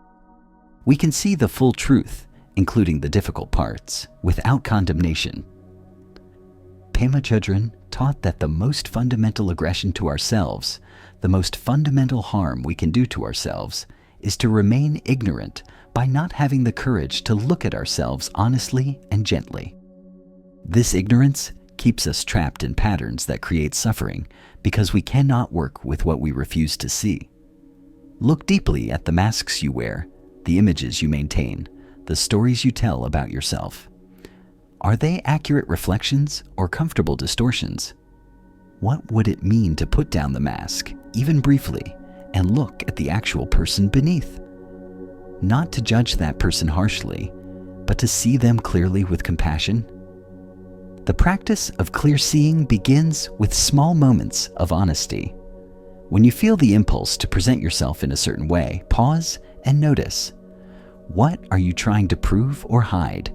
We can see the full truth, including the difficult parts, without condemnation. Pema Chodron taught that the most fundamental aggression to ourselves, the most fundamental harm we can do to ourselves, is to remain ignorant by not having the courage to look at ourselves honestly and gently. This ignorance keeps us trapped in patterns that create suffering because we cannot work with what we refuse to see. Look deeply at the masks you wear, the images you maintain, the stories you tell about yourself. Are they accurate reflections or comfortable distortions? What would it mean to put down the mask, even briefly, and look at the actual person beneath? Not to judge that person harshly, but to see them clearly with compassion. The practice of clear seeing begins with small moments of honesty. When you feel the impulse to present yourself in a certain way, pause and notice. What are you trying to prove or hide?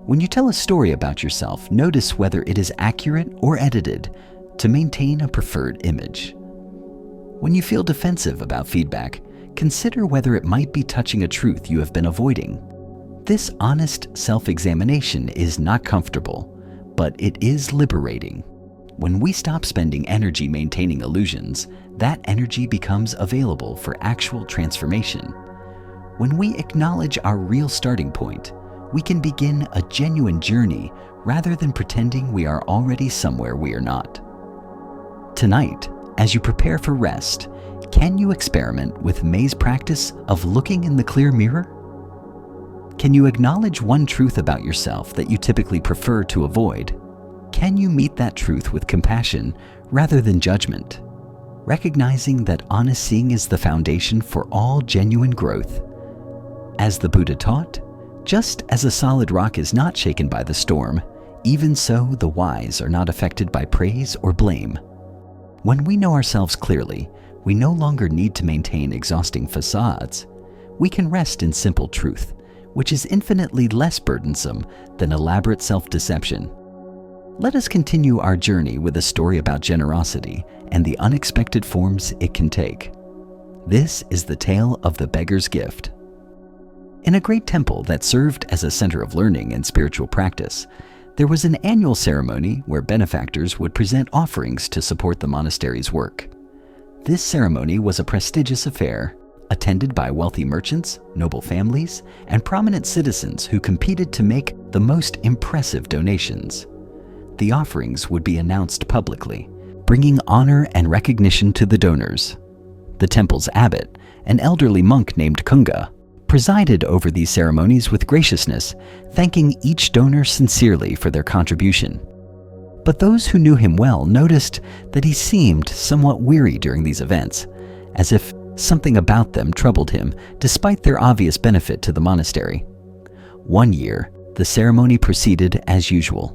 When you tell a story about yourself, notice whether it is accurate or edited to maintain a preferred image. When you feel defensive about feedback, consider whether it might be touching a truth you have been avoiding. This honest self-examination is not comfortable, but it is liberating. When we stop spending energy maintaining illusions, that energy becomes available for actual transformation. When we acknowledge our real starting point, we can begin a genuine journey rather than pretending we are already somewhere we are not. Tonight, as you prepare for rest, can you experiment with May's practice of looking in the clear mirror? Can you acknowledge one truth about yourself that you typically prefer to avoid? Can you meet that truth with compassion rather than judgment, recognizing that honest seeing is the foundation for all genuine growth? As the Buddha taught, just as a solid rock is not shaken by the storm, even so the wise are not affected by praise or blame. When we know ourselves clearly, we no longer need to maintain exhausting facades. We can rest in simple truth, which is infinitely less burdensome than elaborate self-deception. Let us continue our journey with a story about generosity and the unexpected forms it can take. This is the tale of the beggar's gift. In a great temple that served as a center of learning and spiritual practice, there was an annual ceremony where benefactors would present offerings to support the monastery's work. This ceremony was a prestigious affair, attended by wealthy merchants, noble families, and prominent citizens who competed to make the most impressive donations. The offerings would be announced publicly, bringing honor and recognition to the donors. The temple's abbot, an elderly monk named Kunga, presided over these ceremonies with graciousness, thanking each donor sincerely for their contribution. But those who knew him well noticed that he seemed somewhat weary during these events, as if something about them troubled him despite their obvious benefit to the monastery. One year, the ceremony proceeded as usual.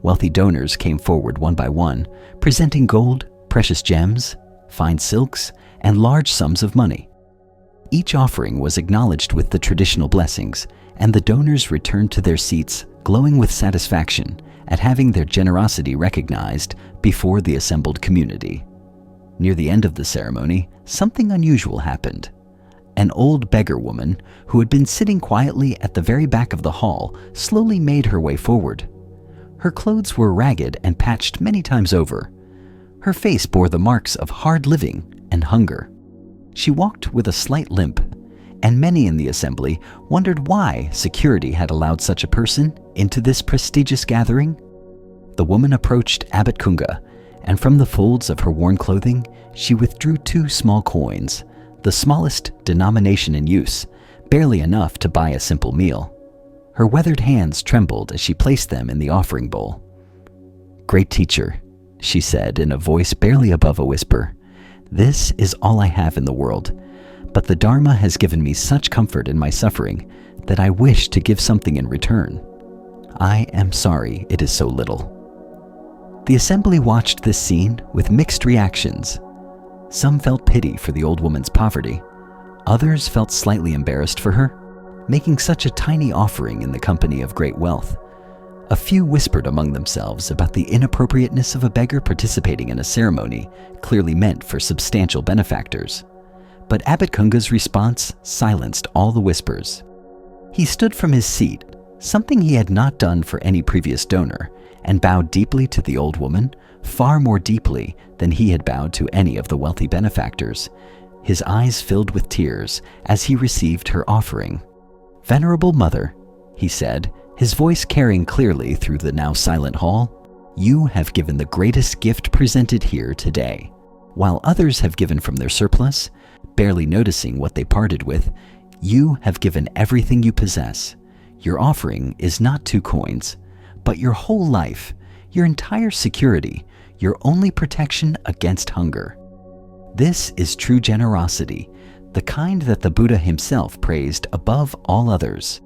Wealthy donors came forward one by one, presenting gold, precious gems, fine silks, and large sums of money. Each offering was acknowledged with the traditional blessings, and the donors returned to their seats glowing with satisfaction at having their generosity recognized before the assembled community. Near the end of the ceremony, something unusual happened. An old beggar woman who had been sitting quietly at the very back of the hall slowly made her way forward. Her clothes were ragged and patched many times over. Her face bore the marks of hard living and hunger. She walked with a slight limp, and many in the assembly wondered why security had allowed such a person into this prestigious gathering. The woman approached Abbot Kunga, and from the folds of her worn clothing, she withdrew 2 small coins, the smallest denomination in use, barely enough to buy a simple meal. Her weathered hands trembled as she placed them in the offering bowl. "Great teacher," she said in a voice barely above a whisper, "this is all I have in the world, but the Dharma has given me such comfort in my suffering that I wish to give something in return. I am sorry it is so little." The assembly watched this scene with mixed reactions. Some felt pity for the old woman's poverty. Others felt slightly embarrassed for her, making such a tiny offering in the company of great wealth. A few whispered among themselves about the inappropriateness of a beggar participating in a ceremony clearly meant for substantial benefactors. But Abbot Kunga's response silenced all the whispers. He stood from his seat, something he had not done for any previous donor, and bowed deeply to the old woman, far more deeply than he had bowed to any of the wealthy benefactors. His eyes filled with tears as he received her offering. "Venerable Mother," he said, his voice carrying clearly through the now silent hall, "you have given the greatest gift presented here today. While others have given from their surplus, barely noticing what they parted with, you have given everything you possess. Your offering is not 2 coins, but your whole life, your entire security, your only protection against hunger. This is true generosity, the kind that the Buddha himself praised above all others."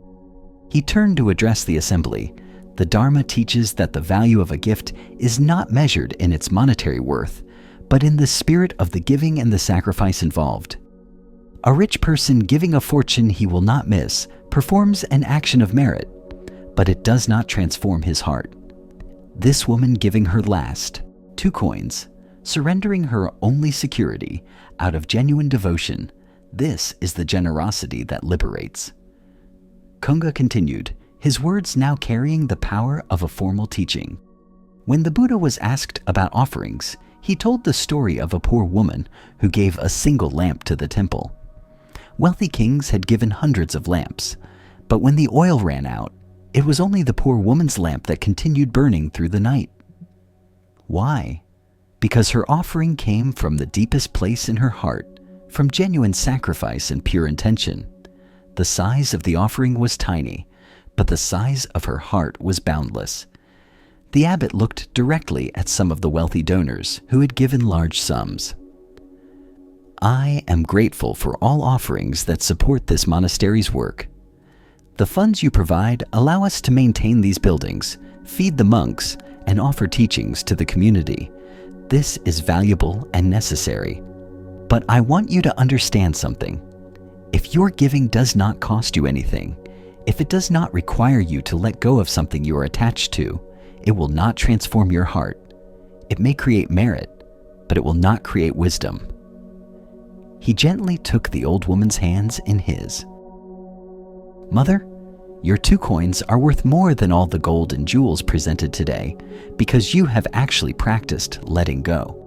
He turned to address the assembly. The Dharma teaches that the value of a gift is not measured in its monetary worth, but in the spirit of the giving and the sacrifice involved. A rich person giving a fortune he will not miss performs an action of merit, but it does not transform his heart. This woman giving her last, 2 coins, surrendering her only security out of genuine devotion, this is the generosity that liberates. Kunga continued, his words now carrying the power of a formal teaching. When the Buddha was asked about offerings, he told the story of a poor woman who gave a single lamp to the temple. Wealthy kings had given hundreds of lamps, but when the oil ran out, it was only the poor woman's lamp that continued burning through the night. Why? Because her offering came from the deepest place in her heart, from genuine sacrifice and pure intention. The size of the offering was tiny, but the size of her heart was boundless. The abbot looked directly at some of the wealthy donors who had given large sums. I am grateful for all offerings that support this monastery's work. The funds you provide allow us to maintain these buildings, feed the monks, and offer teachings to the community. This is valuable and necessary. But I want you to understand something. If your giving does not cost you anything, if it does not require you to let go of something you are attached to, it will not transform your heart. It may create merit, but it will not create wisdom. He gently took the old woman's hands in his. Mother, your 2 coins are worth more than all the gold and jewels presented today because you have actually practiced letting go.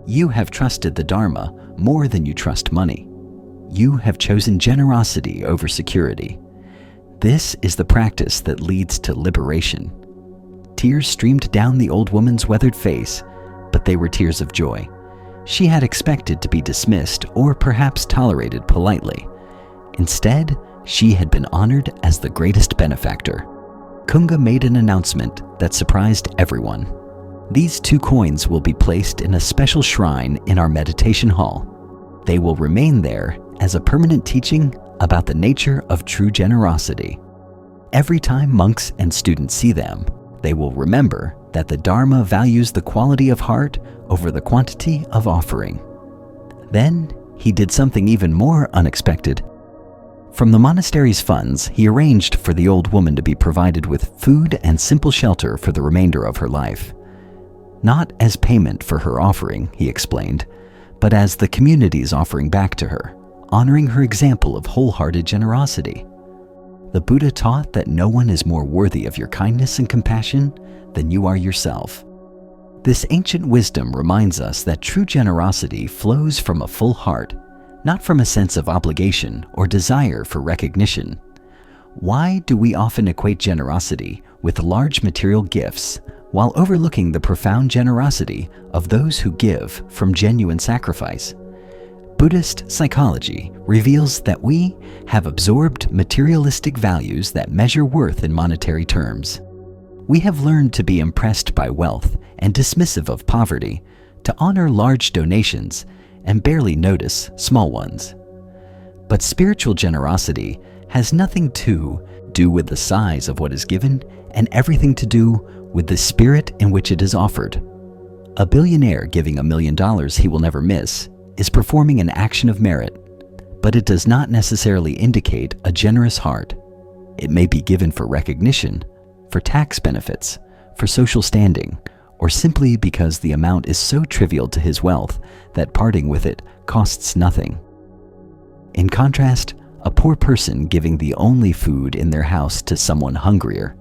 You have trusted the Dharma more than you trust money. You have chosen generosity over security. This is the practice that leads to liberation. Tears streamed down the old woman's weathered face, but they were tears of joy. She had expected to be dismissed or perhaps tolerated politely. Instead, she had been honored as the greatest benefactor. Kunga made an announcement that surprised everyone. These 2 coins will be placed in a special shrine in our meditation hall. They will remain there as a permanent teaching about the nature of true generosity. Every time monks and students see them, they will remember that the Dharma values the quality of heart over the quantity of offering. Then he did something even more unexpected. From the monastery's funds, he arranged for the old woman to be provided with food and simple shelter for the remainder of her life. Not as payment for her offering, he explained, but as the community's offering back to her, honoring her example of wholehearted generosity. The Buddha taught that no one is more worthy of your kindness and compassion than you are yourself. This ancient wisdom reminds us that true generosity flows from a full heart, not from a sense of obligation or desire for recognition. Why do we often equate generosity with large material gifts while overlooking the profound generosity of those who give from genuine sacrifice? Buddhist psychology reveals that we have absorbed materialistic values that measure worth in monetary terms. We have learned to be impressed by wealth and dismissive of poverty, to honor large donations and barely notice small ones. But spiritual generosity has nothing to do with the size of what is given and everything to do with the spirit in which it is offered. A billionaire giving $1 million he will never miss is performing an action of merit, but it does not necessarily indicate a generous heart. It may be given for recognition, for tax benefits, for social standing, or simply because the amount is so trivial to his wealth that parting with it costs nothing. In contrast, a poor person giving the only food in their house to someone hungrier,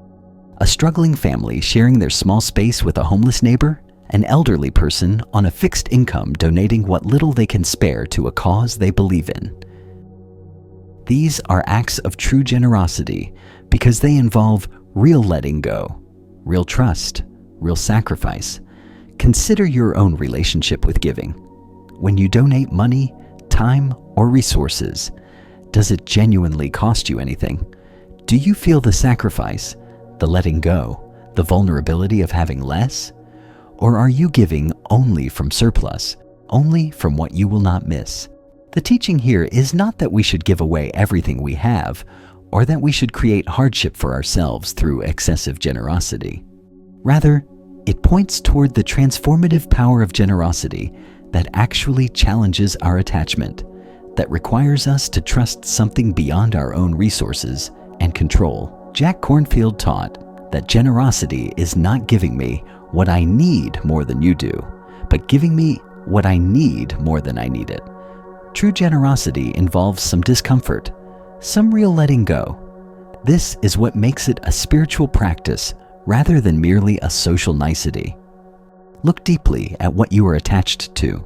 a struggling family sharing their small space with a homeless neighbor, an elderly person on a fixed income donating what little they can spare to a cause they believe in. These are acts of true generosity because they involve real letting go, real trust, real sacrifice. Consider your own relationship with giving. When you donate money, time, or resources, does it genuinely cost you anything? Do you feel the sacrifice, the letting go, the vulnerability of having less? Or are you giving only from surplus, only from what you will not miss? The teaching here is not that we should give away everything we have, or that we should create hardship for ourselves through excessive generosity. Rather, It points toward the transformative power of generosity that actually challenges our attachment, that requires us to trust something beyond our own resources and control. Jack Kornfield taught that generosity is not giving me what I need more than you do, but giving me what I need more than I need it. True generosity involves some discomfort, some real letting go. This is what makes it a spiritual practice rather than merely a social nicety. Look deeply at what you are attached to.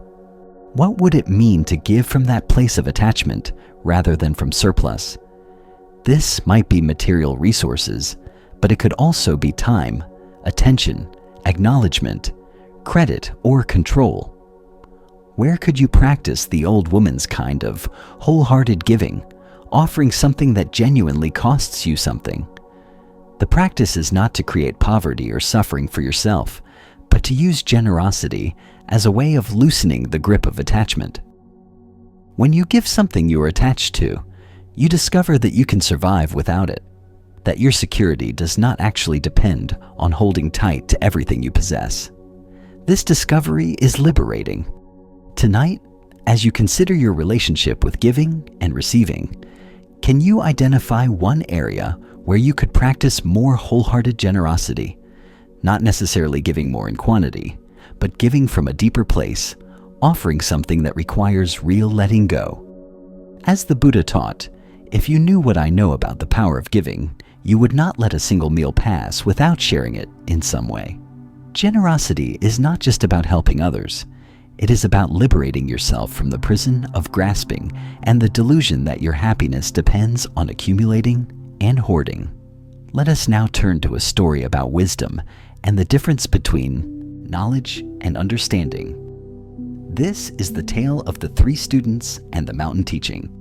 What would it mean to give from that place of attachment rather than from surplus? This might be material resources, but it could also be time, attention, acknowledgement, credit, or control. Where could you practice the old woman's kind of wholehearted giving, offering something that genuinely costs you something? The practice is not to create poverty or suffering for yourself, but to use generosity as a way of loosening the grip of attachment. When you give something you are attached to, you discover that you can survive without it, that your security does not actually depend on holding tight to everything you possess. This discovery is liberating. Tonight, as you consider your relationship with giving and receiving, can you identify one area where you could practice more wholehearted generosity? Not necessarily giving more in quantity, but giving from a deeper place, offering something that requires real letting go. As the Buddha taught, if you knew what I know about the power of giving, you would not let a single meal pass without sharing it in some way. Generosity is not just about helping others. It is about liberating yourself from the prison of grasping and the delusion that your happiness depends on accumulating and hoarding. Let us now turn to a story about wisdom and the difference between knowledge and understanding. This is the tale of the 3 students and the mountain teaching.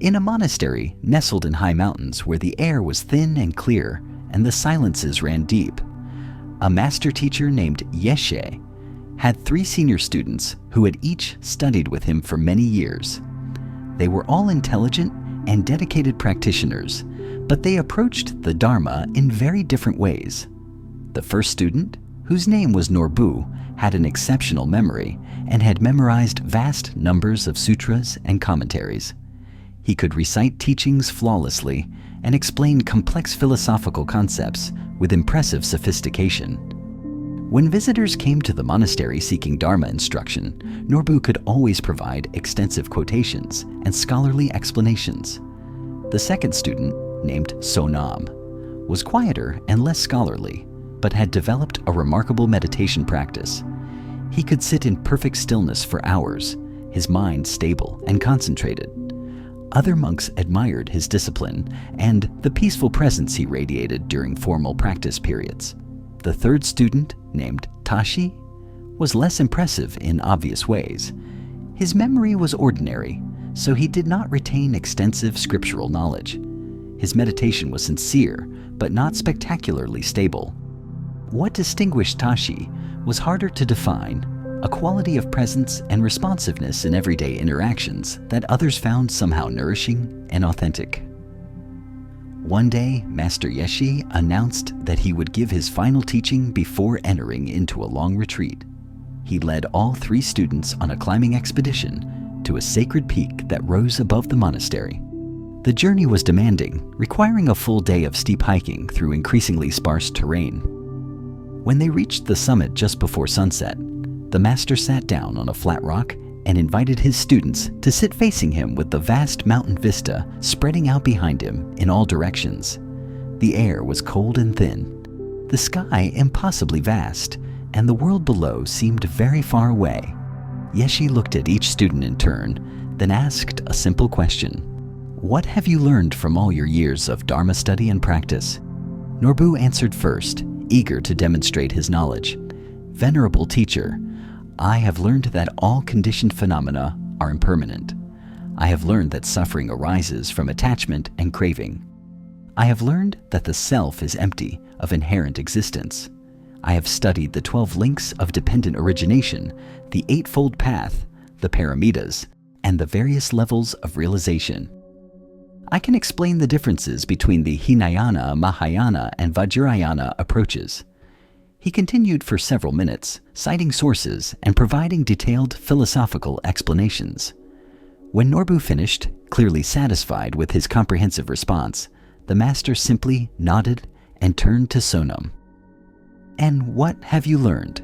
In a monastery nestled in high mountains where the air was thin and clear and the silences ran deep, a master teacher named Yeshe had 3 senior students who had each studied with him for many years. They were all intelligent and dedicated practitioners, but they approached the Dharma in very different ways. The first student, whose name was Norbu, had an exceptional memory and had memorized vast numbers of sutras and commentaries. He could recite teachings flawlessly and explain complex philosophical concepts with impressive sophistication. When visitors came to the monastery seeking Dharma instruction, Norbu could always provide extensive quotations and scholarly explanations. The second student, named Sonam, was quieter and less scholarly, but had developed a remarkable meditation practice. He could sit in perfect stillness for hours, his mind stable and concentrated. Other monks admired his discipline and the peaceful presence he radiated during formal practice periods. The third student, named Tashi, was less impressive in obvious ways. His memory was ordinary, so he did not retain extensive scriptural knowledge. His meditation was sincere, but not spectacularly stable. What distinguished Tashi was harder to define, a quality of presence and responsiveness in everyday interactions that others found somehow nourishing and authentic. One day, Master Yeshe announced that he would give his final teaching before entering into a long retreat. He led all 3 students on a climbing expedition to a sacred peak that rose above the monastery. The journey was demanding, requiring a full day of steep hiking through increasingly sparse terrain. When they reached the summit just before sunset, the master sat down on a flat rock and invited his students to sit facing him with the vast mountain vista spreading out behind him in all directions. The air was cold and thin, the sky impossibly vast, and the world below seemed very far away. Yeshe looked at each student in turn, then asked a simple question. What have you learned from all your years of Dharma study and practice? Norbu answered first, eager to demonstrate his knowledge. Venerable teacher, I have learned that all conditioned phenomena are impermanent. I have learned that suffering arises from attachment and craving. I have learned that the self is empty of inherent existence. I have studied the 12 links of dependent origination, the Eightfold Path, the Paramitas, and the various levels of realization. I can explain the differences between the Hinayana, Mahayana, and Vajrayana approaches. He continued for several minutes, citing sources and providing detailed philosophical explanations. When Norbu finished, clearly satisfied with his comprehensive response, the master simply nodded and turned to Sonam. "And what have you learned?"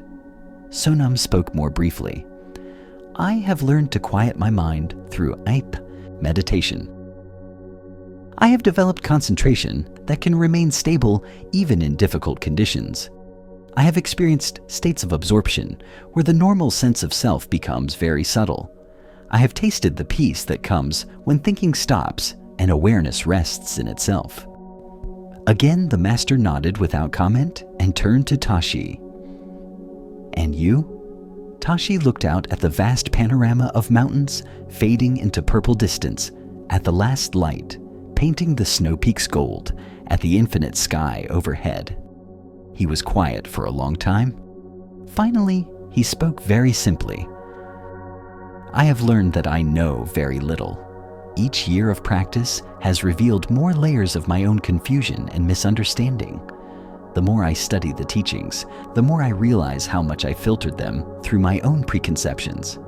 Sonam spoke more briefly. "I have learned to quiet my mind through meditation. I have developed concentration that can remain stable even in difficult conditions. I have experienced states of absorption where the normal sense of self becomes very subtle. I have tasted the peace that comes when thinking stops and awareness rests in itself." Again, the master nodded without comment and turned to Tashi. "And you?" Tashi looked out at the vast panorama of mountains fading into purple distance, at the last light, painting the snow peaks gold, at the infinite sky overhead. He was quiet for a long time. Finally, he spoke very simply. "I have learned that I know very little. Each year of practice has revealed more layers of my own confusion and misunderstanding. The more I study the teachings, the more I realize how much I filtered them through my own preconceptions.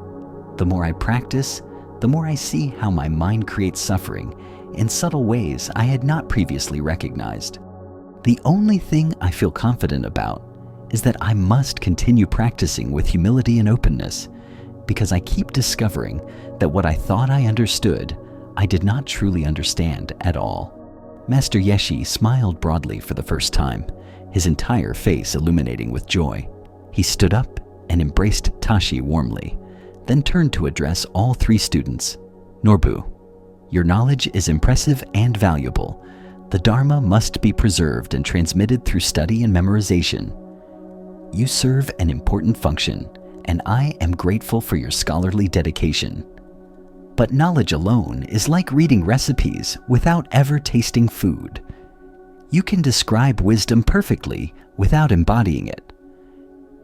The more I practice, the more I see how my mind creates suffering in subtle ways I had not previously recognized. The only thing I feel confident about is that I must continue practicing with humility and openness, because I keep discovering that what I thought I understood, I did not truly understand at all." Master Yeshi smiled broadly for the first time, his entire face illuminating with joy. He stood up and embraced Tashi warmly, then turned to address all three students. "Norbu, your knowledge is impressive and valuable. The Dharma must be preserved and transmitted through study and memorization. You serve an important function, and I am grateful for your scholarly dedication. But knowledge alone is like reading recipes without ever tasting food. You can describe wisdom perfectly without embodying it."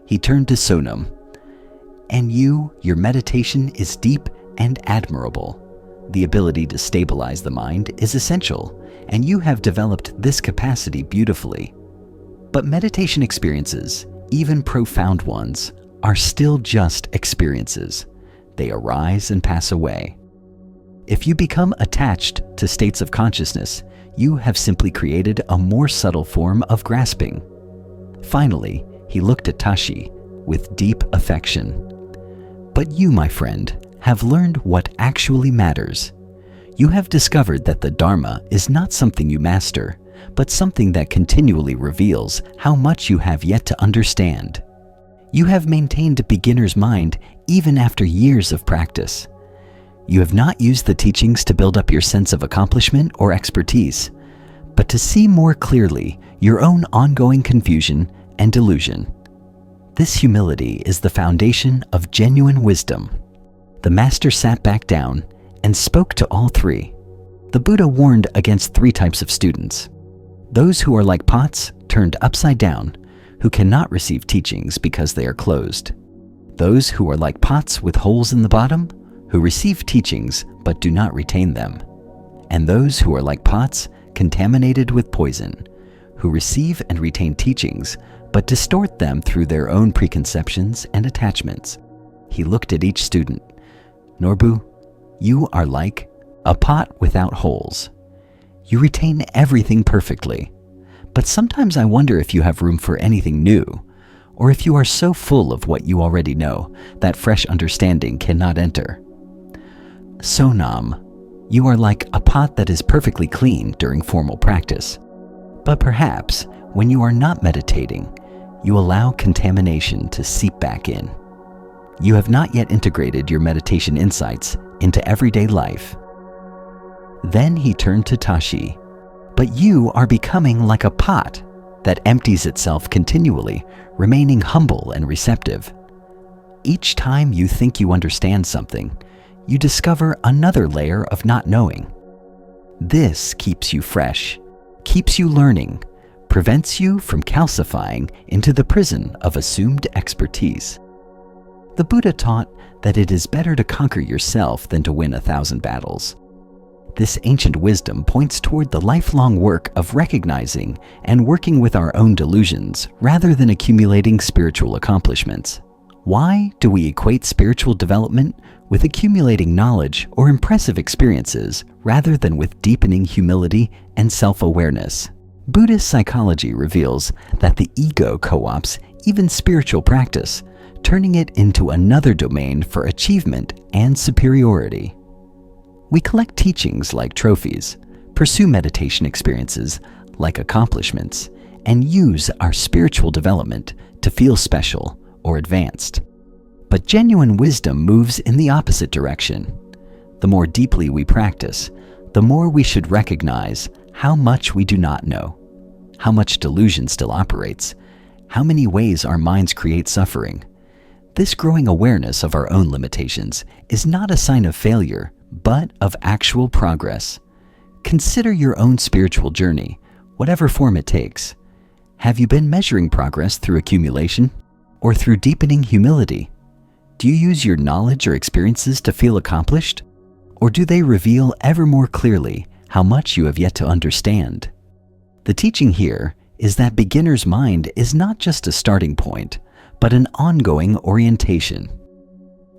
He turned to Sonam. "And your meditation is deep and admirable. The ability to stabilize the mind is essential, and you have developed this capacity beautifully. But meditation experiences, even profound ones, are still just experiences. They arise and pass away. If you become attached to states of consciousness, you have simply created a more subtle form of grasping." Finally, he looked at Tashi with deep affection. "But you, my friend, have learned what actually matters. You have discovered that the Dharma is not something you master, but something that continually reveals how much you have yet to understand. You have maintained a beginner's mind even after years of practice. You have not used the teachings to build up your sense of accomplishment or expertise, but to see more clearly your own ongoing confusion and delusion. This humility is the foundation of genuine wisdom." The master sat back down and spoke to all three. The Buddha warned against three types of students: those who are like pots turned upside down, who cannot receive teachings because they are closed; those who are like pots with holes in the bottom, who receive teachings but do not retain them; and those who are like pots contaminated with poison, who receive and retain teachings but distort them through their own preconceptions and attachments. He looked at each student. "Norbu, you are like a pot without holes. You retain everything perfectly, but sometimes I wonder if you have room for anything new, or if you are so full of what you already know that fresh understanding cannot enter. Sonam, you are like a pot that is perfectly clean during formal practice, but perhaps when you are not meditating, you allow contamination to seep back in. You have not yet integrated your meditation insights into everyday life." Then he turned to Tashi. "But you are becoming like a pot that empties itself continually, remaining humble and receptive. Each time you think you understand something, you discover another layer of not knowing. This keeps you fresh, keeps you learning, prevents you from calcifying into the prison of assumed expertise." The Buddha taught that it is better to conquer yourself than to win 1,000 battles. This ancient wisdom points toward the lifelong work of recognizing and working with our own delusions rather than accumulating spiritual accomplishments. Why do we equate spiritual development with accumulating knowledge or impressive experiences rather than with deepening humility and self-awareness? Buddhist psychology reveals that the ego co-opts even spiritual practice, turning it into another domain for achievement and superiority. We collect teachings like trophies, pursue meditation experiences like accomplishments, and use our spiritual development to feel special or advanced. But genuine wisdom moves in the opposite direction. The more deeply we practice, the more we should recognize how much we do not know, how much delusion still operates, how many ways our minds create suffering. This growing awareness of our own limitations is not a sign of failure, but of actual progress. Consider your own spiritual journey, whatever form it takes. Have you been measuring progress through accumulation or through deepening humility? Do you use your knowledge or experiences to feel accomplished? Or do they reveal ever more clearly how much you have yet to understand? The teaching here is that beginner's mind is not just a starting point, but an ongoing orientation.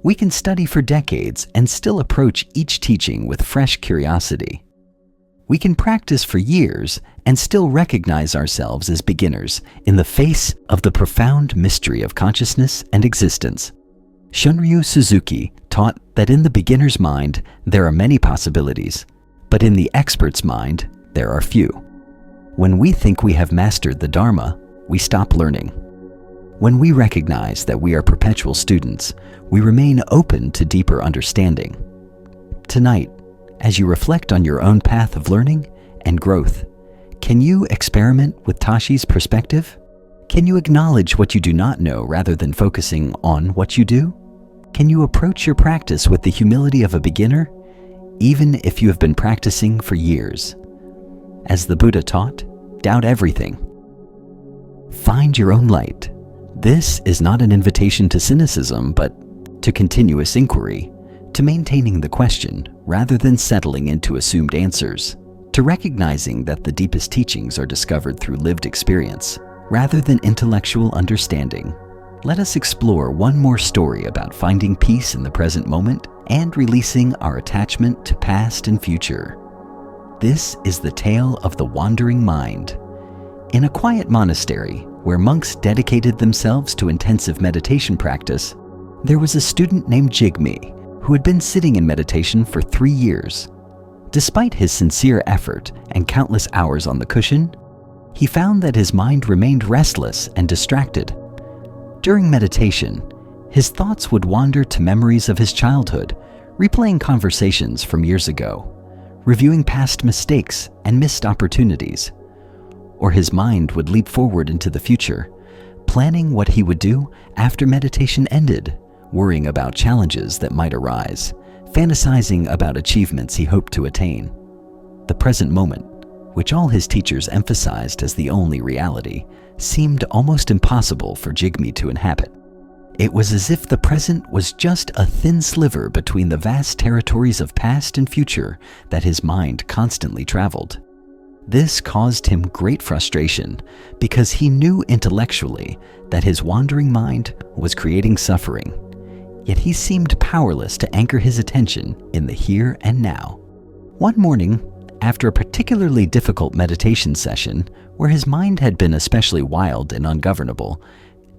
We can study for decades and still approach each teaching with fresh curiosity. We can practice for years and still recognize ourselves as beginners in the face of the profound mystery of consciousness and existence. Shunryu Suzuki taught that in the beginner's mind there are many possibilities, but in the expert's mind there are few. When we think we have mastered the Dharma, we stop learning. When we recognize that we are perpetual students, we remain open to deeper understanding. Tonight, as you reflect on your own path of learning and growth, can you experiment with Tashi's perspective? Can you acknowledge what you do not know rather than focusing on what you do? Can you approach your practice with the humility of a beginner, even if you have been practicing for years? As the Buddha taught, doubt everything. Find your own light. This is not an invitation to cynicism, but to continuous inquiry, to maintaining the question rather than settling into assumed answers, to recognizing that the deepest teachings are discovered through lived experience rather than intellectual understanding. Let us explore one more story about finding peace in the present moment and releasing our attachment to past and future. This is the tale of the wandering mind. In a quiet monastery, where monks dedicated themselves to intensive meditation practice, there was a student named Jigme who had been sitting in meditation for 3 years. Despite his sincere effort and countless hours on the cushion, he found that his mind remained restless and distracted. During meditation, his thoughts would wander to memories of his childhood, replaying conversations from years ago, reviewing past mistakes and missed opportunities. Or his mind would leap forward into the future, planning what he would do after meditation ended, worrying about challenges that might arise, fantasizing about achievements he hoped to attain. The present moment, which all his teachers emphasized as the only reality, seemed almost impossible for Jigme to inhabit. It was as if the present was just a thin sliver between the vast territories of past and future that his mind constantly traveled. This caused him great frustration because he knew intellectually that his wandering mind was creating suffering, yet he seemed powerless to anchor his attention in the here and now. One morning, after a particularly difficult meditation session where his mind had been especially wild and ungovernable,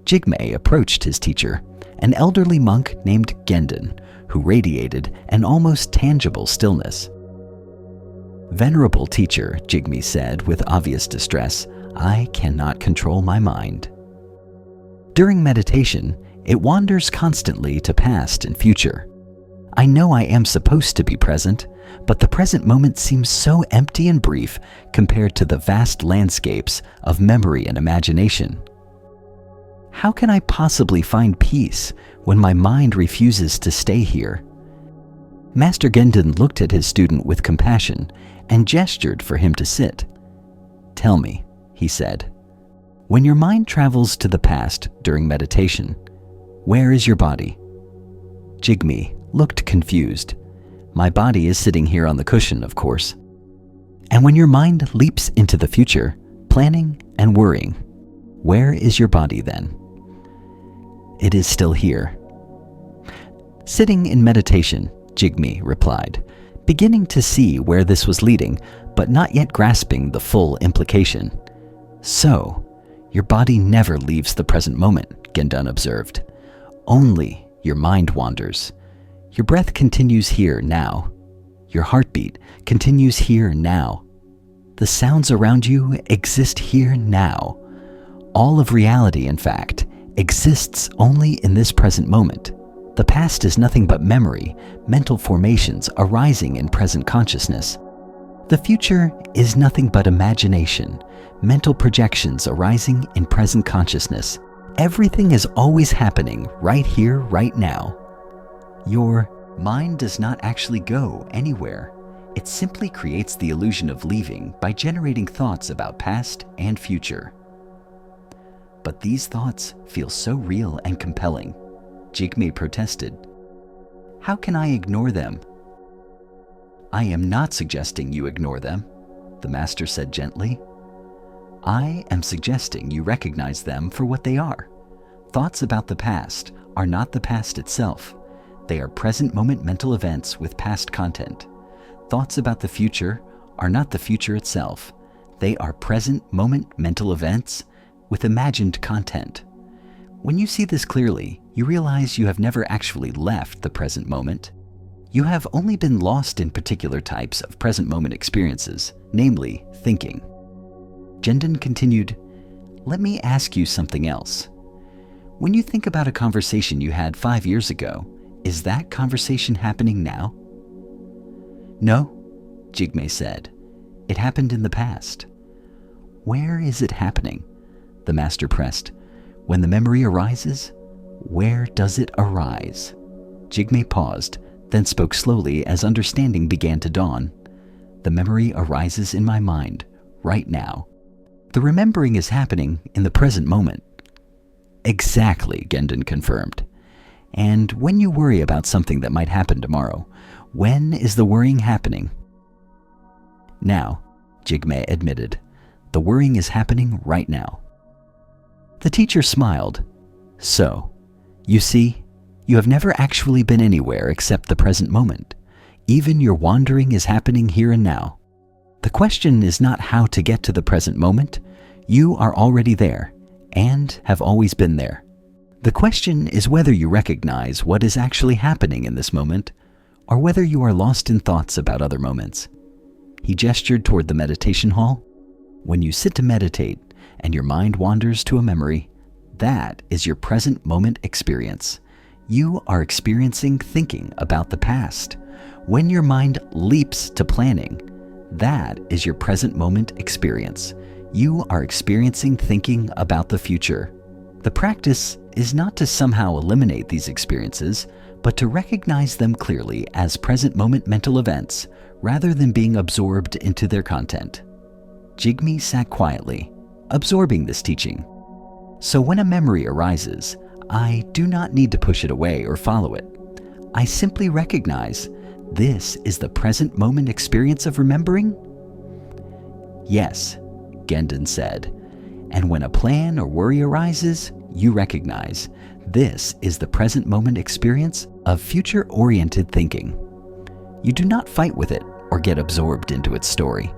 Jigme approached his teacher, an elderly monk named Gendon, who radiated an almost tangible stillness. "Venerable teacher," Jigme said with obvious distress, "I cannot control my mind. During meditation, it wanders constantly to past and future. I know I am supposed to be present, but the present moment seems so empty and brief compared to the vast landscapes of memory and imagination. How can I possibly find peace when my mind refuses to stay here?" Master Gendon looked at his student with compassion and gestured for him to sit. "Tell me," he said, "when your mind travels to the past during meditation, where is your body?" Jigme looked confused. My body is sitting here on the cushion, of course. And when your mind leaps into the future, planning and worrying, where is your body then? It is still here. Sitting in meditation, Jigme replied, beginning to see where this was leading, but not yet grasping the full implication. So, your body never leaves the present moment, Gendun observed. Only your mind wanders. Your breath continues here now. Your heartbeat continues here now. The sounds around you exist here now. All of reality, in fact, exists only in this present moment. The past is nothing but memory, mental formations arising in present consciousness. The future is nothing but imagination, mental projections arising in present consciousness. Everything is always happening right here, right now. Your mind does not actually go anywhere. It simply creates the illusion of leaving by generating thoughts about past and future. But these thoughts feel so real and compelling, Jigme protested. How can I ignore them? I am not suggesting you ignore them, the master said gently. I am suggesting you recognize them for what they are. Thoughts about the past are not the past itself. They are present moment mental events with past content. Thoughts about the future are not the future itself. They are present moment mental events with imagined content. When you see this clearly, you realize you have never actually left the present moment. You have only been lost in particular types of present moment experiences, namely thinking. Gendun continued, let me ask you something else. When you think about a conversation you had 5 years ago, is that conversation happening now? No, Jigme said. It happened in the past. Where is it happening? The master pressed. When the memory arises, where does it arise? Jigme paused, then spoke slowly as understanding began to dawn. The memory arises in my mind, right now. The remembering is happening in the present moment. Exactly, Gendun confirmed. And when you worry about something that might happen tomorrow, when is the worrying happening? Now, Jigme admitted. The worrying is happening right now. The teacher smiled. So, you see, you have never actually been anywhere except the present moment. Even your wandering is happening here and now. The question is not how to get to the present moment. You are already there, and have always been there. The question is whether you recognize what is actually happening in this moment, or whether you are lost in thoughts about other moments. He gestured toward the meditation hall. When you sit to meditate and your mind wanders to a memory, that is your present moment experience. You are experiencing thinking about the past. When your mind leaps to planning, that is your present moment experience. You are experiencing thinking about the future. The practice is not to somehow eliminate these experiences, but to recognize them clearly as present moment mental events rather than being absorbed into their content. Jigme sat quietly, absorbing this teaching. So when a memory arises, I do not need to push it away or follow it. I simply recognize this is the present moment experience of remembering? Yes, Gendun said. And when a plan or worry arises, you recognize this is the present moment experience of future-oriented thinking. You do not fight with it or get absorbed into its story.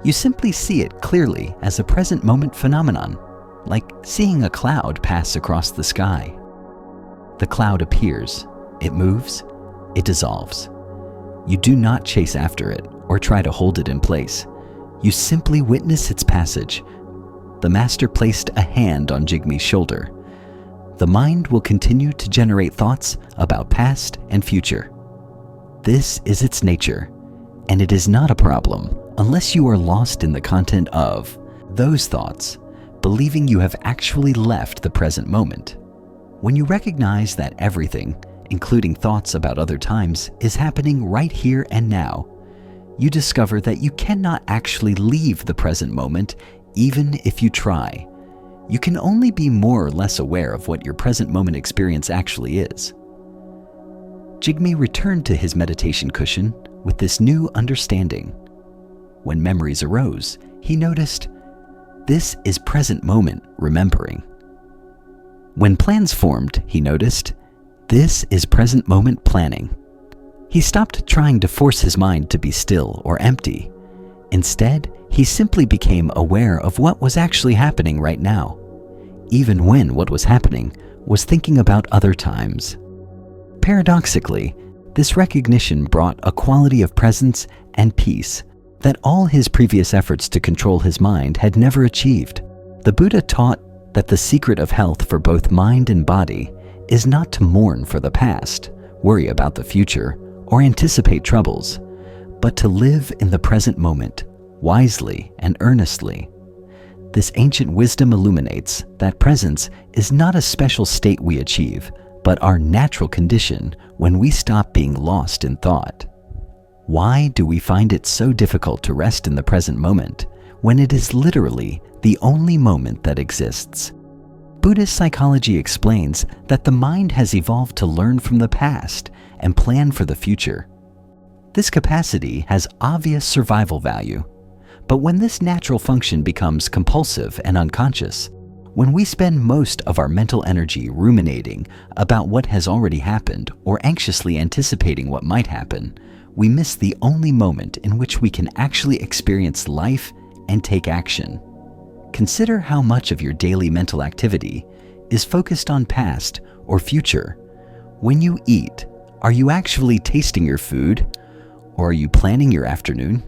You simply see it clearly as a present moment phenomenon, like seeing a cloud pass across the sky. The cloud appears, it moves, it dissolves. You do not chase after it or try to hold it in place. You simply witness its passage. The master placed a hand on Jigme's shoulder. The mind will continue to generate thoughts about past and future. This is its nature, and it is not a problem unless you are lost in the content of those thoughts, believing you have actually left the present moment. When you recognize that everything, including thoughts about other times, is happening right here and now, you discover that you cannot actually leave the present moment even if you try. You can only be more or less aware of what your present moment experience actually is. Jigme returned to his meditation cushion with this new understanding. When memories arose, he noticed, this is present moment remembering. When plans formed, he noticed, this is present moment planning. He stopped trying to force his mind to be still or empty. Instead, he simply became aware of what was actually happening right now, even when what was happening was thinking about other times. Paradoxically, this recognition brought a quality of presence and peace that all his previous efforts to control his mind had never achieved. The Buddha taught that the secret of health for both mind and body is not to mourn for the past, worry about the future, or anticipate troubles, but to live in the present moment, wisely and earnestly. This ancient wisdom illuminates that presence is not a special state we achieve, but our natural condition when we stop being lost in thought. Why do we find it so difficult to rest in the present moment when it is literally the only moment that exists? Buddhist psychology explains that the mind has evolved to learn from the past and plan for the future. This capacity has obvious survival value, but when this natural function becomes compulsive and unconscious, when we spend most of our mental energy ruminating about what has already happened or anxiously anticipating what might happen, we miss the only moment in which we can actually experience life and take action. Consider how much of your daily mental activity is focused on past or future. When you eat, are you actually tasting your food, or are you planning your afternoon?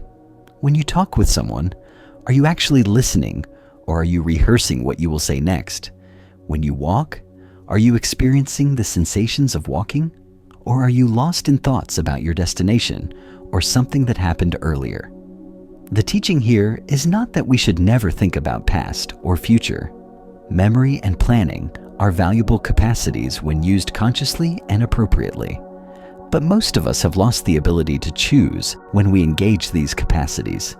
When you talk with someone, are you actually listening, or are you rehearsing what you will say next? When you walk, are you experiencing the sensations of walking, or are you lost in thoughts about your destination or something that happened earlier? The teaching here is not that we should never think about past or future. Memory and planning are valuable capacities when used consciously and appropriately. But most of us have lost the ability to choose when we engage these capacities.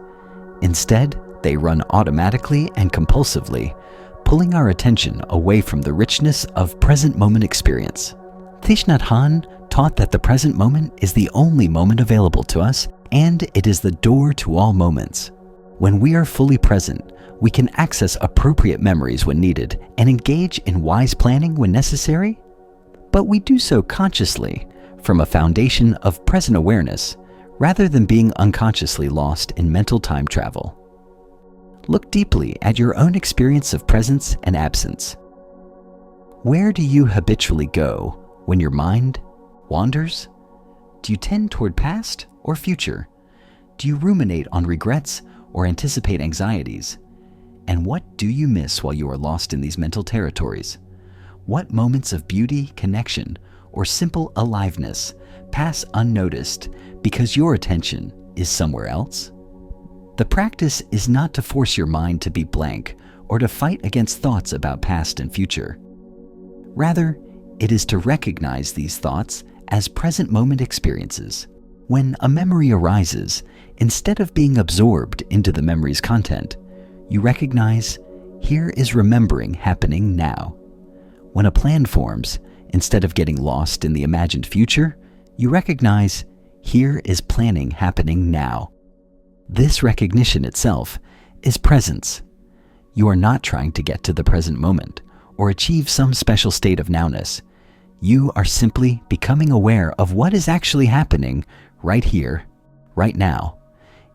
Instead, they run automatically and compulsively, pulling our attention away from the richness of present moment experience. Thich Nhat Hanh taught that the present moment is the only moment available to us, and it is the door to all moments. When we are fully present, we can access appropriate memories when needed and engage in wise planning when necessary. But we do so consciously, from a foundation of present awareness, rather than being unconsciously lost in mental time travel. Look deeply at your own experience of presence and absence. Where do you habitually go when your mind wanders? Do you tend toward past or future? Do you ruminate on regrets or anticipate anxieties? And what do you miss while you are lost in these mental territories? What moments of beauty, connection, or simple aliveness pass unnoticed because your attention is somewhere else? The practice is not to force your mind to be blank or to fight against thoughts about past and future. Rather, it is to recognize these thoughts as present moment experiences. When a memory arises, instead of being absorbed into the memory's content, you recognize, here is remembering happening now. When a plan forms, instead of getting lost in the imagined future, you recognize, here is planning happening now. This recognition itself is presence. You are not trying to get to the present moment or achieve some special state of nowness. You are simply becoming aware of what is actually happening right here, right now,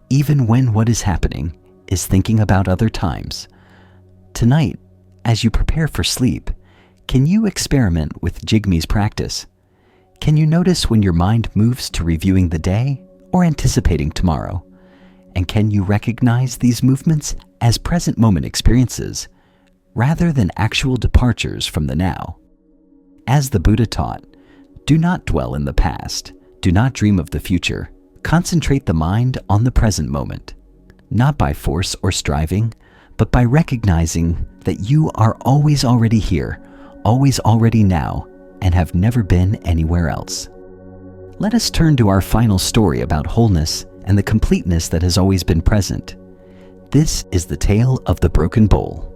even when what is happening is thinking about other times. Tonight, as you prepare for sleep, can you experiment with Jigme's practice? Can you notice when your mind moves to reviewing the day or anticipating tomorrow? And can you recognize these movements as present moment experiences rather than actual departures from the now? As the Buddha taught, do not dwell in the past, do not dream of the future. Concentrate the mind on the present moment, not by force or striving, but by recognizing that you are always already here, always already now, and have never been anywhere else. Let us turn to our final story about wholeness and the completeness that has always been present. This is the tale of the broken bowl.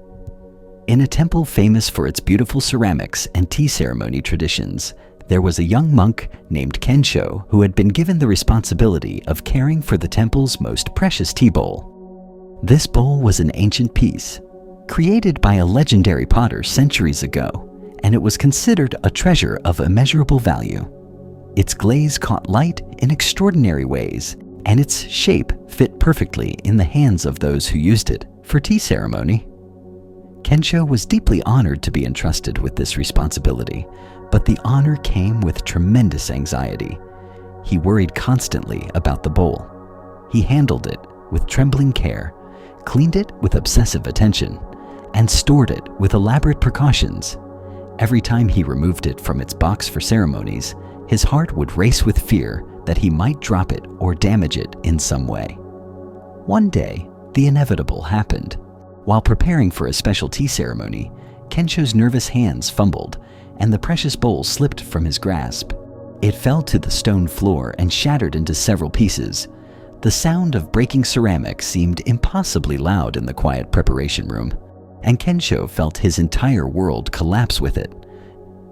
In a temple famous for its beautiful ceramics and tea ceremony traditions, There was a young monk named Kensho who had been given the responsibility of caring for the temple's most precious tea bowl. This bowl was an ancient piece, created by a legendary potter centuries ago, and it was considered a treasure of immeasurable value. Its glaze caught light in extraordinary ways, and its shape fit perfectly in the hands of those who used it for tea ceremony. Kensho was deeply honored to be entrusted with this responsibility, but the honor came with tremendous anxiety. He worried constantly about the bowl. He handled it with trembling care, cleaned it with obsessive attention, and stored it with elaborate precautions. Every time he removed it from its box for ceremonies, his heart would race with fear that he might drop it or damage it in some way. One day, the inevitable happened. While preparing for a special tea ceremony, Kensho's nervous hands fumbled, and the precious bowl slipped from his grasp. It fell to the stone floor and shattered into several pieces. The sound of breaking ceramic seemed impossibly loud in the quiet preparation room, and Kensho felt his entire world collapse with it.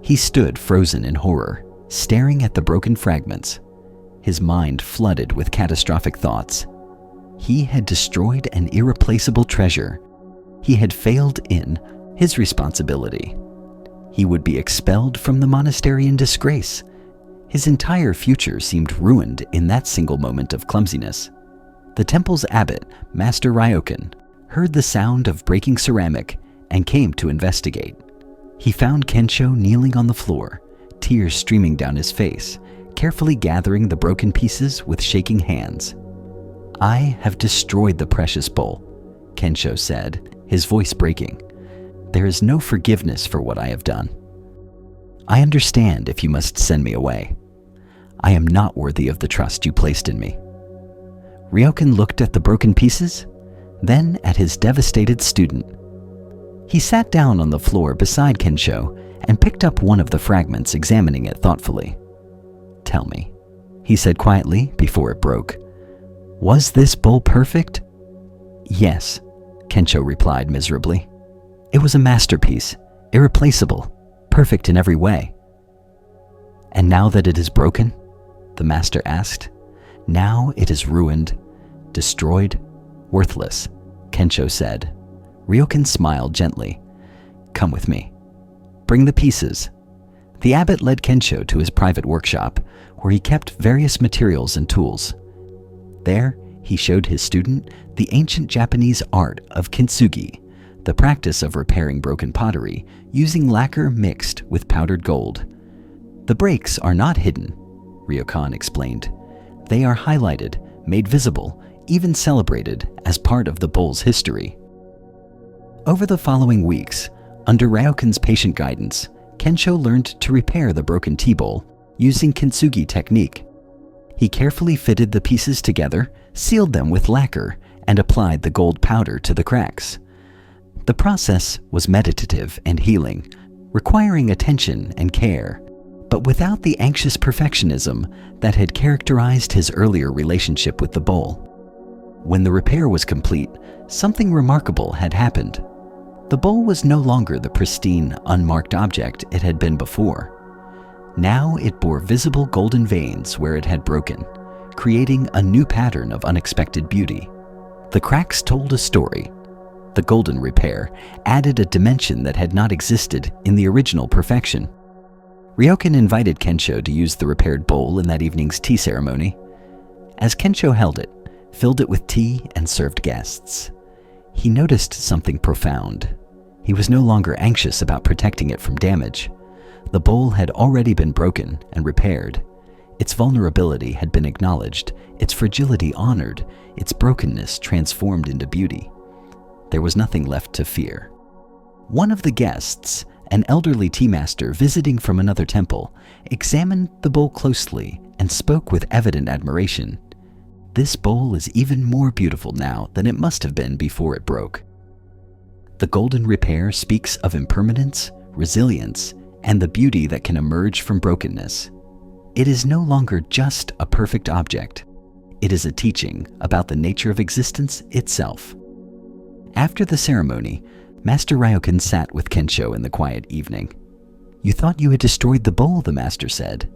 He stood frozen in horror, staring at the broken fragments. His mind flooded with catastrophic thoughts. He had destroyed an irreplaceable treasure. He had failed in his responsibility. He would be expelled from the monastery in disgrace. His entire future seemed ruined in that single moment of clumsiness. The temple's abbot, Master Ryokan, heard the sound of breaking ceramic and came to investigate. He found Kensho kneeling on the floor, tears streaming down his face, carefully gathering the broken pieces with shaking hands. "I have destroyed the precious bowl," Kensho said, his voice breaking. "There is no forgiveness for what I have done. I understand if you must send me away. I am not worthy of the trust you placed in me." Ryokan looked at the broken pieces, then at his devastated student. He sat down on the floor beside Kensho and picked up one of the fragments, examining it thoughtfully. "Tell me," he said quietly before it broke, "was this bowl perfect?" "Yes," Kensho replied miserably. "It was a masterpiece, irreplaceable, perfect in every way." "And now that it is broken?" the master asked. "Now it is ruined, destroyed, worthless," Kensho said. Ryokan smiled gently. "Come with me. Bring the pieces." The abbot led Kensho to his private workshop, where he kept various materials and tools. There, he showed his student the ancient Japanese art of kintsugi, the practice of repairing broken pottery using lacquer mixed with powdered gold. "The breaks are not hidden," Ryokan explained. "They are highlighted, made visible, even celebrated as part of the bowl's history." Over the following weeks, under Ryokan's patient guidance, Kensho learned to repair the broken tea bowl using kintsugi technique. He carefully fitted the pieces together, sealed them with lacquer, and applied the gold powder to the cracks. The process was meditative and healing, requiring attention and care, but without the anxious perfectionism that had characterized his earlier relationship with the bowl. When the repair was complete, something remarkable had happened. The bowl was no longer the pristine, unmarked object it had been before. Now it bore visible golden veins where it had broken, creating a new pattern of unexpected beauty. The cracks told a story. The golden repair added a dimension that had not existed in the original perfection. Ryokan invited Kensho to use the repaired bowl in that evening's tea ceremony. As Kensho held it, filled it with tea, and served guests, he noticed something profound. He was no longer anxious about protecting it from damage. The bowl had already been broken and repaired. Its vulnerability had been acknowledged, its fragility honored, its brokenness transformed into beauty. There was nothing left to fear. One of the guests, an elderly tea master visiting from another temple, examined the bowl closely and spoke with evident admiration. "This bowl is even more beautiful now than it must have been before it broke." The golden repair speaks of impermanence, resilience, and the beauty that can emerge from brokenness. It is no longer just a perfect object. It is a teaching about the nature of existence itself. After the ceremony, Master Ryokan sat with Kensho in the quiet evening. You thought you had destroyed the bowl, the master said,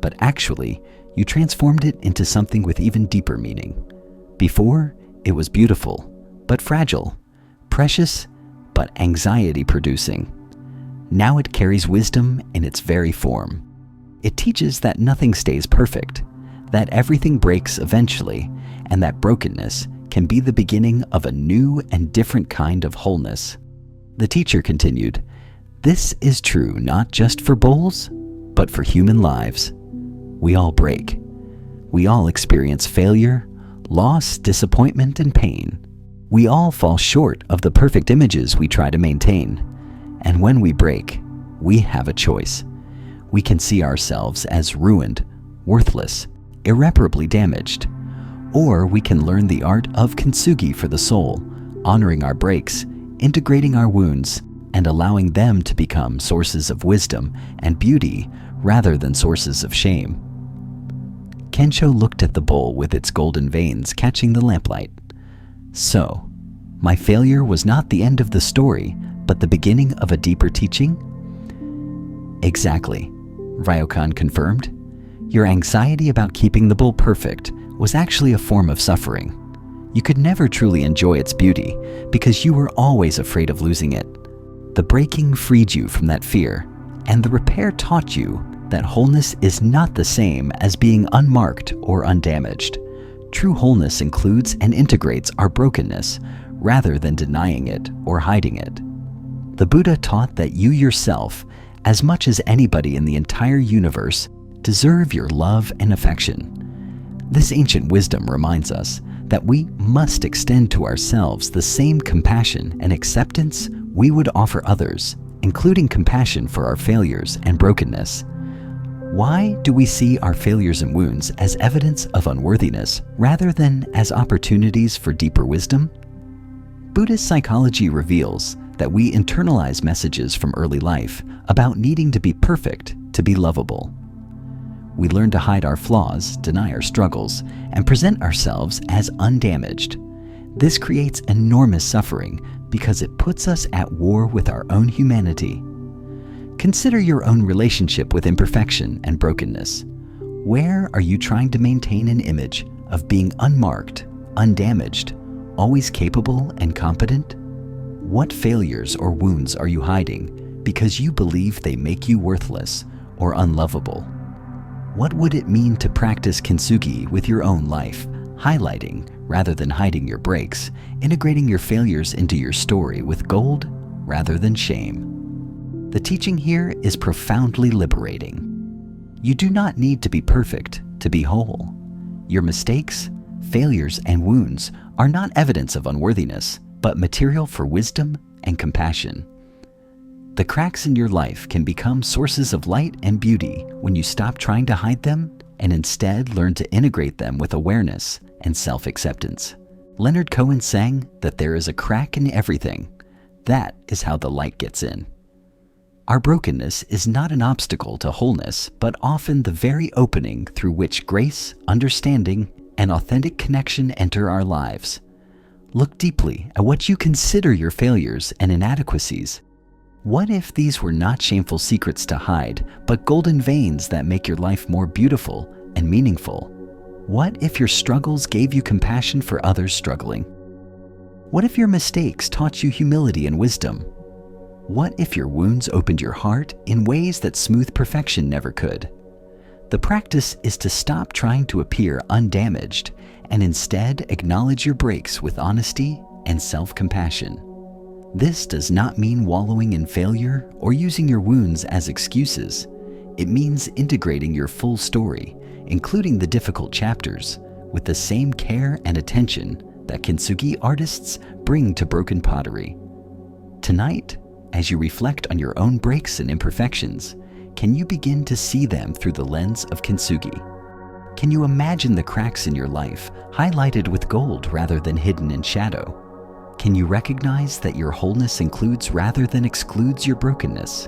but actually, you transformed it into something with even deeper meaning. Before, it was beautiful, but fragile, precious, but anxiety-producing. Now it carries wisdom in its very form. It teaches that nothing stays perfect, that everything breaks eventually, and that brokenness can be the beginning of a new and different kind of wholeness. The teacher continued, "This is true not just for bowls, but for human lives. We all break. We all experience failure, loss, disappointment, and pain. We all fall short of the perfect images we try to maintain. And when we break, we have a choice. We can see ourselves as ruined, worthless, irreparably damaged. Or we can learn the art of kintsugi for the soul, honoring our breaks, integrating our wounds, and allowing them to become sources of wisdom and beauty rather than sources of shame." Kensho looked at the bowl with its golden veins catching the lamplight. "So, my failure was not the end of the story, but the beginning of a deeper teaching?" "Exactly," Ryokan confirmed. "Your anxiety about keeping the bowl perfect was actually a form of suffering. You could never truly enjoy its beauty because you were always afraid of losing it. The breaking freed you from that fear, and the repair taught you that wholeness is not the same as being unmarked or undamaged. True wholeness includes and integrates our brokenness rather than denying it or hiding it. The Buddha taught that you yourself, as much as anybody in the entire universe, deserve your love and affection. This ancient wisdom reminds us that we must extend to ourselves the same compassion and acceptance we would offer others, including compassion for our failures and brokenness. Why do we see our failures and wounds as evidence of unworthiness rather than as opportunities for deeper wisdom? Buddhist psychology reveals that we internalize messages from early life about needing to be perfect to be lovable. We learn to hide our flaws, deny our struggles, and present ourselves as undamaged. This creates enormous suffering because it puts us at war with our own humanity. Consider your own relationship with imperfection and brokenness. Where are you trying to maintain an image of being unmarked, undamaged, always capable and competent? What failures or wounds are you hiding because you believe they make you worthless or unlovable? What would it mean to practice kintsugi with your own life, highlighting rather than hiding your breaks, integrating your failures into your story with gold rather than shame? The teaching here is profoundly liberating. You do not need to be perfect to be whole. Your mistakes, failures, and wounds are not evidence of unworthiness, but material for wisdom and compassion. The cracks in your life can become sources of light and beauty when you stop trying to hide them and instead learn to integrate them with awareness and self-acceptance. Leonard Cohen sang that there is a crack in everything. That is how the light gets in. Our brokenness is not an obstacle to wholeness, but often the very opening through which grace, understanding, and authentic connection enter our lives. Look deeply at what you consider your failures and inadequacies. What if these were not shameful secrets to hide, but golden veins that make your life more beautiful and meaningful? What if your struggles gave you compassion for others struggling? What if your mistakes taught you humility and wisdom? What if your wounds opened your heart in ways that smooth perfection never could? The practice is to stop trying to appear undamaged and instead acknowledge your breaks with honesty and self-compassion. This does not mean wallowing in failure or using your wounds as excuses. It means integrating your full story, including the difficult chapters, with the same care and attention that kintsugi artists bring to broken pottery. Tonight, as you reflect on your own breaks and imperfections, can you begin to see them through the lens of kintsugi? Can you imagine the cracks in your life highlighted with gold rather than hidden in shadow? Can you recognize that your wholeness includes rather than excludes your brokenness?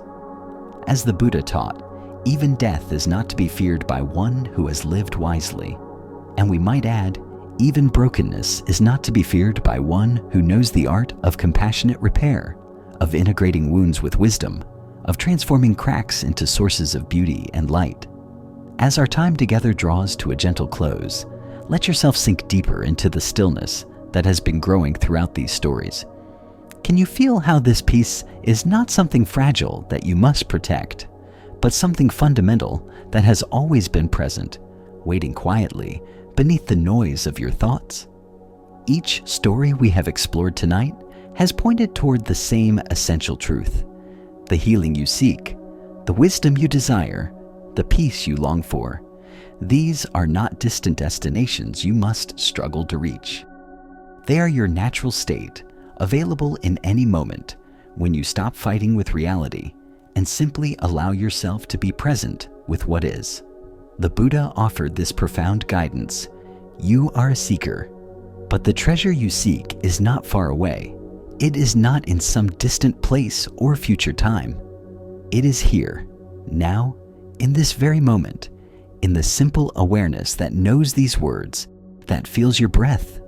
As the Buddha taught, even death is not to be feared by one who has lived wisely. And we might add, even brokenness is not to be feared by one who knows the art of compassionate repair, of integrating wounds with wisdom, of transforming cracks into sources of beauty and light. As our time together draws to a gentle close, let yourself sink deeper into the stillness that has been growing throughout these stories. Can you feel how this peace is not something fragile that you must protect, but something fundamental that has always been present, waiting quietly beneath the noise of your thoughts? Each story we have explored tonight has pointed toward the same essential truth: the healing you seek, the wisdom you desire, the peace you long for. These are not distant destinations you must struggle to reach. They are your natural state, available in any moment when you stop fighting with reality and simply allow yourself to be present with what is. The Buddha offered this profound guidance: you are a seeker, but the treasure you seek is not far away. It is not in some distant place or future time. It is here, now, in this very moment, in the simple awareness that knows these words, that feels your breath,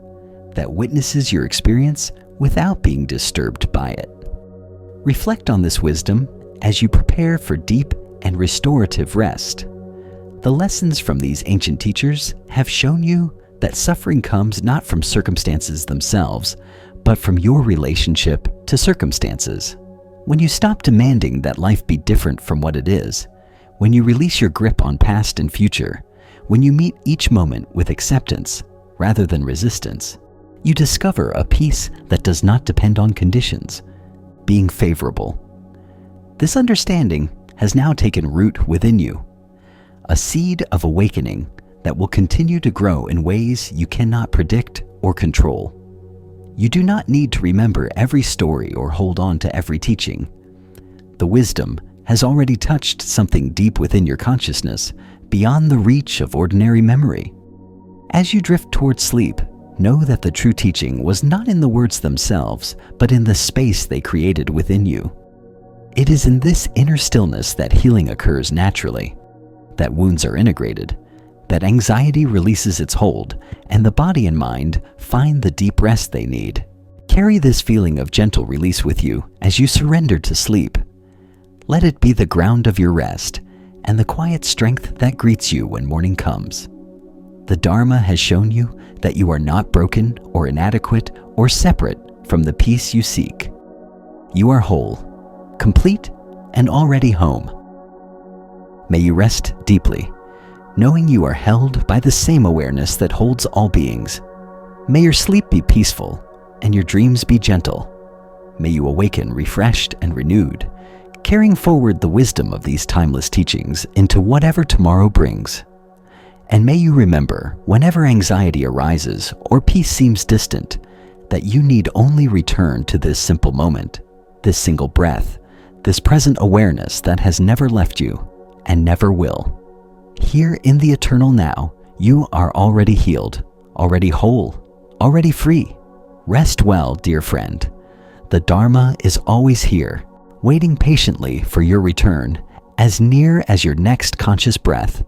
that witnesses your experience without being disturbed by it. Reflect on this wisdom as you prepare for deep and restorative rest. The lessons from these ancient teachers have shown you that suffering comes not from circumstances themselves, but from your relationship to circumstances. When you stop demanding that life be different from what it is, when you release your grip on past and future, when you meet each moment with acceptance rather than resistance, you discover a peace that does not depend on conditions, being favorable. This understanding has now taken root within you, a seed of awakening that will continue to grow in ways you cannot predict or control. You do not need to remember every story or hold on to every teaching. The wisdom has already touched something deep within your consciousness, beyond the reach of ordinary memory. As you drift towards sleep, know that the true teaching was not in the words themselves, but in the space they created within you. It is in this inner stillness that healing occurs naturally, that wounds are integrated, that anxiety releases its hold, and the body and mind find the deep rest they need. Carry this feeling of gentle release with you as you surrender to sleep. Let it be the ground of your rest and the quiet strength that greets you when morning comes. The Dharma has shown you that you are not broken or inadequate or separate from the peace you seek. You are whole, complete, and already home. May you rest deeply, knowing you are held by the same awareness that holds all beings. May your sleep be peaceful and your dreams be gentle. May you awaken refreshed and renewed, carrying forward the wisdom of these timeless teachings into whatever tomorrow brings. And may you remember, whenever anxiety arises or peace seems distant, that you need only return to this simple moment, this single breath, this present awareness that has never left you and never will. Here in the eternal now, you are already healed, already whole, already free. Rest well, dear friend. The Dharma is always here, waiting patiently for your return, as near as your next conscious breath.